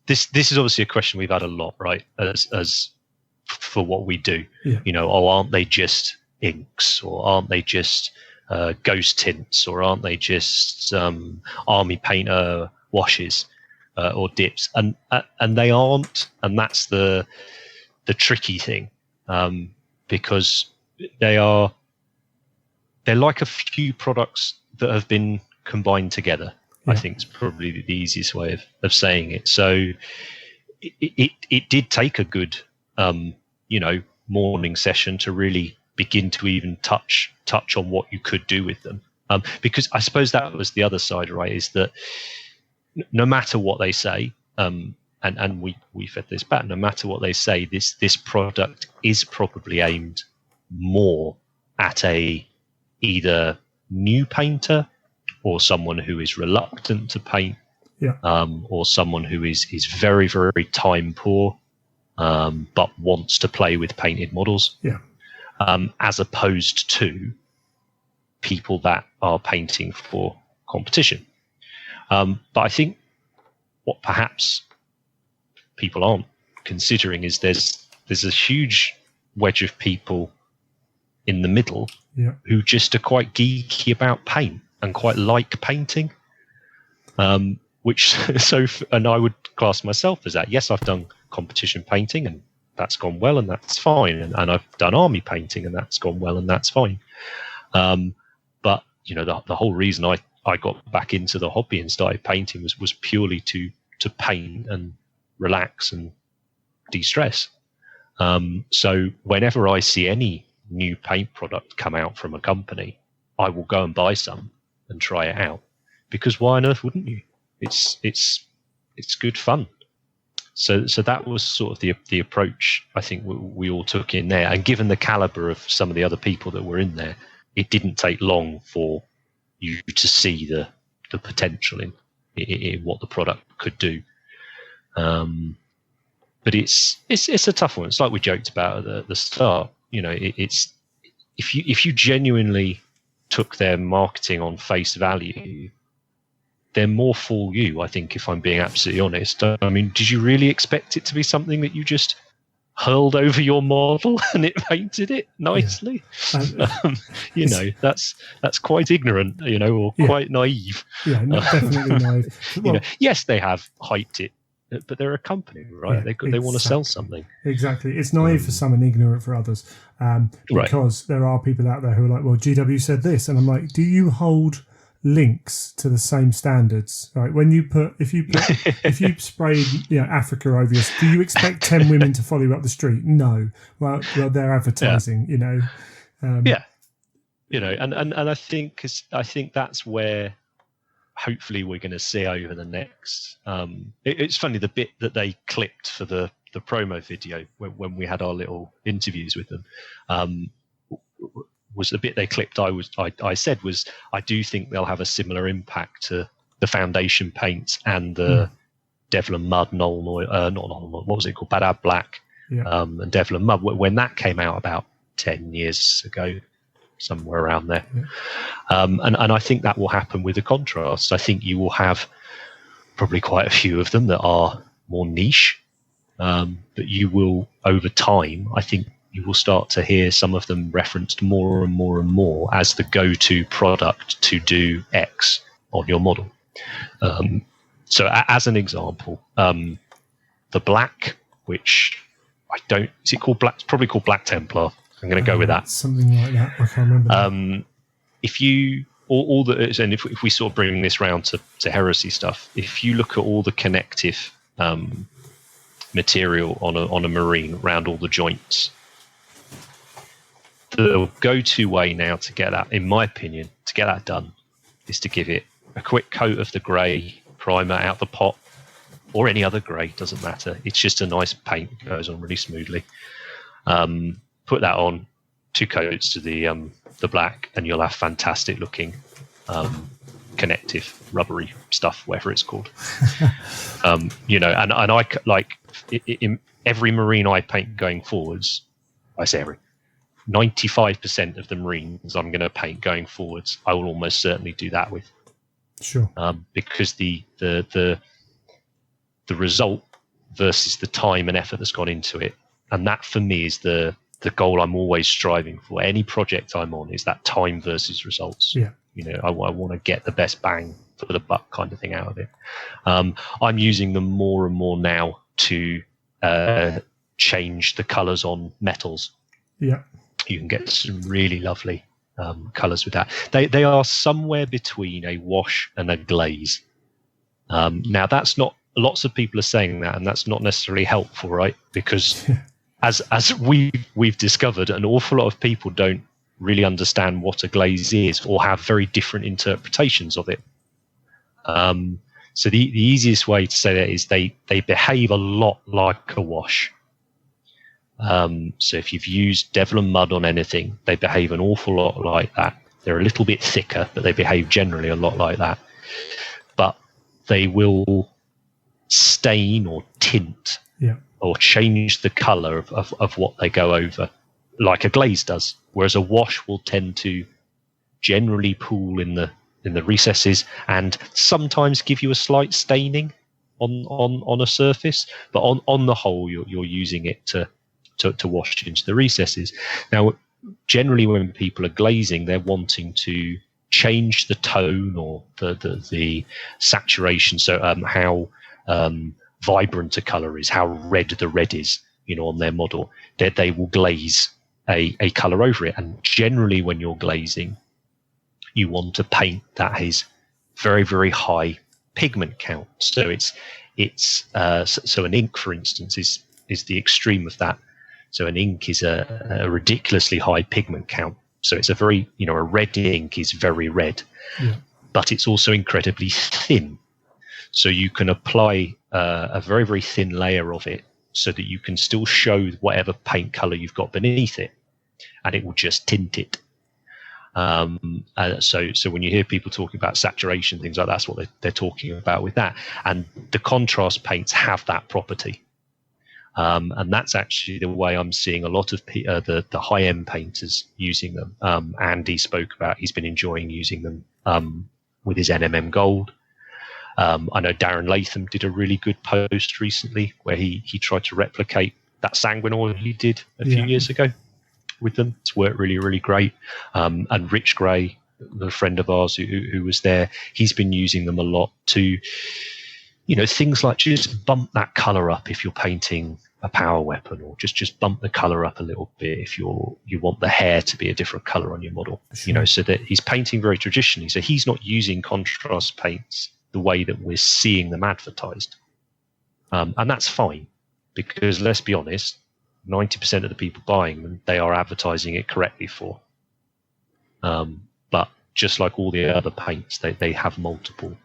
This is obviously a question we've had a lot, right? As for what we do, aren't they just inks, or aren't they just ghost tints, or aren't they just army painter washes or dips? And they aren't, and that's the tricky thing, because they're like a few products that have been combined together. I think it's probably the easiest way of saying it. So it did take a good, morning session to really begin to even touch on what you could do with them. Because I suppose that was the other side, right? Is that no matter what they say, and we fed this back. No matter what they say, this product is probably aimed more at a either new painter or someone who is reluctant to paint, or someone who is very, very time poor, but wants to play with painted models, as opposed to people that are painting for competition. But I think what perhaps people aren't considering is there's a huge wedge of people in the middle who just are quite geeky about paint and quite like painting. And I would class myself as that. Yes, I've done competition painting and that's gone well and that's fine. And I've done army painting and that's gone well and that's fine. But the whole reason I got back into the hobby and started painting was purely to paint and relax and de-stress. So whenever I see any new paint product come out from a company, I will go and buy some and try it out, because why on earth wouldn't you? It's good fun. So that was sort of the approach I think we all took in there. And given the caliber of some of the other people that were in there, it didn't take long for you to see the potential in what the product could do. But it's a tough one. It's like we joked about at the start. It's if you genuinely took their marketing on face value, they're more for you, I think, if I'm being absolutely honest. I mean, did you really expect it to be something that you just hurled over your model and it painted it nicely? That's quite ignorant, or quite naive. Yeah, definitely naive. Well, yes, they have hyped it, but they're a company, right? They want to sell something. Exactly. It's naive for some and ignorant for others, because there are people out there who are like, well, GW said this. And I'm like, do you hold links to the same standards? Right? When you if you sprayed Africa over your, do you expect 10 women to follow you up the street? No. Well, they're advertising, And I think that's where hopefully we're going to see over the next. It's funny, the bit that they clipped for the promo video when we had our little interviews with them, was the bit they clipped. I said was, I do think they'll have a similar impact to the foundation paints and the Devil and Mud what was it called, Badab Black, and Devil and Mud, when that came out about 10 years ago, somewhere around there. And I think that will happen with the contrast. I think you will have probably quite a few of them that are more niche, but you will, over time, I think you will start to hear some of them referenced more and more and more as the go-to product to do X on your model. So as an example, the black, which is it called black? It's probably called Black Templar. I'm going to go with that. Something like that. I can't remember. If you if we sort of bring this round to Heresy stuff, if you look at all the connective material on a marine around all the joints, the go-to way now to get that, in my opinion, to get that done, is to give it a quick coat of the grey primer out the pot, or any other grey, doesn't matter. It's just a nice paint, goes on really smoothly. Put that on, 2 coats to the black, and you'll have fantastic looking connective rubbery stuff, whatever it's called. And I like in every marine I paint going forwards, I say 95% of the marines I'm going to paint going forwards, I will almost certainly do that with. Sure. Because the result versus the time and effort that's gone into it, and that for me is the goal I'm always striving for. Any project I'm on is that time versus results. Yeah. I want to get the best bang for the buck kind of thing out of it. I'm using them more and more now to change the colours on metals. Yeah. You can get some really lovely colours with that. They are somewhere between a wash and a glaze. Now, that's not, lots of people are saying that, and that's not necessarily helpful, right? Because as we've discovered, an awful lot of people don't really understand what a glaze is or have very different interpretations of it. So the easiest way to say that is they behave a lot like a wash. So if you've used Devil and Mud on anything, they behave an awful lot like that. They're a little bit thicker, but they behave generally a lot like that. But they will stain or tint or change the colour of what they go over, like a glaze does. Whereas a wash will tend to generally pool in the recesses and sometimes give you a slight staining on a surface. But on the whole, you're using it to wash into the recesses. Now, generally when people are glazing, they're wanting to change the tone or the saturation, so how vibrant a colour is, how red the red is, on their model. They will glaze a colour over it. And generally when you're glazing, you want a paint that is very, very high pigment count. So so an ink, for instance, is the extreme of that. So an ink is a ridiculously high pigment count. So it's a very, a red ink is very red, but it's also incredibly thin. So you can apply a very, very thin layer of it so that you can still show whatever paint color you've got beneath it, and it will just tint it. So when you hear people talking about saturation, things like that, that's what they're talking about with that. And the contrast paints have that property. And that's actually the way I'm seeing a lot of the high-end painters using them. Andy spoke about he's been enjoying using them with his NMM Gold. I know Darren Latham did a really good post recently where he tried to replicate that sanguine oil he did a few years ago with them. It's worked really, really great. And Rich Gray, the friend of ours who was there, he's been using them a lot to, things like just bump that colour up if you're painting a power weapon, or just bump the colour up a little bit if you want the hair to be a different colour on your model. Sure. So that he's painting very traditionally. So he's not using contrast paints the way that we're seeing them advertised. And that's fine, because let's be honest, 90% of the people buying them, they are advertising it correctly for. But just like all the other paints, they have multiple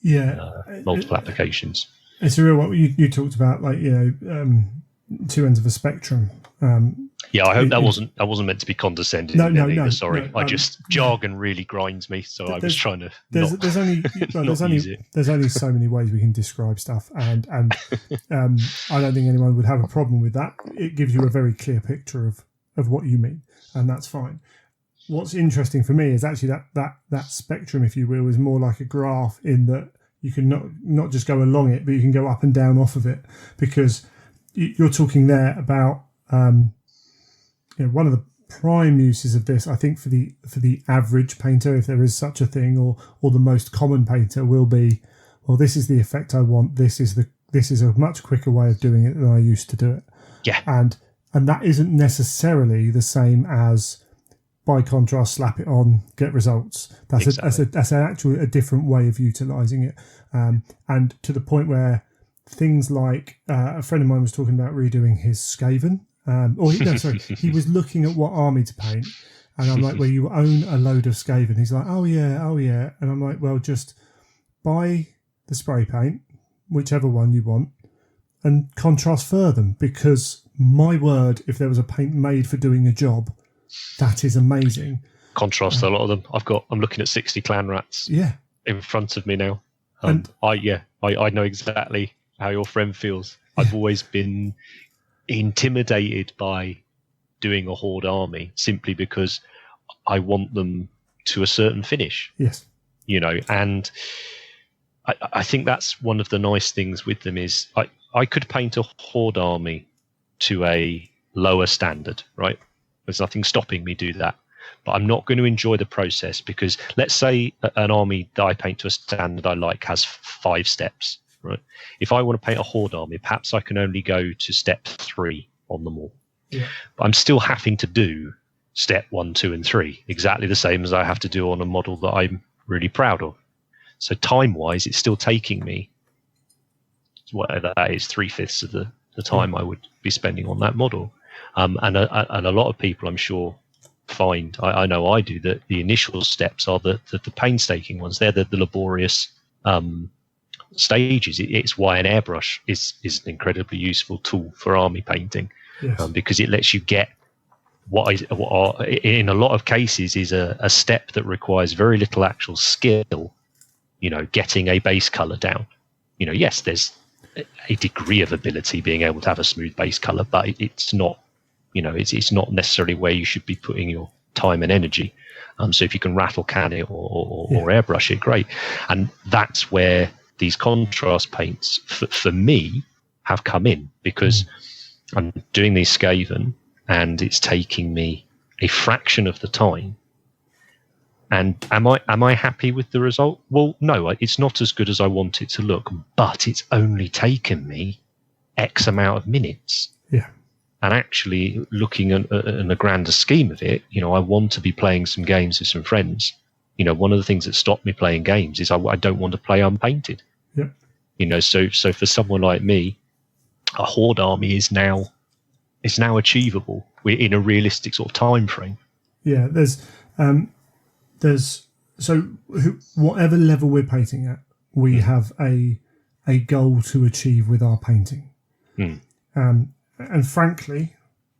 applications. It's a real what you talked about, like two ends of a spectrum. I hope that wasn't meant to be condescending. No. Sorry, jargon really grinds me, so I was trying to. There's only so many ways we can describe stuff, and I don't think anyone would have a problem with that. It gives you a very clear picture of what you mean, and that's fine. What's interesting for me is actually that spectrum, if you will, is more like a graph, in that you can not just go along it, but you can go up and down off of it, because you're talking there about one of the prime uses of this, I think, for the average painter, if there is such a thing, or the most common painter, will be, well, this is the effect I want. This is a much quicker way of doing it than I used to do it. Yeah, and that isn't necessarily the same as, by contrast, slap it on, get results. That's exactly. That's actually a different way of utilising it. And to the point where things like a friend of mine was talking about redoing his Skaven. He was looking at what army to paint. And I'm like, well, you own a load of Skaven. He's like, oh yeah. And I'm like, well, just buy the spray paint, whichever one you want, and contrast fur them. Because my word, if there was a paint made for doing a job, that is amazing. Contrast a lot of them. I'm looking at 60 Clan Rats in front of me now. And I know exactly how your friend feels. I've always been intimidated by doing a Horde army simply because I want them to a certain finish. Yes. And I think that's one of the nice things with them is I could paint a Horde army to a lower standard, right? There's nothing stopping me do that. But I'm not going to enjoy the process, because let's say an army that I paint to a standard I like has 5 steps, right? If I want to paint a Horde army, perhaps I can only go to step 3 on them all. Yeah. But I'm still having to do step 1, 2, and 3, exactly the same as I have to do on a model that I'm really proud of. So time-wise, it's still taking me, whatever that is, 3/5 the time I would be spending on that model. And a lot of people, I'm sure, find, I know I do, that the initial steps are the painstaking ones. They're the laborious stages. It's why an airbrush is an incredibly useful tool for army painting, because it lets you get what are in a lot of cases is a step that requires very little actual skill. Getting a base color down. Yes, there's a degree of ability being able to have a smooth base color, but it's not. It's not necessarily where you should be putting your time and energy. So if you can rattle can it or airbrush it, great. And that's where these contrast paints, for me, have come in, because I'm doing these Skaven and it's taking me a fraction of the time. And am I happy with the result? Well, no, it's not as good as I want it to look, but it's only taken me X amount of minutes. Yeah. And actually, looking at in the grander scheme of it, I want to be playing some games with some friends. One of the things that stopped me playing games is I don't want to play unpainted. Yeah. So for someone like me, a horde army is now achievable in a realistic sort of time frame. Yeah, whatever level we're painting at, we have a goal to achieve with our painting. And frankly,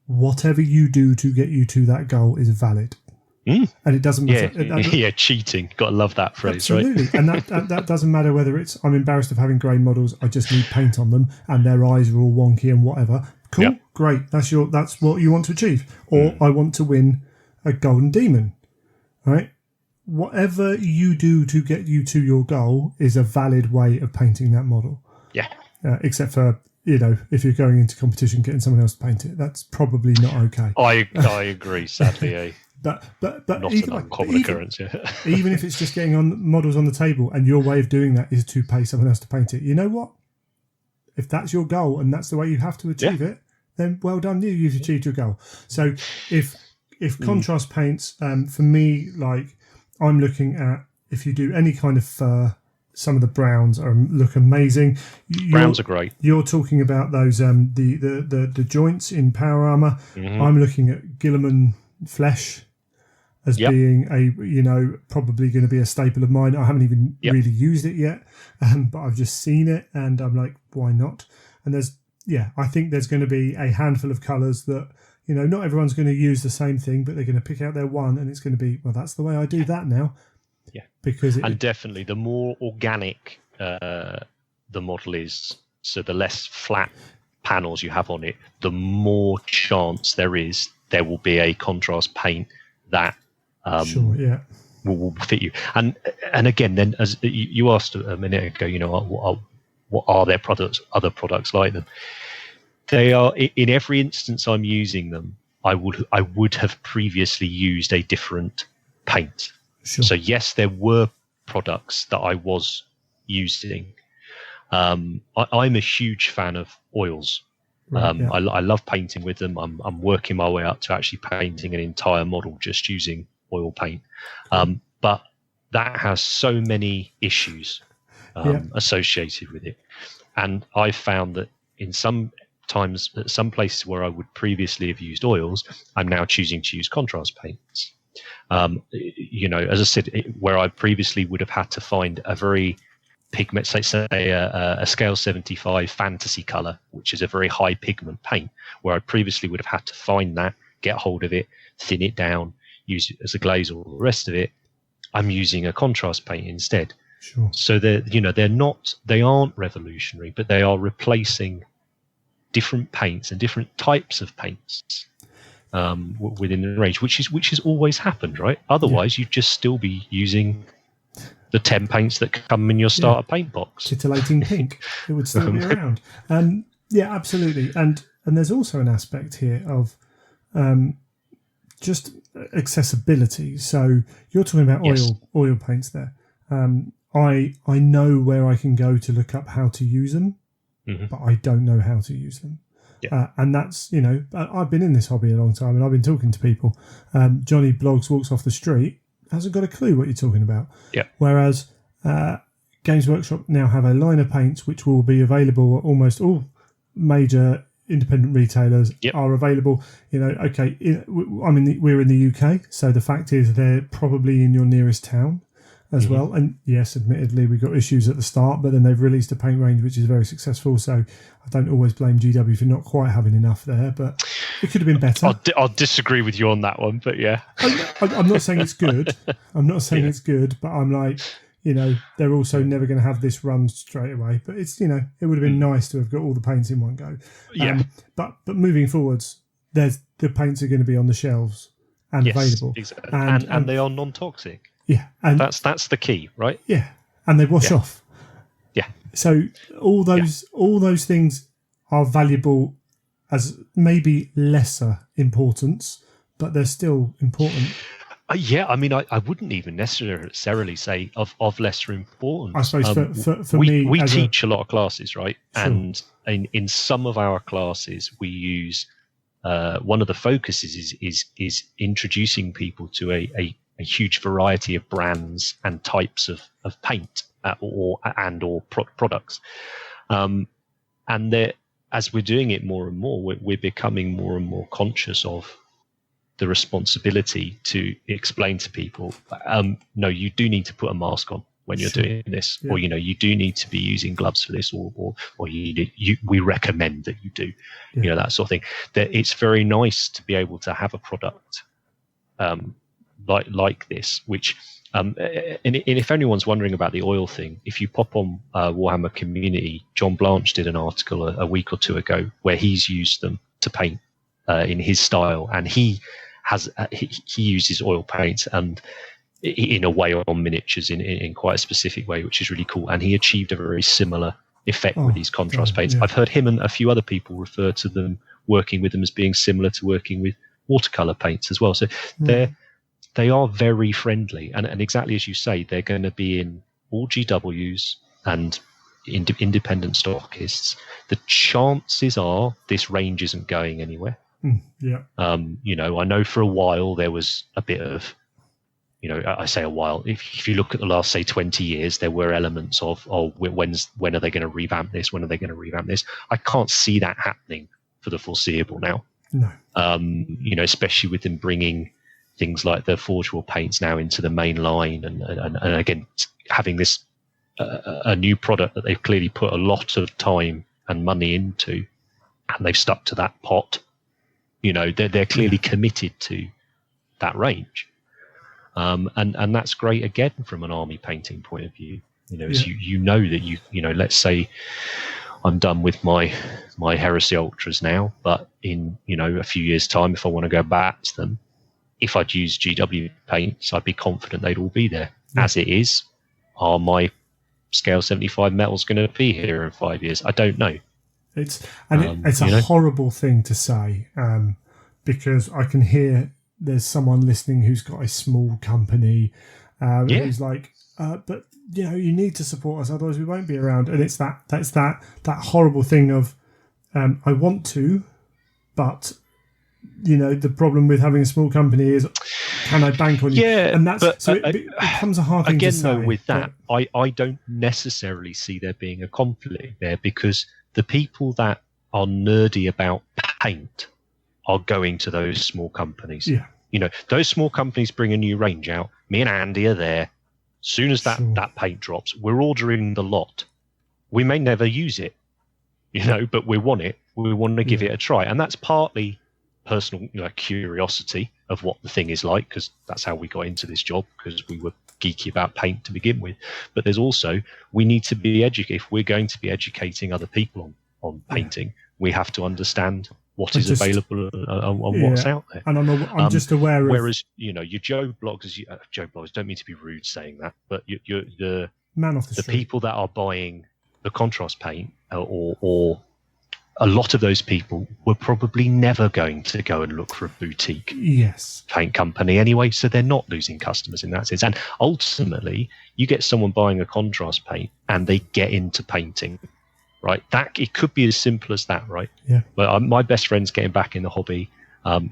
whatever you do to get you to that goal is valid. And it doesn't matter. Cheating. Got to love that phrase, absolutely. right? And that doesn't matter whether it's, I'm embarrassed of having grey models, I just need paint on them, and their eyes are all wonky and whatever. Cool, great. That's what you want to achieve. Or I want to win a golden demon, right? Whatever you do to get you to your goal is a valid way of painting that model. Yeah. Except for, if you're going into competition, getting someone else to paint it, that's probably not okay. I agree, sadly. But not an uncommon occurrence. Yeah. Even if it's just getting on models on the table, and your way of doing that is to pay someone else to paint it, you know what? If that's your goal and that's the way you have to achieve it, then well done you. You've achieved your goal. So if contrast paints, for me, like I'm looking at, if you do any kind of fur, some of the browns look amazing. Browns are great. You're talking about those the joints in power armor. I'm looking at Guilliman flesh as being probably going to be a staple of mine. I haven't even really used it yet, but I've just seen it and I'm like, why not? And I think there's going to be a handful of colours that, not everyone's going to use the same thing, but they're going to pick out their one, and it's going to be, well, that's the way I do that now. Yeah, because definitely the more organic the model is, so the less flat panels you have on it, the more chance there will be a contrast paint that will fit you. And again, then as you asked a minute ago, what are their other products like them? They are, in every instance I'm using them, I would have previously used a different paint. Sure. So yes, there were products that I was using. I'm a huge fan of oils. I love painting with them. I'm working my way up to actually painting an entire model just using oil paint. But that has so many issues associated with it. And I found that in some places where I would previously have used oils, I'm now choosing to use contrast paints. As I said, where I previously would have had to find a very pigment, say a scale 75 fantasy color, which is a very high pigment paint, where I previously would have had to find that, get hold of it, thin it down, use it as a glaze, or all the rest of it. I'm using a contrast paint instead. Sure. So they aren't revolutionary, but they are replacing different paints and different types of paints within the range, which has always happened, right? Otherwise, you'd just still be using the 10 paints that come in your starter paint box. Titillating pink. It would still be around. Absolutely. And there's also an aspect here of just accessibility. So you're talking about oil paints there. I know where I can go to look up how to use them, but I don't know how to use them. Yeah. And that's, I've been in this hobby a long time and I've been talking to people. Johnny Blogs walks off the street, hasn't got a clue what you're talking about. Yeah. Whereas Games Workshop now have a line of paints which will be available at almost all major independent retailers Yep. are available. Okay, we're in the UK, so the fact is they're probably in your nearest town as well. And yes, admittedly, we got issues at the start, but then they've released a paint range which is very successful. So I don't always blame GW for not quite having enough there, but it could have been better. I'll disagree with you on that one, but yeah. I'm not saying it's good. I'm not saying it's good, but I'm like, they're also never going to have this run straight away. But it's, it would have been nice to have got all the paints in one go. Yeah. But moving forwards, the paints are going to be on the shelves and available. Exactly. And they are non-toxic. Yeah, and that's the key, right? Yeah, and they wash off. Yeah. So all those things are valuable as maybe lesser importance, but they're still important. I mean, I wouldn't even necessarily say of lesser importance. I suppose for me, we teach a lot of classes, right? Sure. And in some of our classes, we use one of the focuses is introducing people to a huge variety of brands and types of paint or products, and as we're doing it more and more, we're becoming more and more conscious of the responsibility to explain to people, no, you do need to put a mask on when you're doing this, or you do need to be using gloves for this, or we recommend that you do, that sort of thing. That it's very nice to be able to have a product like this, which and if anyone's wondering about the oil thing, if you pop on Warhammer Community, John Blanche did an article a week or two ago where he's used them to paint in his style, and he uses oil paints and in a way on miniatures in quite a specific way, which is really cool, and he achieved a very similar effect with these contrast paints. I've heard him and a few other people refer to them, working with them, as being similar to working with watercolor paints as well. So they are very friendly, and exactly as you say, they're going to be in all GWs and independent stockists. The chances are this range isn't going anywhere. I know for a while there was a bit of, I say a while, if you look at the last, say, 20 years, there were elements of, when are they going to revamp this? When are they going to revamp this? I can't see that happening for the foreseeable now. No. Especially with them bringing things like the forgeable paints now into the main line, and again having this a new product that they've clearly put a lot of time and money into, and they've stuck to that pot. They're clearly committed to that range, and that's great again from an army painting point of view. As you know that let's say I'm done with my Heresy Ultras now, but in a few years' time, if I want to go back to them, if I'd use GW paints, I'd be confident they'd all be there. As it is, are my Scale 75 metals going to be here in 5 years? I don't know. It's a horrible thing to say, because I can hear there's someone listening who's got a small company who's like, but you need to support us, otherwise we won't be around. And it's that horrible thing of I want to, but the problem with having a small company is, can I bank on you? Yeah, and it becomes a hard thing to say. Again, though, with that, I don't necessarily see there being a conflict there, because the people that are nerdy about paint are going to those small companies. Yeah. Those small companies bring a new range out. Me and Andy are there. Soon as that paint drops, we're ordering the lot. We may never use it, but we want it. We want to give it a try, and that's partly personal curiosity of what the thing is like, because that's how we got into this job, because we were geeky about paint to begin with. But there's also, we need to be educated. If we're going to be educating other people on painting, we have to understand what is available and what's out there. And I'm just aware of... Whereas, your Joe bloggers, don't mean to be rude saying that, but you're the man off the street. People that are buying the contrast paint, or a lot of those people were probably never going to go and look for a boutique paint company anyway, so they're not losing customers in that sense. And ultimately, you get someone buying a contrast paint and they get into painting, right? That it could be as simple as that, right? Yeah. But my best friend's getting back in the hobby.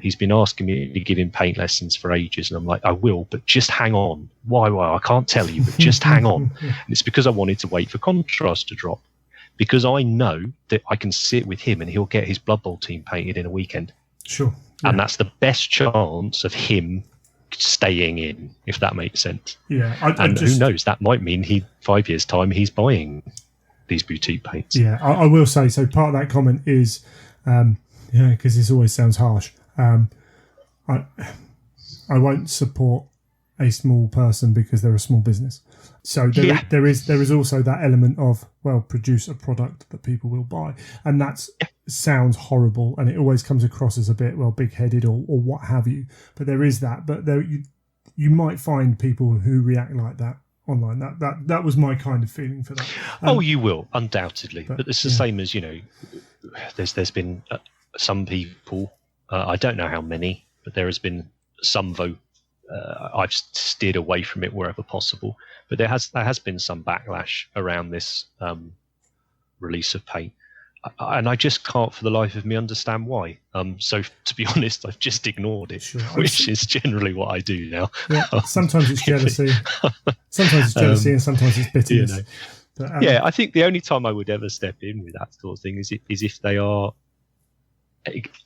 He's been asking me to give him paint lessons for ages, and I'm like, I will, but just hang on. Why? I can't tell you, but just hang on. And it's because I wanted to wait for contrast to drop. because I know that I can sit with him and he'll get his Blood Bowl team painted in a weekend. Sure. Yeah. And that's the best chance of him staying in, if that makes sense. Yeah. Who knows? That might mean 5 years' time he's buying these boutique paints. Yeah, I will say, so part of that comment is, because this always sounds harsh, I won't support a small person because they're a small business. So there is also that element of, well, produce a product that people will buy. And that sounds horrible, and it always comes across as a bit, well, big-headed or what have you. But there is that. But you might find people who react like that online. That was my kind of feeling for that. You will, undoubtedly. But it's the same as, there's been some people, I don't know how many, but there has been some vote. I've steered away from it wherever possible, but there has been some backlash around this release of paint, and I just can't for the life of me understand why. So to be honest, I've just ignored it, which is generally what I do now. Yeah, sometimes it's jealousy, and sometimes it's bitterness. But, I think the only time I would ever step in with that sort of thing is if they are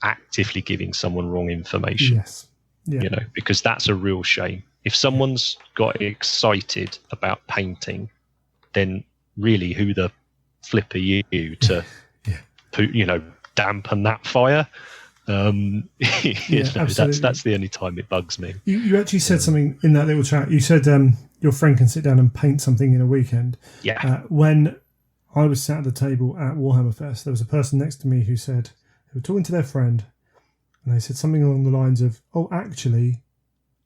actively giving someone wrong information. Yes. Yeah. Because that's a real shame. If someone's got excited about painting, then really who the flip are you to dampen that fire? That's the only time it bugs me. You actually said something in that little chat. You said your friend can sit down and paint something in a weekend. Yeah. When I was sat at the table at Warhammer Fest, there was a person next to me who were talking to their friend, and they said something along the lines of, "Oh, actually,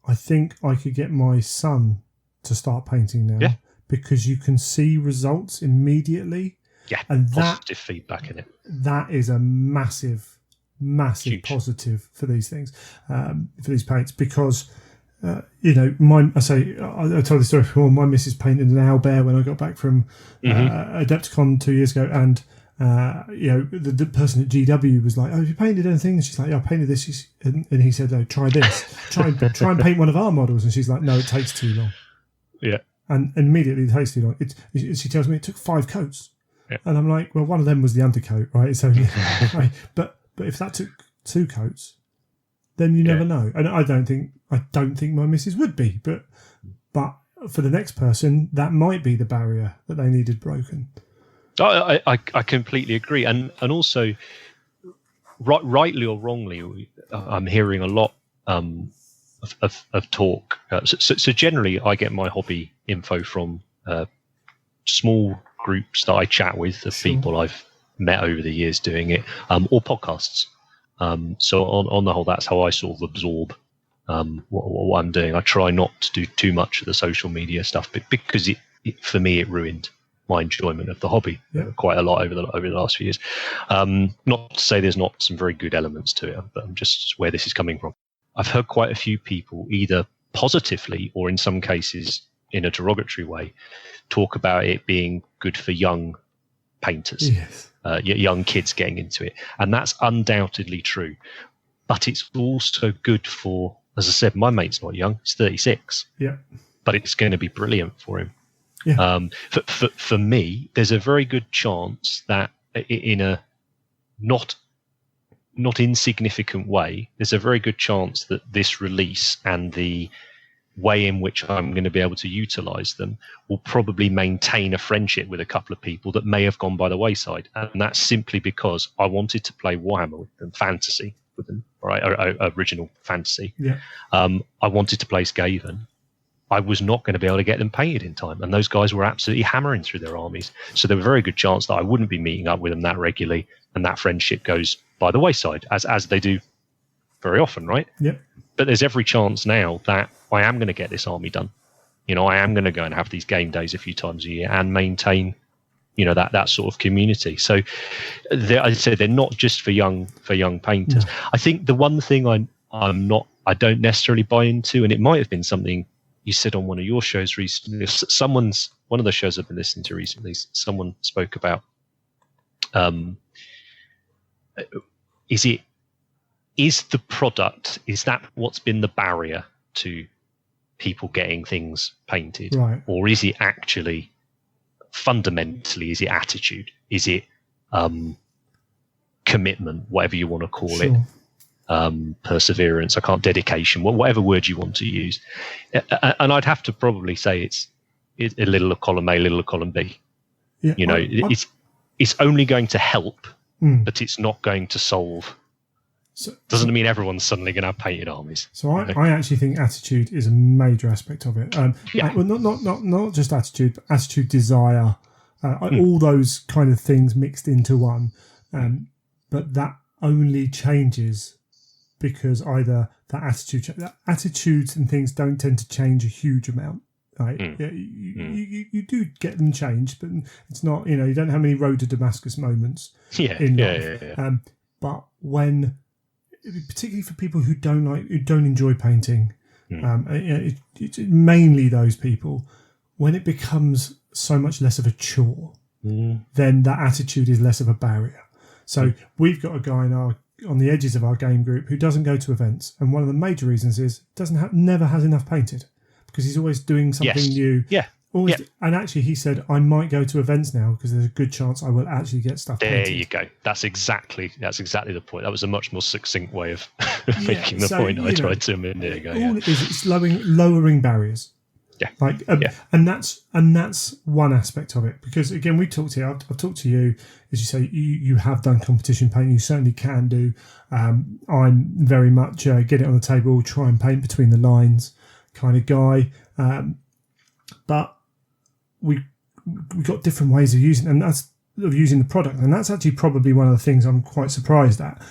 I think I could get my son to start painting now because you can see results immediately." Yeah, and positive feedback in it. That is a massive Huge. Positive for these things, for these paints, because mine. I told the story before. My missus painted an owlbear when I got back from Adepticon 2 years ago, and the person at GW was like, "Oh, have you painted anything?" And she's like, "Yeah, I painted this." And he said, "No, try this. Try and paint one of our models." And she's like, "No, it takes too long." Yeah. And immediately it takes too long. She tells me it took 5 coats. Yeah. And I'm like, well, one of them was the undercoat, right? So, right. But if that took 2 coats, then you never know. And I don't think my missus would be, but for the next person, that might be the barrier that they needed broken. I completely agree, and also, rightly or wrongly, I'm hearing a lot of talk. So generally, I get my hobby info from small groups that I chat with of people I've met over the years doing it, or podcasts. So on the whole, that's how I sort of absorb what I'm doing. I try not to do too much of the social media stuff, but because for me it ruined my enjoyment of the hobby quite a lot over the last few years. Not to say there's not some very good elements to it, but I'm just where this is coming from. I've heard quite a few people, either positively or in some cases in a derogatory way, talk about it being good for young painters, young kids getting into it. And that's undoubtedly true. But it's also good for, as I said, my mate's not young, he's 36. Yeah. But it's going to be brilliant for him. Yeah. For me, there's a very good chance that in a not insignificant way, there's a very good chance that this release and the way in which I'm going to be able to utilize them will probably maintain a friendship with a couple of people that may have gone by the wayside. And that's simply because I wanted to play Warhammer with them, fantasy with them, right? Original fantasy. Yeah. I wanted to play Skaven. I was not going to be able to get them painted in time. And those guys were absolutely hammering through their armies. So there was a very good chance that I wouldn't be meeting up with them that regularly. And that friendship goes by the wayside, as they do very often, right? Yep. But there's every chance now that I am going to get this army done. I am going to go and have these game days a few times a year and maintain, that sort of community. So I'd say they're not just for young painters. No. I think the one thing I don't necessarily buy into, and it might have been something you said on one of your shows recently. One of the shows I've been listening to recently, someone spoke about, is the product, is that what's been the barrier to people getting things painted? Right. Or is it actually fundamentally, is it attitude? Is it commitment, whatever you want to call it? Perseverance, dedication, whatever word you want to use. And I'd have to probably say it's a little of column A, little of column B. Yeah, it's only going to help, but it's not going to solve. Doesn't mean everyone's suddenly going to have painted armies. So I actually think attitude is a major aspect of it. Well, not just attitude, but attitude, desire, all those kind of things mixed into one. But that only changes because either that attitudes and things don't tend to change a huge amount. Right? You do get them changed, but it's not, you don't have many road to Damascus moments in life. Yeah. But when, particularly for people who don't enjoy painting, it's mainly those people, when it becomes so much less of a chore, then that attitude is less of a barrier. So we've got a guy on the edges of our game group who doesn't go to events, and one of the major reasons is never has enough painted, because he's always doing something new. Yeah. And actually, he said, I might go to events now because there's a good chance I will actually get stuff painted. There you go. That's exactly the point. That was a much more succinct way of making the point I tried to a minute ago. All it is, it's lowering barriers. Yeah. And that's one aspect of it, because again, we talked here. I've talked to you, as you say, you have done competition painting. You certainly can do. I'm very much get it on the table, try and paint between the lines kind of guy. But we've got different ways of using the product, and that's actually probably one of the things I'm quite surprised at,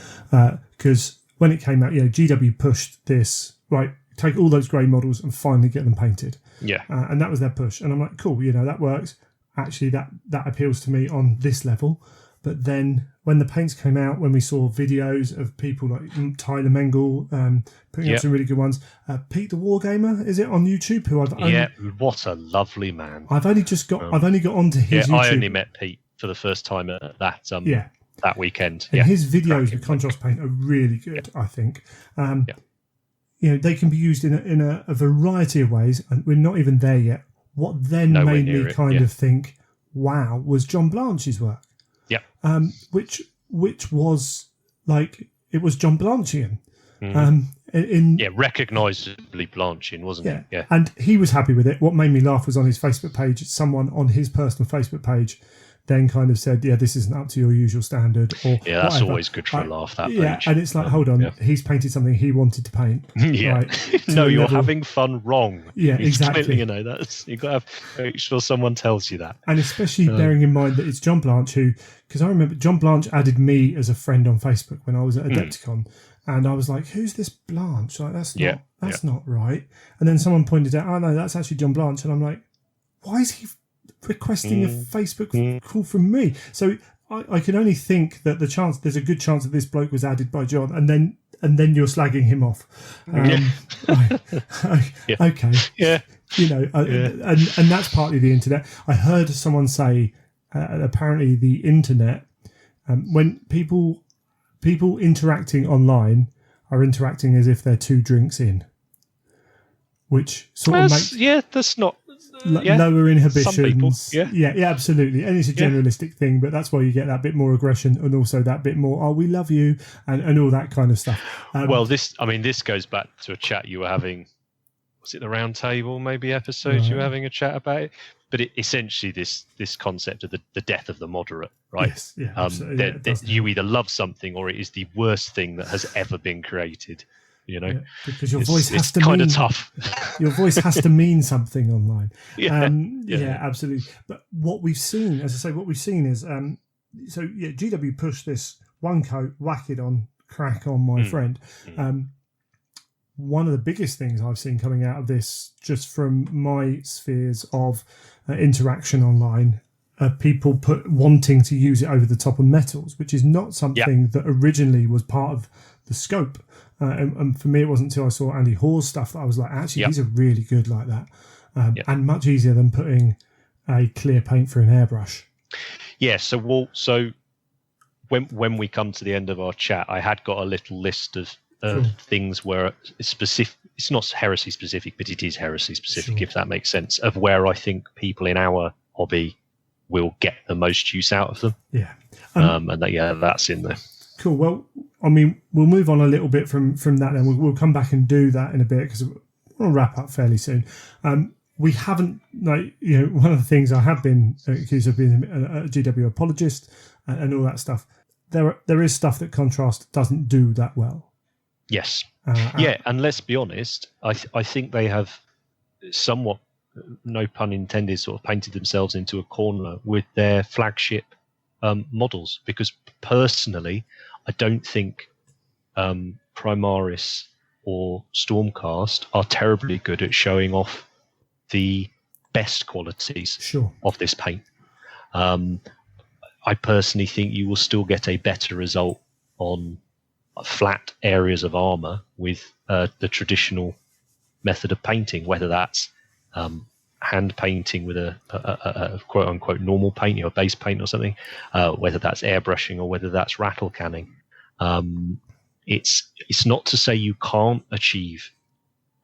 because when it came out, GW pushed this, right, take all those grey models and finally get them painted. Yeah. And that was their push. And I'm like, cool, that works. Actually, that appeals to me on this level. But then when the paints came out, when we saw videos of people like Tyler Mengel putting up some really good ones, Pete the Wargamer, is it on YouTube? What a lovely man. I've only got onto his YouTube. I only met Pete for the first time at that that weekend. And his videos with contrast paint are really good, I think. They can be used in a variety of ways, and we're not even there yet. What then made me kind of think, wow, was John Blanche's work. Yeah. Which was like, it was John Blanchian. Recognisably Blanchian, wasn't it? Yeah. And he was happy with it. What made me laugh was on his Facebook page, someone on his personal Facebook page then kind of said, this isn't up to your usual standard. Or that's whatever. always good for a laugh, that page. Yeah, and it's like, hold on, he's painted something he wanted to paint. Right, no, you're having fun wrong. Yeah, exactly. That's, you've got to make sure someone tells you that. And especially bearing in mind that it's John Blanche because I remember John Blanche added me as a friend on Facebook when I was at Adepticon. And I was like, who's this Blanche? Like, that's not right. And then someone pointed out, oh no, that's actually John Blanche. And I'm like, why is he requesting a Facebook call from me? So I can only think that there's a good chance that this bloke was added by John, and then you're slagging him off. Okay. Yeah. And that's partly the internet. I heard someone say apparently the internet, when people interacting online are interacting as if they're 2 drinks in, which sort of makes that's not lower inhibitions. Some people, absolutely. And it's a generalistic thing, but that's why you get that bit more aggression and also that bit more, we love you, and all that kind of stuff. This goes back to a chat you were having. Was it the round table maybe episode you were having a chat about it? But essentially this concept of the death of the moderate, right? Yes, absolutely. You either love something or it is the worst thing that has ever been created. Because your voice has to kind of tough. Your voice has to mean something online. Absolutely. But what we've seen, as I say, is GW pushed this one coat, whack it on, crack on, my friend. One of the biggest things I've seen coming out of this, just from my spheres of interaction online, people wanting to use it over the top of metals, which is not something that originally was part of the scope. And for me, it wasn't until I saw Andy Hoare's stuff that I was like, actually, these are really good like that. And much easier than putting a clear paint through an airbrush. Yeah, so when we come to the end of our chat, I had got a little list of things where it's specific. It's not heresy specific, but it is heresy specific, if that makes sense, of where I think people in our hobby will get the most use out of them. Yeah. That's in there. Cool. Well, I mean, we'll move on a little bit from that, and we'll come back and do that in a bit because we'll wrap up fairly soon. We haven't, one of the things I have been accused of being a GW apologist and all that stuff. There is stuff that Contrast doesn't do that well. Yes. And let's be honest, I think they have somewhat, no pun intended, sort of painted themselves into a corner with their flagship models, because personally, I don't think Primaris or Stormcast are terribly good at showing off the best qualities of this paint. I personally think you will still get a better result on flat areas of armor with the traditional method of painting, whether that's hand painting with a quote unquote normal paint, a base paint or something, whether that's airbrushing or whether that's rattle canning. It's not to say you can't achieve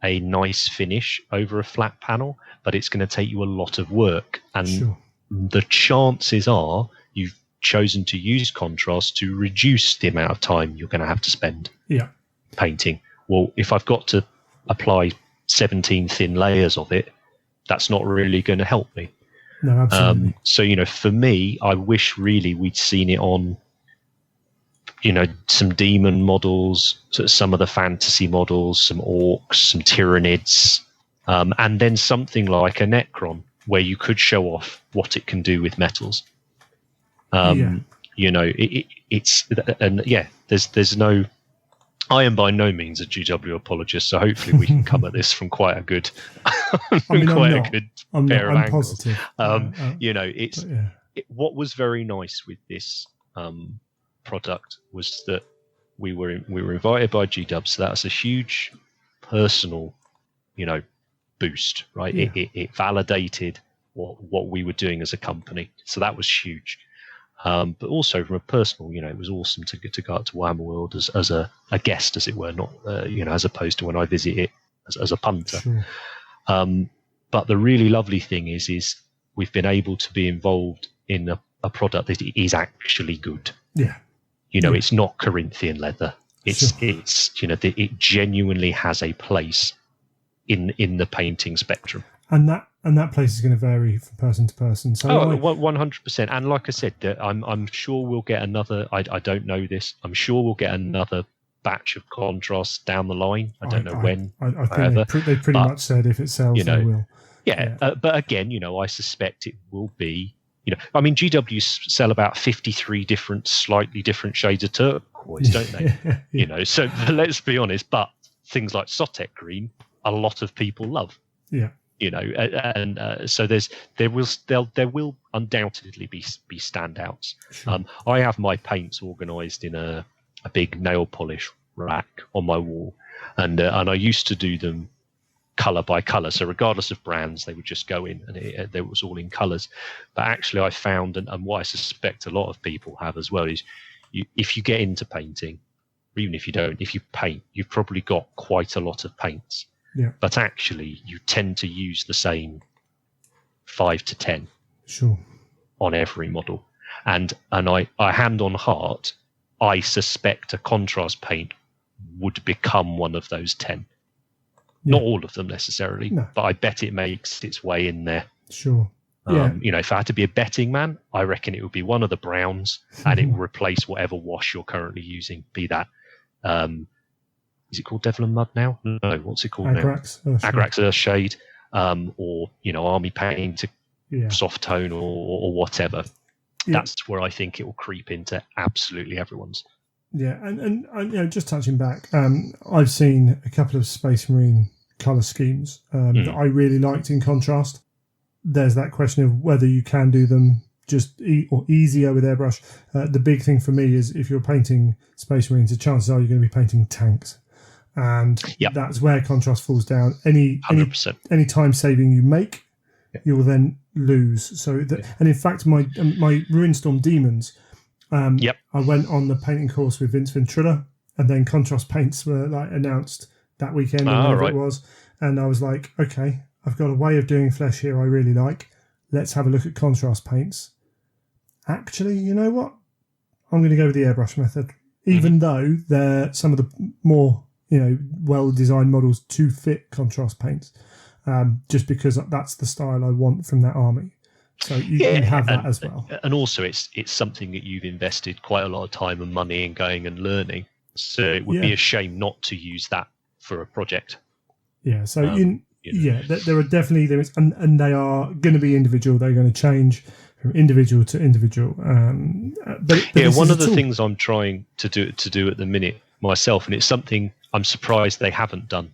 a nice finish over a flat panel, but it's going to take you a lot of work, and the chances are you've chosen to use contrast to reduce the amount of time you're going to have to spend painting. Well, if I've got to apply 17 thin layers of it, that's not really going to help me. No, absolutely. So, for me, I wish really we'd seen it on, some demon models, some of the fantasy models, some orcs, some Tyranids, and then something like a Necron where you could show off what it can do with metals. There's no. I am by no means a GW apologist, so hopefully we can come at this from quite a good, pair of angles. Positive. What was very nice with this product was that we were invited by GW, so that's a huge personal, boost, right? Yeah. It validated what we were doing as a company, so that was huge. But also from a personal, it was awesome to go out to Warhammer World as a guest, as it were, not as opposed to when I visit it as a punter. Sure. But the really lovely thing is we've been able to be involved in a product that is actually good. Yeah. It's not Corinthian leather. It genuinely has a place in the painting spectrum. And that place is going to vary from person to person. So 100%. And like I said, I'm sure we'll get another. I don't know this. I'm sure we'll get another batch of contrasts down the line. I don't know when. I think they pretty much said if it sells, they will. Yeah. But again, I suspect it will be. GW sell about 53 slightly different shades of turquoise, don't they? So let's be honest. But things like Sotek green, a lot of people love. Yeah. So there will undoubtedly be standouts. Sure. I have my paints organised in a big nail polish rack on my wall, and I used to do them colour by colour. So regardless of brands, they would just go in, and it was all in colours. But actually, I found, and what I suspect a lot of people have as well, is if you get into painting, or even if you don't, if you paint, you've probably got quite a lot of paints. Yeah. But actually, you tend to use the same 5 to 10 on every model. And I hand on heart, I suspect a contrast paint would become one of those 10. Yeah. Not all of them necessarily, but I bet it makes its way in there. Sure. If I had to be a betting man, I reckon it would be one of the browns, and it will replace whatever wash you're currently using, be that... is it called Devil and Mud now? No, what's it called Agrax, now? Agrax Earthshade, or Army Paint, soft tone, or whatever. Yeah. That's where I think it will creep into absolutely everyone's. Yeah, and just touching back, I've seen a couple of Space Marine colour schemes that I really liked in contrast. There's that question of whether you can do them just easier with airbrush. The big thing for me is if you're painting Space Marines, the chances are you're going to be painting tanks. And that's where contrast falls down. Any time saving you make, you'll then lose. So, and in fact, my Ruinstorm Demons, I went on the painting course with Vince Ventrilla, and then contrast paints were announced that weekend, or whatever it was. And I was like, okay, I've got a way of doing flesh here I really like. Let's have a look at contrast paints. actually, you know what? I'm going to go with the airbrush method, even though they're some of the more well-designed models to fit contrast paints, just because that's the style I want from that army. So you have that as well. And also, it's something that you've invested quite a lot of time and money in going and learning. So it would be a shame not to use that for a project. Yeah. So there are definitely limits, and they are going to be individual. They're going to change from individual to individual. But one of the things I'm trying to do at the minute myself, and it's something I'm surprised they haven't done.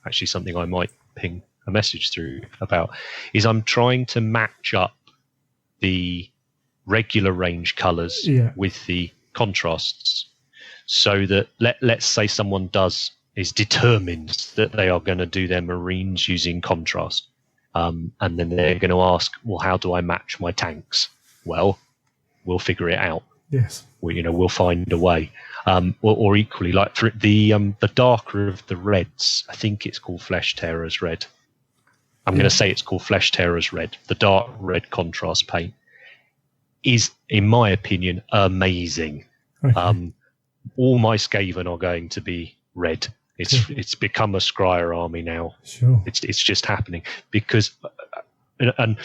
Actually, something I might ping a message through about is I'm trying to match up the regular range colours with the contrasts, so that let's say someone is determined that they are going to do their Marines using contrast, and then they're going to ask, well, how do I match my tanks? Well, we'll figure it out. Yes. We'll find a way. Or equally, like for the darker of the reds, I think it's called Flesh Tearers Red. I'm going to say it's called Flesh Tearers Red. The dark red contrast paint is, in my opinion, amazing. Okay. All my Skaven are going to be red. It's become a Scryer army now. Sure. It's just happening because, and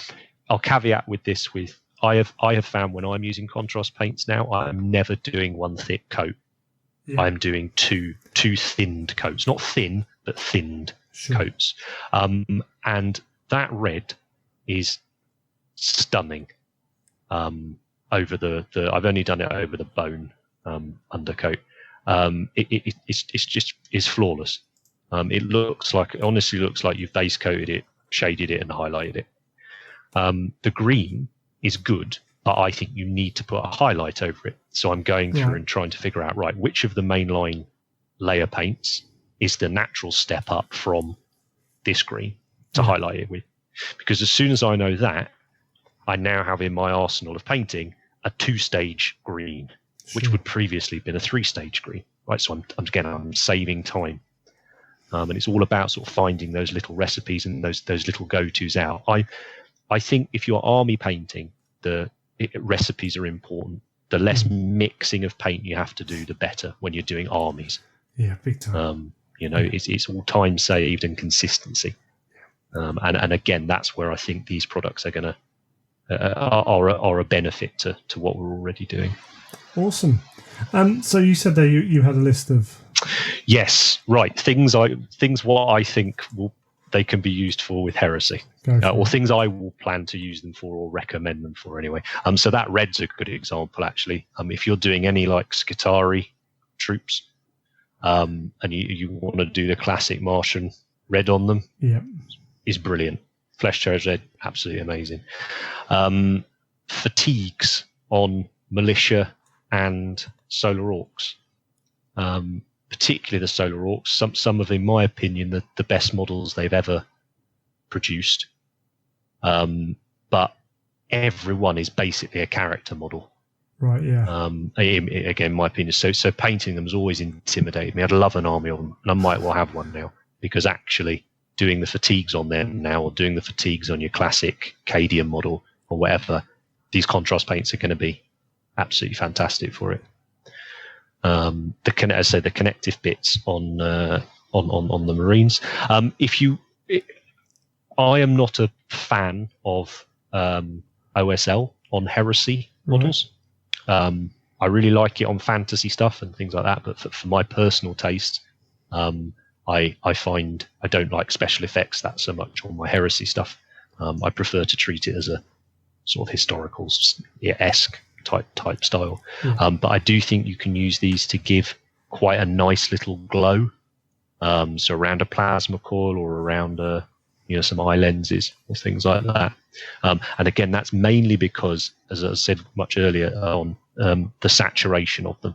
I'll caveat with this with I have found when I'm using contrast paints now, I'm never doing one thick coat. Yeah. I'm doing two thinned coats, not thin, but thinned coats. And that red is stunning. Over the I've only done it over the bone undercoat. It's flawless. It honestly looks like you've base coated it, shaded it, and highlighted it. The green is good, but I think you need to put a highlight over it. So I'm going through and trying to figure out, which of the mainline layer paints is the natural step up from this green to highlight it with. Because as soon as I know that, I now have in my arsenal of painting a 2-stage green, which would previously have been a 3-stage green. Right, so I'm saving time. And it's all about sort of finding those little recipes and those little go-tos out. I think if you're army painting, recipes are important. The less mixing of paint you have to do, the better when you're doing armies. Yeah, big time. It's all time saved and consistency. And again, that's where I think these products are going to are a benefit to what we're already doing. Awesome. So you said there you had a list of. Yes, right. Things what I think they can be used for with Heresy, or things I will plan to use them for or recommend them for anyway. So that red's a good example actually. If you're doing any like Skitarii troops, and you want to do the classic Martian red on them, is brilliant. Flesh Tearers Red, absolutely amazing. Fatigues on militia and solar orcs. Particularly the solar orcs, some of, in my opinion, the best models they've ever produced. But everyone is basically a character model. Right, yeah. Again, my opinion. So painting them has always intimidated me. I'd love an army of them, and I might well have one now, because actually doing the fatigues on them now, or doing the fatigues on your classic Cadian model or whatever, these contrast paints are going to be absolutely fantastic for it. The connective bits on the Marines. I am not a fan of OSL on Heresy models. I really like it on fantasy stuff and things like that, but for my personal taste, I find I don't like special effects that so much on my Heresy stuff. I prefer to treat it as a sort of historical-esque type style. But I do think you can use these to give quite a nice little glow. So around a plasma coil or around some eye lenses or things like that. And again, that's mainly because, as I said much earlier, on the saturation of them.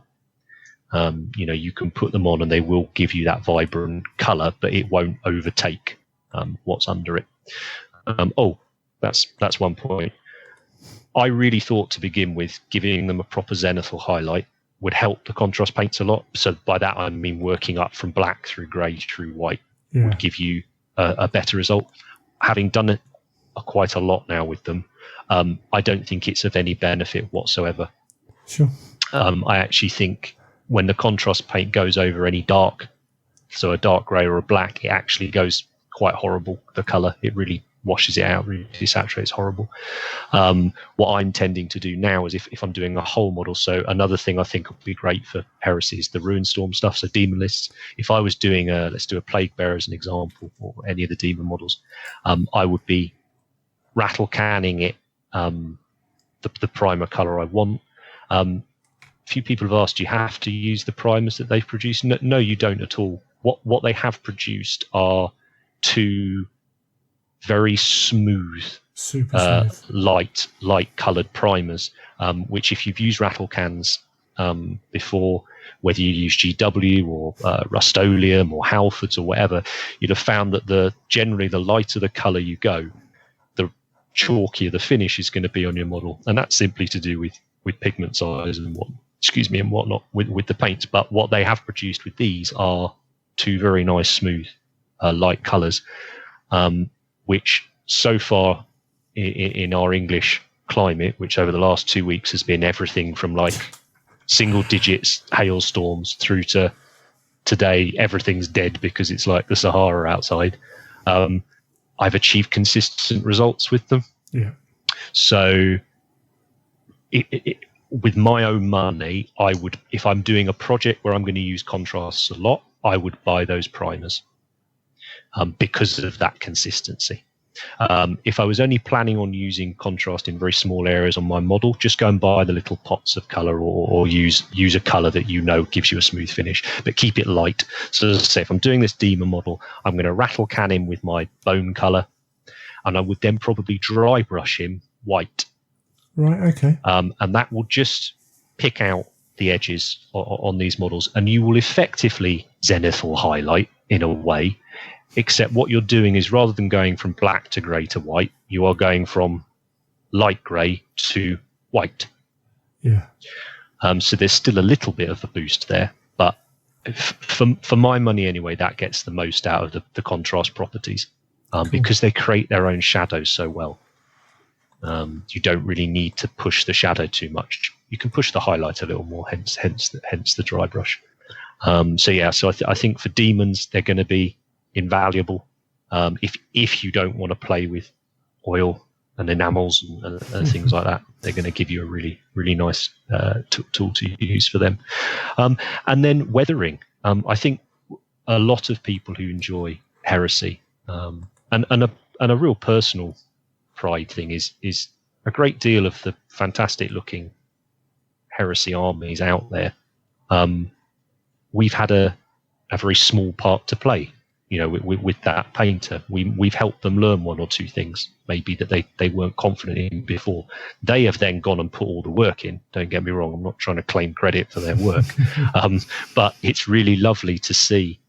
You can put them on and they will give you that vibrant color, but it won't overtake what's under it. That's one point. I really thought to begin with, giving them a proper zenithal highlight would help the contrast paints a lot. So by that, I mean working up from black through grey through white would give you a better result. Having done it quite a lot now with them, I don't think it's of any benefit whatsoever. Sure. I actually think when the contrast paint goes over any dark, so a dark grey or a black, it actually goes quite horrible, the colour. It really washes it out, really desaturates, horrible. What I'm tending to do now is if I'm doing a whole model, so another thing I think would be great for Heresy is the Ruinstorm stuff, so demon lists. If I was doing let's do a Plague Bearer as an example, or any of the demon models, I would be rattle canning it, the primer colour I want. A few people have asked, do you have to use the primers that they've produced? No, you don't at all. What they have produced are two very smooth, super smooth, light coloured primers, which if you've used rattle cans before, whether you use GW or Rust-Oleum or Halfords or whatever, you'd have found that generally the lighter the colour you go, the chalkier the finish is going to be on your model, and that's simply to do with pigment size and whatnot with the paints. But what they have produced with these are two very nice, smooth, light colours, which so far in our English climate, which over the last 2 weeks has been everything from like single digits hailstorms through to today, everything's dead because it's like the Sahara outside. I've achieved consistent results with them. Yeah. So with my own money, I would, if I'm doing a project where I'm going to use contrasts a lot, I would buy those primers because of that consistency. If I was only planning on using contrast in very small areas on my model, just go and buy the little pots of colour or use a colour that you know gives you a smooth finish, but keep it light. So as I say, if I'm doing this demon model, I'm going to rattle can him with my bone colour, and I would then probably dry brush him white. Right, okay. And that will just pick out the edges on these models, and you will effectively zenith or highlight in a way, except what you're doing is rather than going from black to grey to white, you are going from light grey to white. Yeah. So there's still a little bit of a boost there, but for my money anyway, that gets the most out of the contrast properties, cool. Because they create their own shadows so well. You don't really need to push the shadow too much. You can push the highlight a little more, hence the dry brush. So I think for demons, they're going to be invaluable. If you don't want to play with oil and enamels and things like that, they're going to give you a really, really nice tool to use for them. And then weathering. I think a lot of people who enjoy Heresy and a real personal pride thing is a great deal of the fantastic looking Heresy armies out there. We've had a very small part to play, with that painter. We've helped them learn one or two things maybe that they weren't confident in before. They have then gone and put all the work in. Don't get me wrong, I'm not trying to claim credit for their work, but it's really lovely to see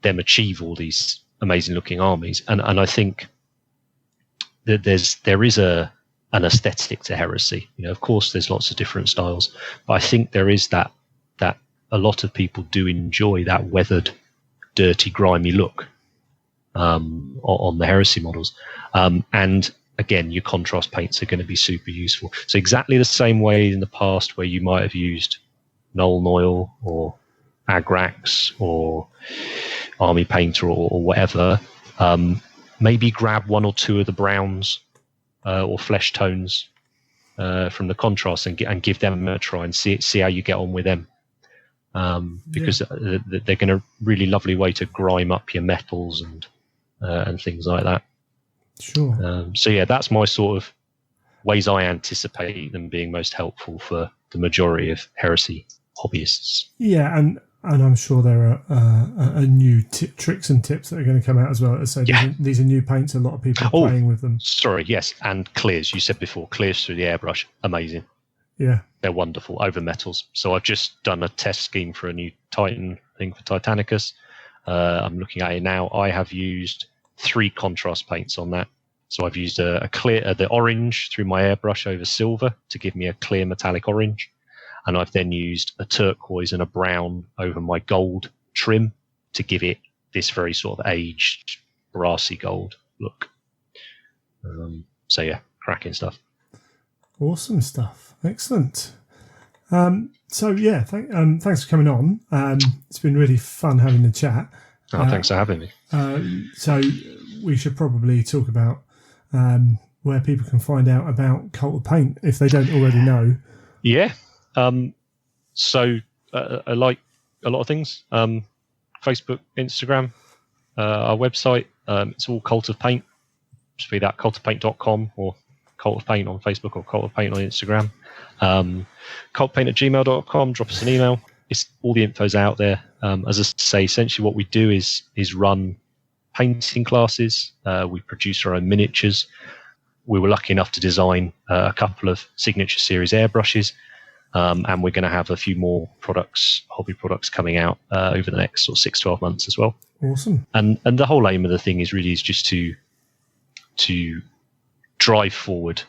them achieve all these amazing looking armies. And I think that there is an aesthetic to Heresy. Of course there's lots of different styles, but I think there is that a lot of people do enjoy that weathered, dirty, grimy look on the Heresy models. And again, your contrast paints are going to be super useful. So exactly the same way in the past where you might have used Null Noil or Agrax or Army Painter or whatever, maybe grab one or two of the browns or flesh tones from the contrast and give them a try and see how you get on with them. Because they're going to really lovely way to grime up your metals and things like that. Sure. That's my sort of ways I anticipate them being most helpful for the majority of Heresy hobbyists. Yeah, and I'm sure there are new tricks and tips that are going to come out as well. So these are new paints. A lot of people are playing with them. Sorry, yes, and clears. You said before, clears through the airbrush. Amazing. Yeah. They're wonderful over metals. So I've just done a test scheme for a new Titan thing for Titanicus. I'm looking at it now. I have used 3 contrast paints on that. So I've used a clear, the orange through my airbrush over silver to give me a clear metallic orange. And I've then used a turquoise and a brown over my gold trim to give it this very sort of aged, brassy gold look. cracking stuff. Awesome stuff. Excellent. So yeah, thanks for coming on. It's been really fun having the chat. Thanks for having me. So we should probably talk about where people can find out about Cult of Paint if they don't already know. Yeah. So I like a lot of things. Facebook, Instagram, our website. It's all Cult of Paint. Just be that cultofpaint.com or Cult of Paint on Facebook or Cult of Paint on Instagram. cultpaint@gmail.com. Drop us an email. It's all the info's out there. As I say, essentially what we do is run painting classes. We produce our own miniatures. We were lucky enough to design a couple of signature series airbrushes, and we're going to have a few more hobby products coming out over the next sort of 6-12 months as well. Awesome. And the whole aim of the thing is just to drive forward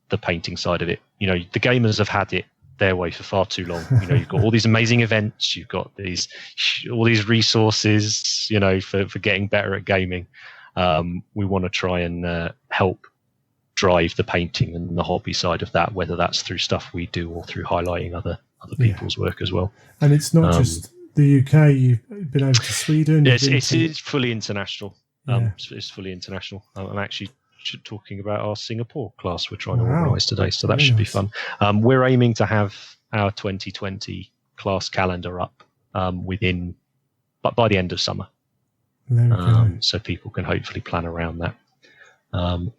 the painting side of it. You know, the gamers have had it their way for far too long. You know, you've got all these amazing events, you've got all these resources, you know, for getting better at gaming. We want to try and help drive the painting and the hobby side of that, whether that's through stuff we do or through highlighting other people's work as well. And it's not just the UK. You've been over to Sweden. It's fully international. It's fully international. I'm actually talking about our Singapore class we're trying to organise today, so that should be fun. We're aiming to have our 2020 class calendar up by the end of summer, so people can hopefully plan around that.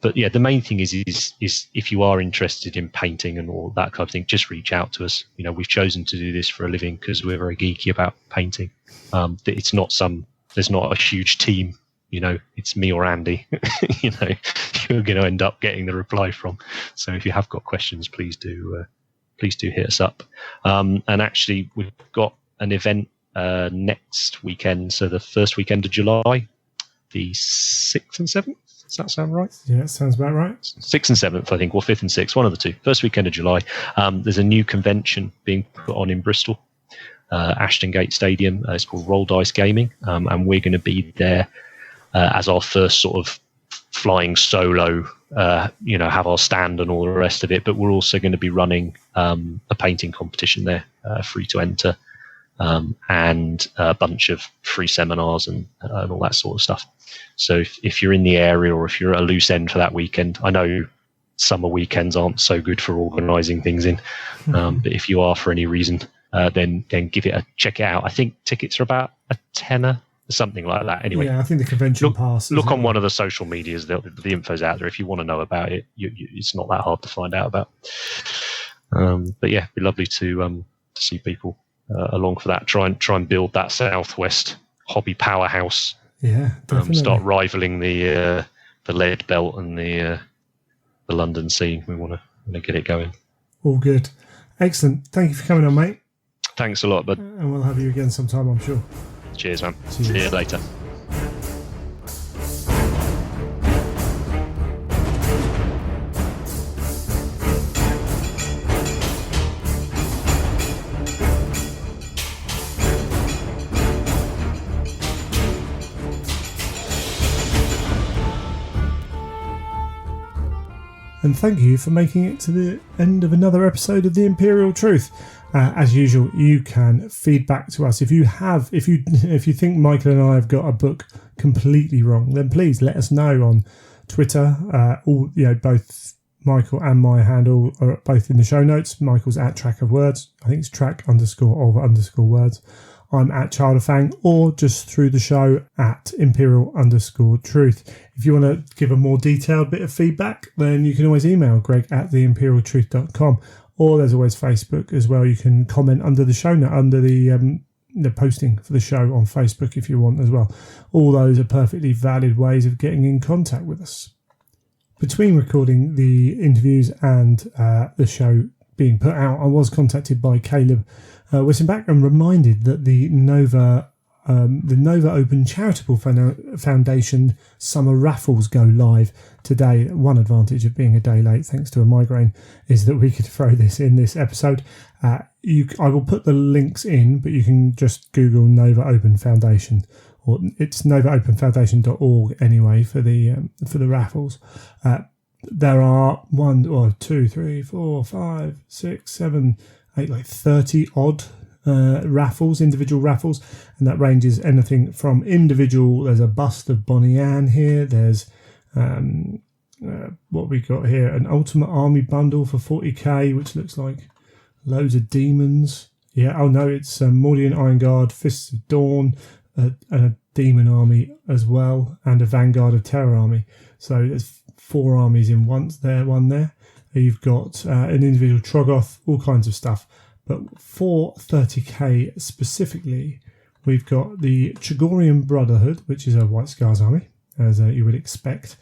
But yeah, the main thing is if you are interested in painting and all that kind of thing, just reach out to us. You know, we've chosen to do this for a living because we're very geeky about painting. There's not a huge team. You know, it's me or Andy, you know, you're going to end up getting the reply from. So if you have got questions, please do hit us up. And actually, we've got an event next weekend. So the first weekend of July, the 6th and 7th. Does that sound right? Yeah, it sounds about right. 6th and 7th, I think, or 5th and 6th, one of the two. First weekend of July. There's a new convention being put on in Bristol, Ashton Gate Stadium. It's called Roll Dice Gaming. And we're going to be there as our first sort of flying solo, have our stand and all the rest of it. But we're also going to be running a painting competition there, free to enter, and a bunch of free seminars and all that sort of stuff. So if you're in the area or if you're at a loose end for that weekend, I know summer weekends aren't so good for organising things in, but if you are for any reason, then check it out. I think tickets are about a tenner. Something like that. Anyway, yeah, I think the convention pass. Look on one of the social medias. The info's out there. If you want to know about it, it's not that hard to find out about. But yeah, it'd be lovely to see people along for that. Try and build that Southwest hobby powerhouse. Yeah, definitely. Start rivaling the Lead Belt and the London scene. We want to get it going. All good, excellent. Thank you for coming on, mate. Thanks a lot, bud. And we'll have you again sometime, I'm sure. Cheers, man. Cheers. See you later. And thank you for making it to the end of another episode of The Imperial Truth. As usual, you can feedback to us. If you think Michael and I have got a book completely wrong, then please let us know on Twitter. Both Michael and my handle are both in the show notes. Michael's at Track of Words. I think it's track_of_words. I'm at Child of Fang, or just through the show at Imperial_Truth. If you want to give a more detailed bit of feedback, then you can always email greg@theimperialtruth.com. Or there's always Facebook as well. You can comment under the show note, under the posting for the show on Facebook if you want as well. All those are perfectly valid ways of getting in contact with us. Between recording the interviews and the show being put out, I was contacted by Caleb Wissenbach and reminded that the Nova Open Charitable Foundation summer raffles go live today. One advantage of being a day late, thanks to a migraine, is that we could throw this in this episode. I will put the links in, but you can just Google Nova Open Foundation, or it's novaopenfoundation.org anyway for the raffles. there are 1, 2, 3, 4, 5, 6, 7, 8, like 30 odd raffles, individual raffles, and that ranges anything from individual. There's a bust of Bonnie Ann here. There's what we got here, an Ultimate Army bundle for 40k, which looks like loads of demons. Yeah, oh no, it's Mordian Iron Guard, Fists of Dawn, and a Demon Army as well, and a Vanguard of Terror Army. So there's 4 armies in one there. You've got an individual Troggoth, all kinds of stuff. But for 30k specifically, we've got the Chagorian Brotherhood, which is a White Scars army, as you would expect.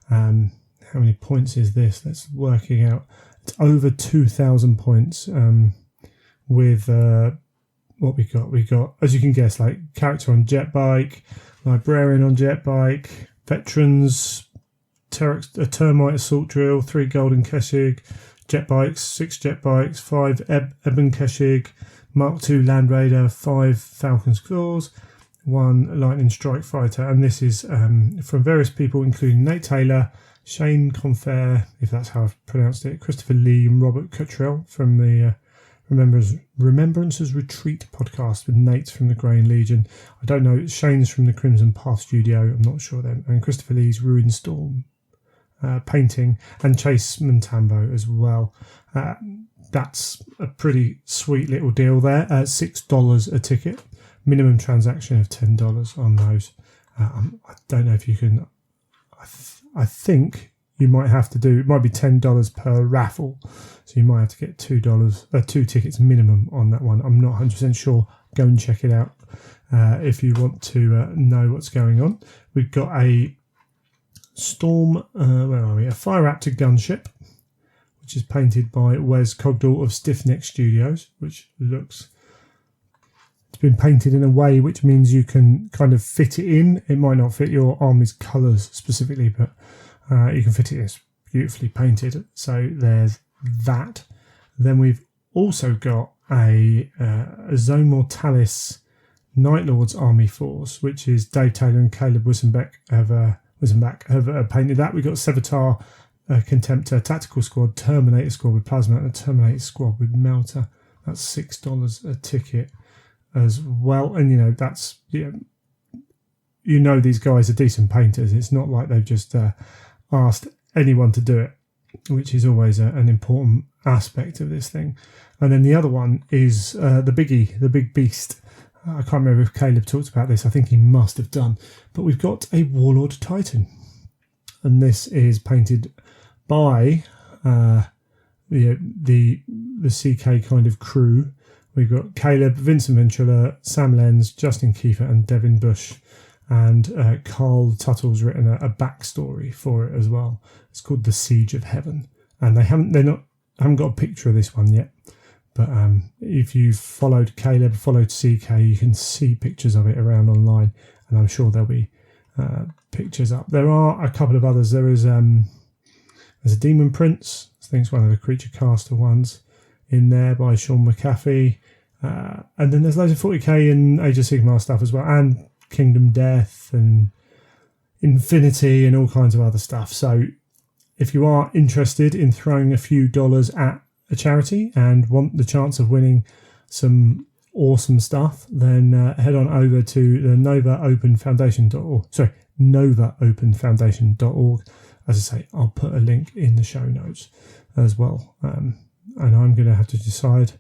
How many points is this? Let's work it out. It's over 2,000 points with what we got. We got, as you can guess, like character on jet bike, librarian on jet bike, veterans, a termite assault drill, 3 golden Keshig, jet bikes, 6 jet bikes, 5 Eben Keshig, Mark II Land Raider, 5 Falcon's Claws, 1 Lightning Strike Fighter, and this is from various people, including Nate Taylor, Shane Confair, if that's how I've pronounced it, Christopher Lee, and Robert Cottrell from the Remembrance's Retreat podcast with Nate from the Grey Legion. I don't know, Shane's from the Crimson Path Studio, I'm not sure then, and Christopher Lee's Ruin Storm painting, and Chase Montambo as well. That's a pretty sweet little deal there. $6 a ticket, minimum transaction of $10 on those. I don't know if you can. I think you might have to do. It might be $10 per raffle, so you might have to get $2 tickets minimum on that one. I'm not 100% sure. Go and check it out if you want to know what's going on. We've got a Storm. Where are we? A Fire Raptor gunship, which is painted by Wes Cogdall of Stiffneck Studios, which looks. It's been painted in a way which means you can kind of fit it in. It might not fit your army's colours specifically, but you can fit it in. It's beautifully painted. So there's that. Then we've also got a Zone Mortalis Night Lords Army Force, which is Dave Taylor and Caleb Wissenbeck have painted that. We've got Sevatar, Contemptor, Tactical Squad, Terminator Squad with Plasma, and a Terminator Squad with Melter. That's $6 a ticket as well. And that's these guys are decent painters. It's not like they've just asked anyone to do it, which is always an important aspect of this thing. And then the other one is the biggie, the big beast. I can't remember if Caleb talked about this. I think he must have done. But we've got a Warlord Titan, and this is painted by the CK kind of crew. We've got Caleb, Vincent Ventura, Sam Lenz, Justin Kiefer, and Devin Bush. And Carl Tuttle's written a backstory for it as well. It's called The Siege of Heaven, and I haven't got a picture of this one yet. But if you've followed Caleb, followed CK, you can see pictures of it around online, and I'm sure there'll be pictures up. There are a couple of others. There's a Demon Prince. I think it's one of the Creature Caster ones in there by Sean McAfee. And then there's loads of 40k and Age of Sigmar stuff as well, and Kingdom Death and Infinity and all kinds of other stuff. So if you are interested in throwing a few dollars at a charity and want the chance of winning some awesome stuff, then head on over to the novaopenfoundation.org. As I say, I'll put a link in the show notes as well. And I'm going to have to decide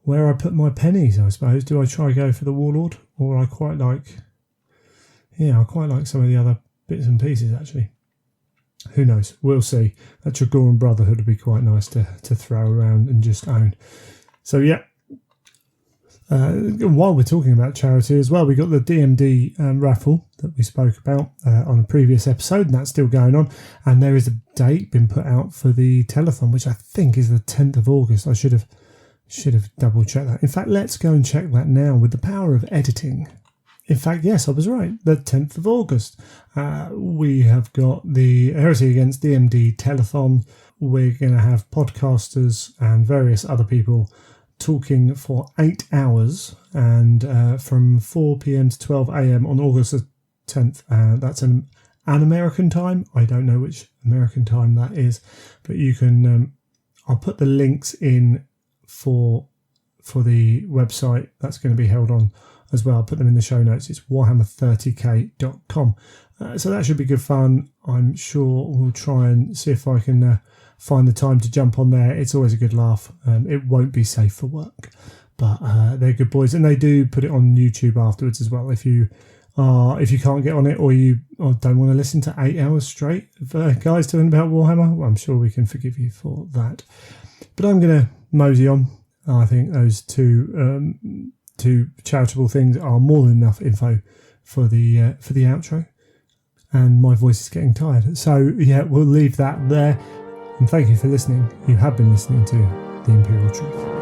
where I put my pennies, I suppose. Do I try go for the Warlord, or I quite like some of the other bits and pieces, actually. Who knows? We'll see. That Chagoran Brotherhood would be quite nice to throw around and just own. So, yeah. While we're talking about charity as well, we got the DMD raffle that we spoke about on a previous episode, and that's still going on. And there is a date been put out for the telethon, which I think is the 10th of August. I should have double checked that. In fact, let's go and check that now with the power of editing. In fact, yes, I was right. The 10th of August. We have got the Heresy Against DMD telethon. We're going to have podcasters and various other people talking for 8 hours, and from 4 p.m. to 12 a.m. on August the 10th. That's an and American time. I don't know which American time that is, but you can. I'll put the links in for the website that's going to be held on as well. I'll put them in the show notes. It's warhammer30k.com. So that should be good fun. I'm sure we'll try and see if I can find the time to jump on there. It's always a good laugh. It won't be safe for work, but they're good boys, and they do put it on YouTube afterwards as well. If you can't get on it, or don't want to listen to 8 hours straight of guys talking about Warhammer, well, I'm sure we can forgive you for that. But I'm going to mosey on. I think those two charitable things are more than enough info for the outro. And my voice is getting tired. So, yeah, we'll leave that there. And thank you for listening. You have been listening to The Imperial Truth.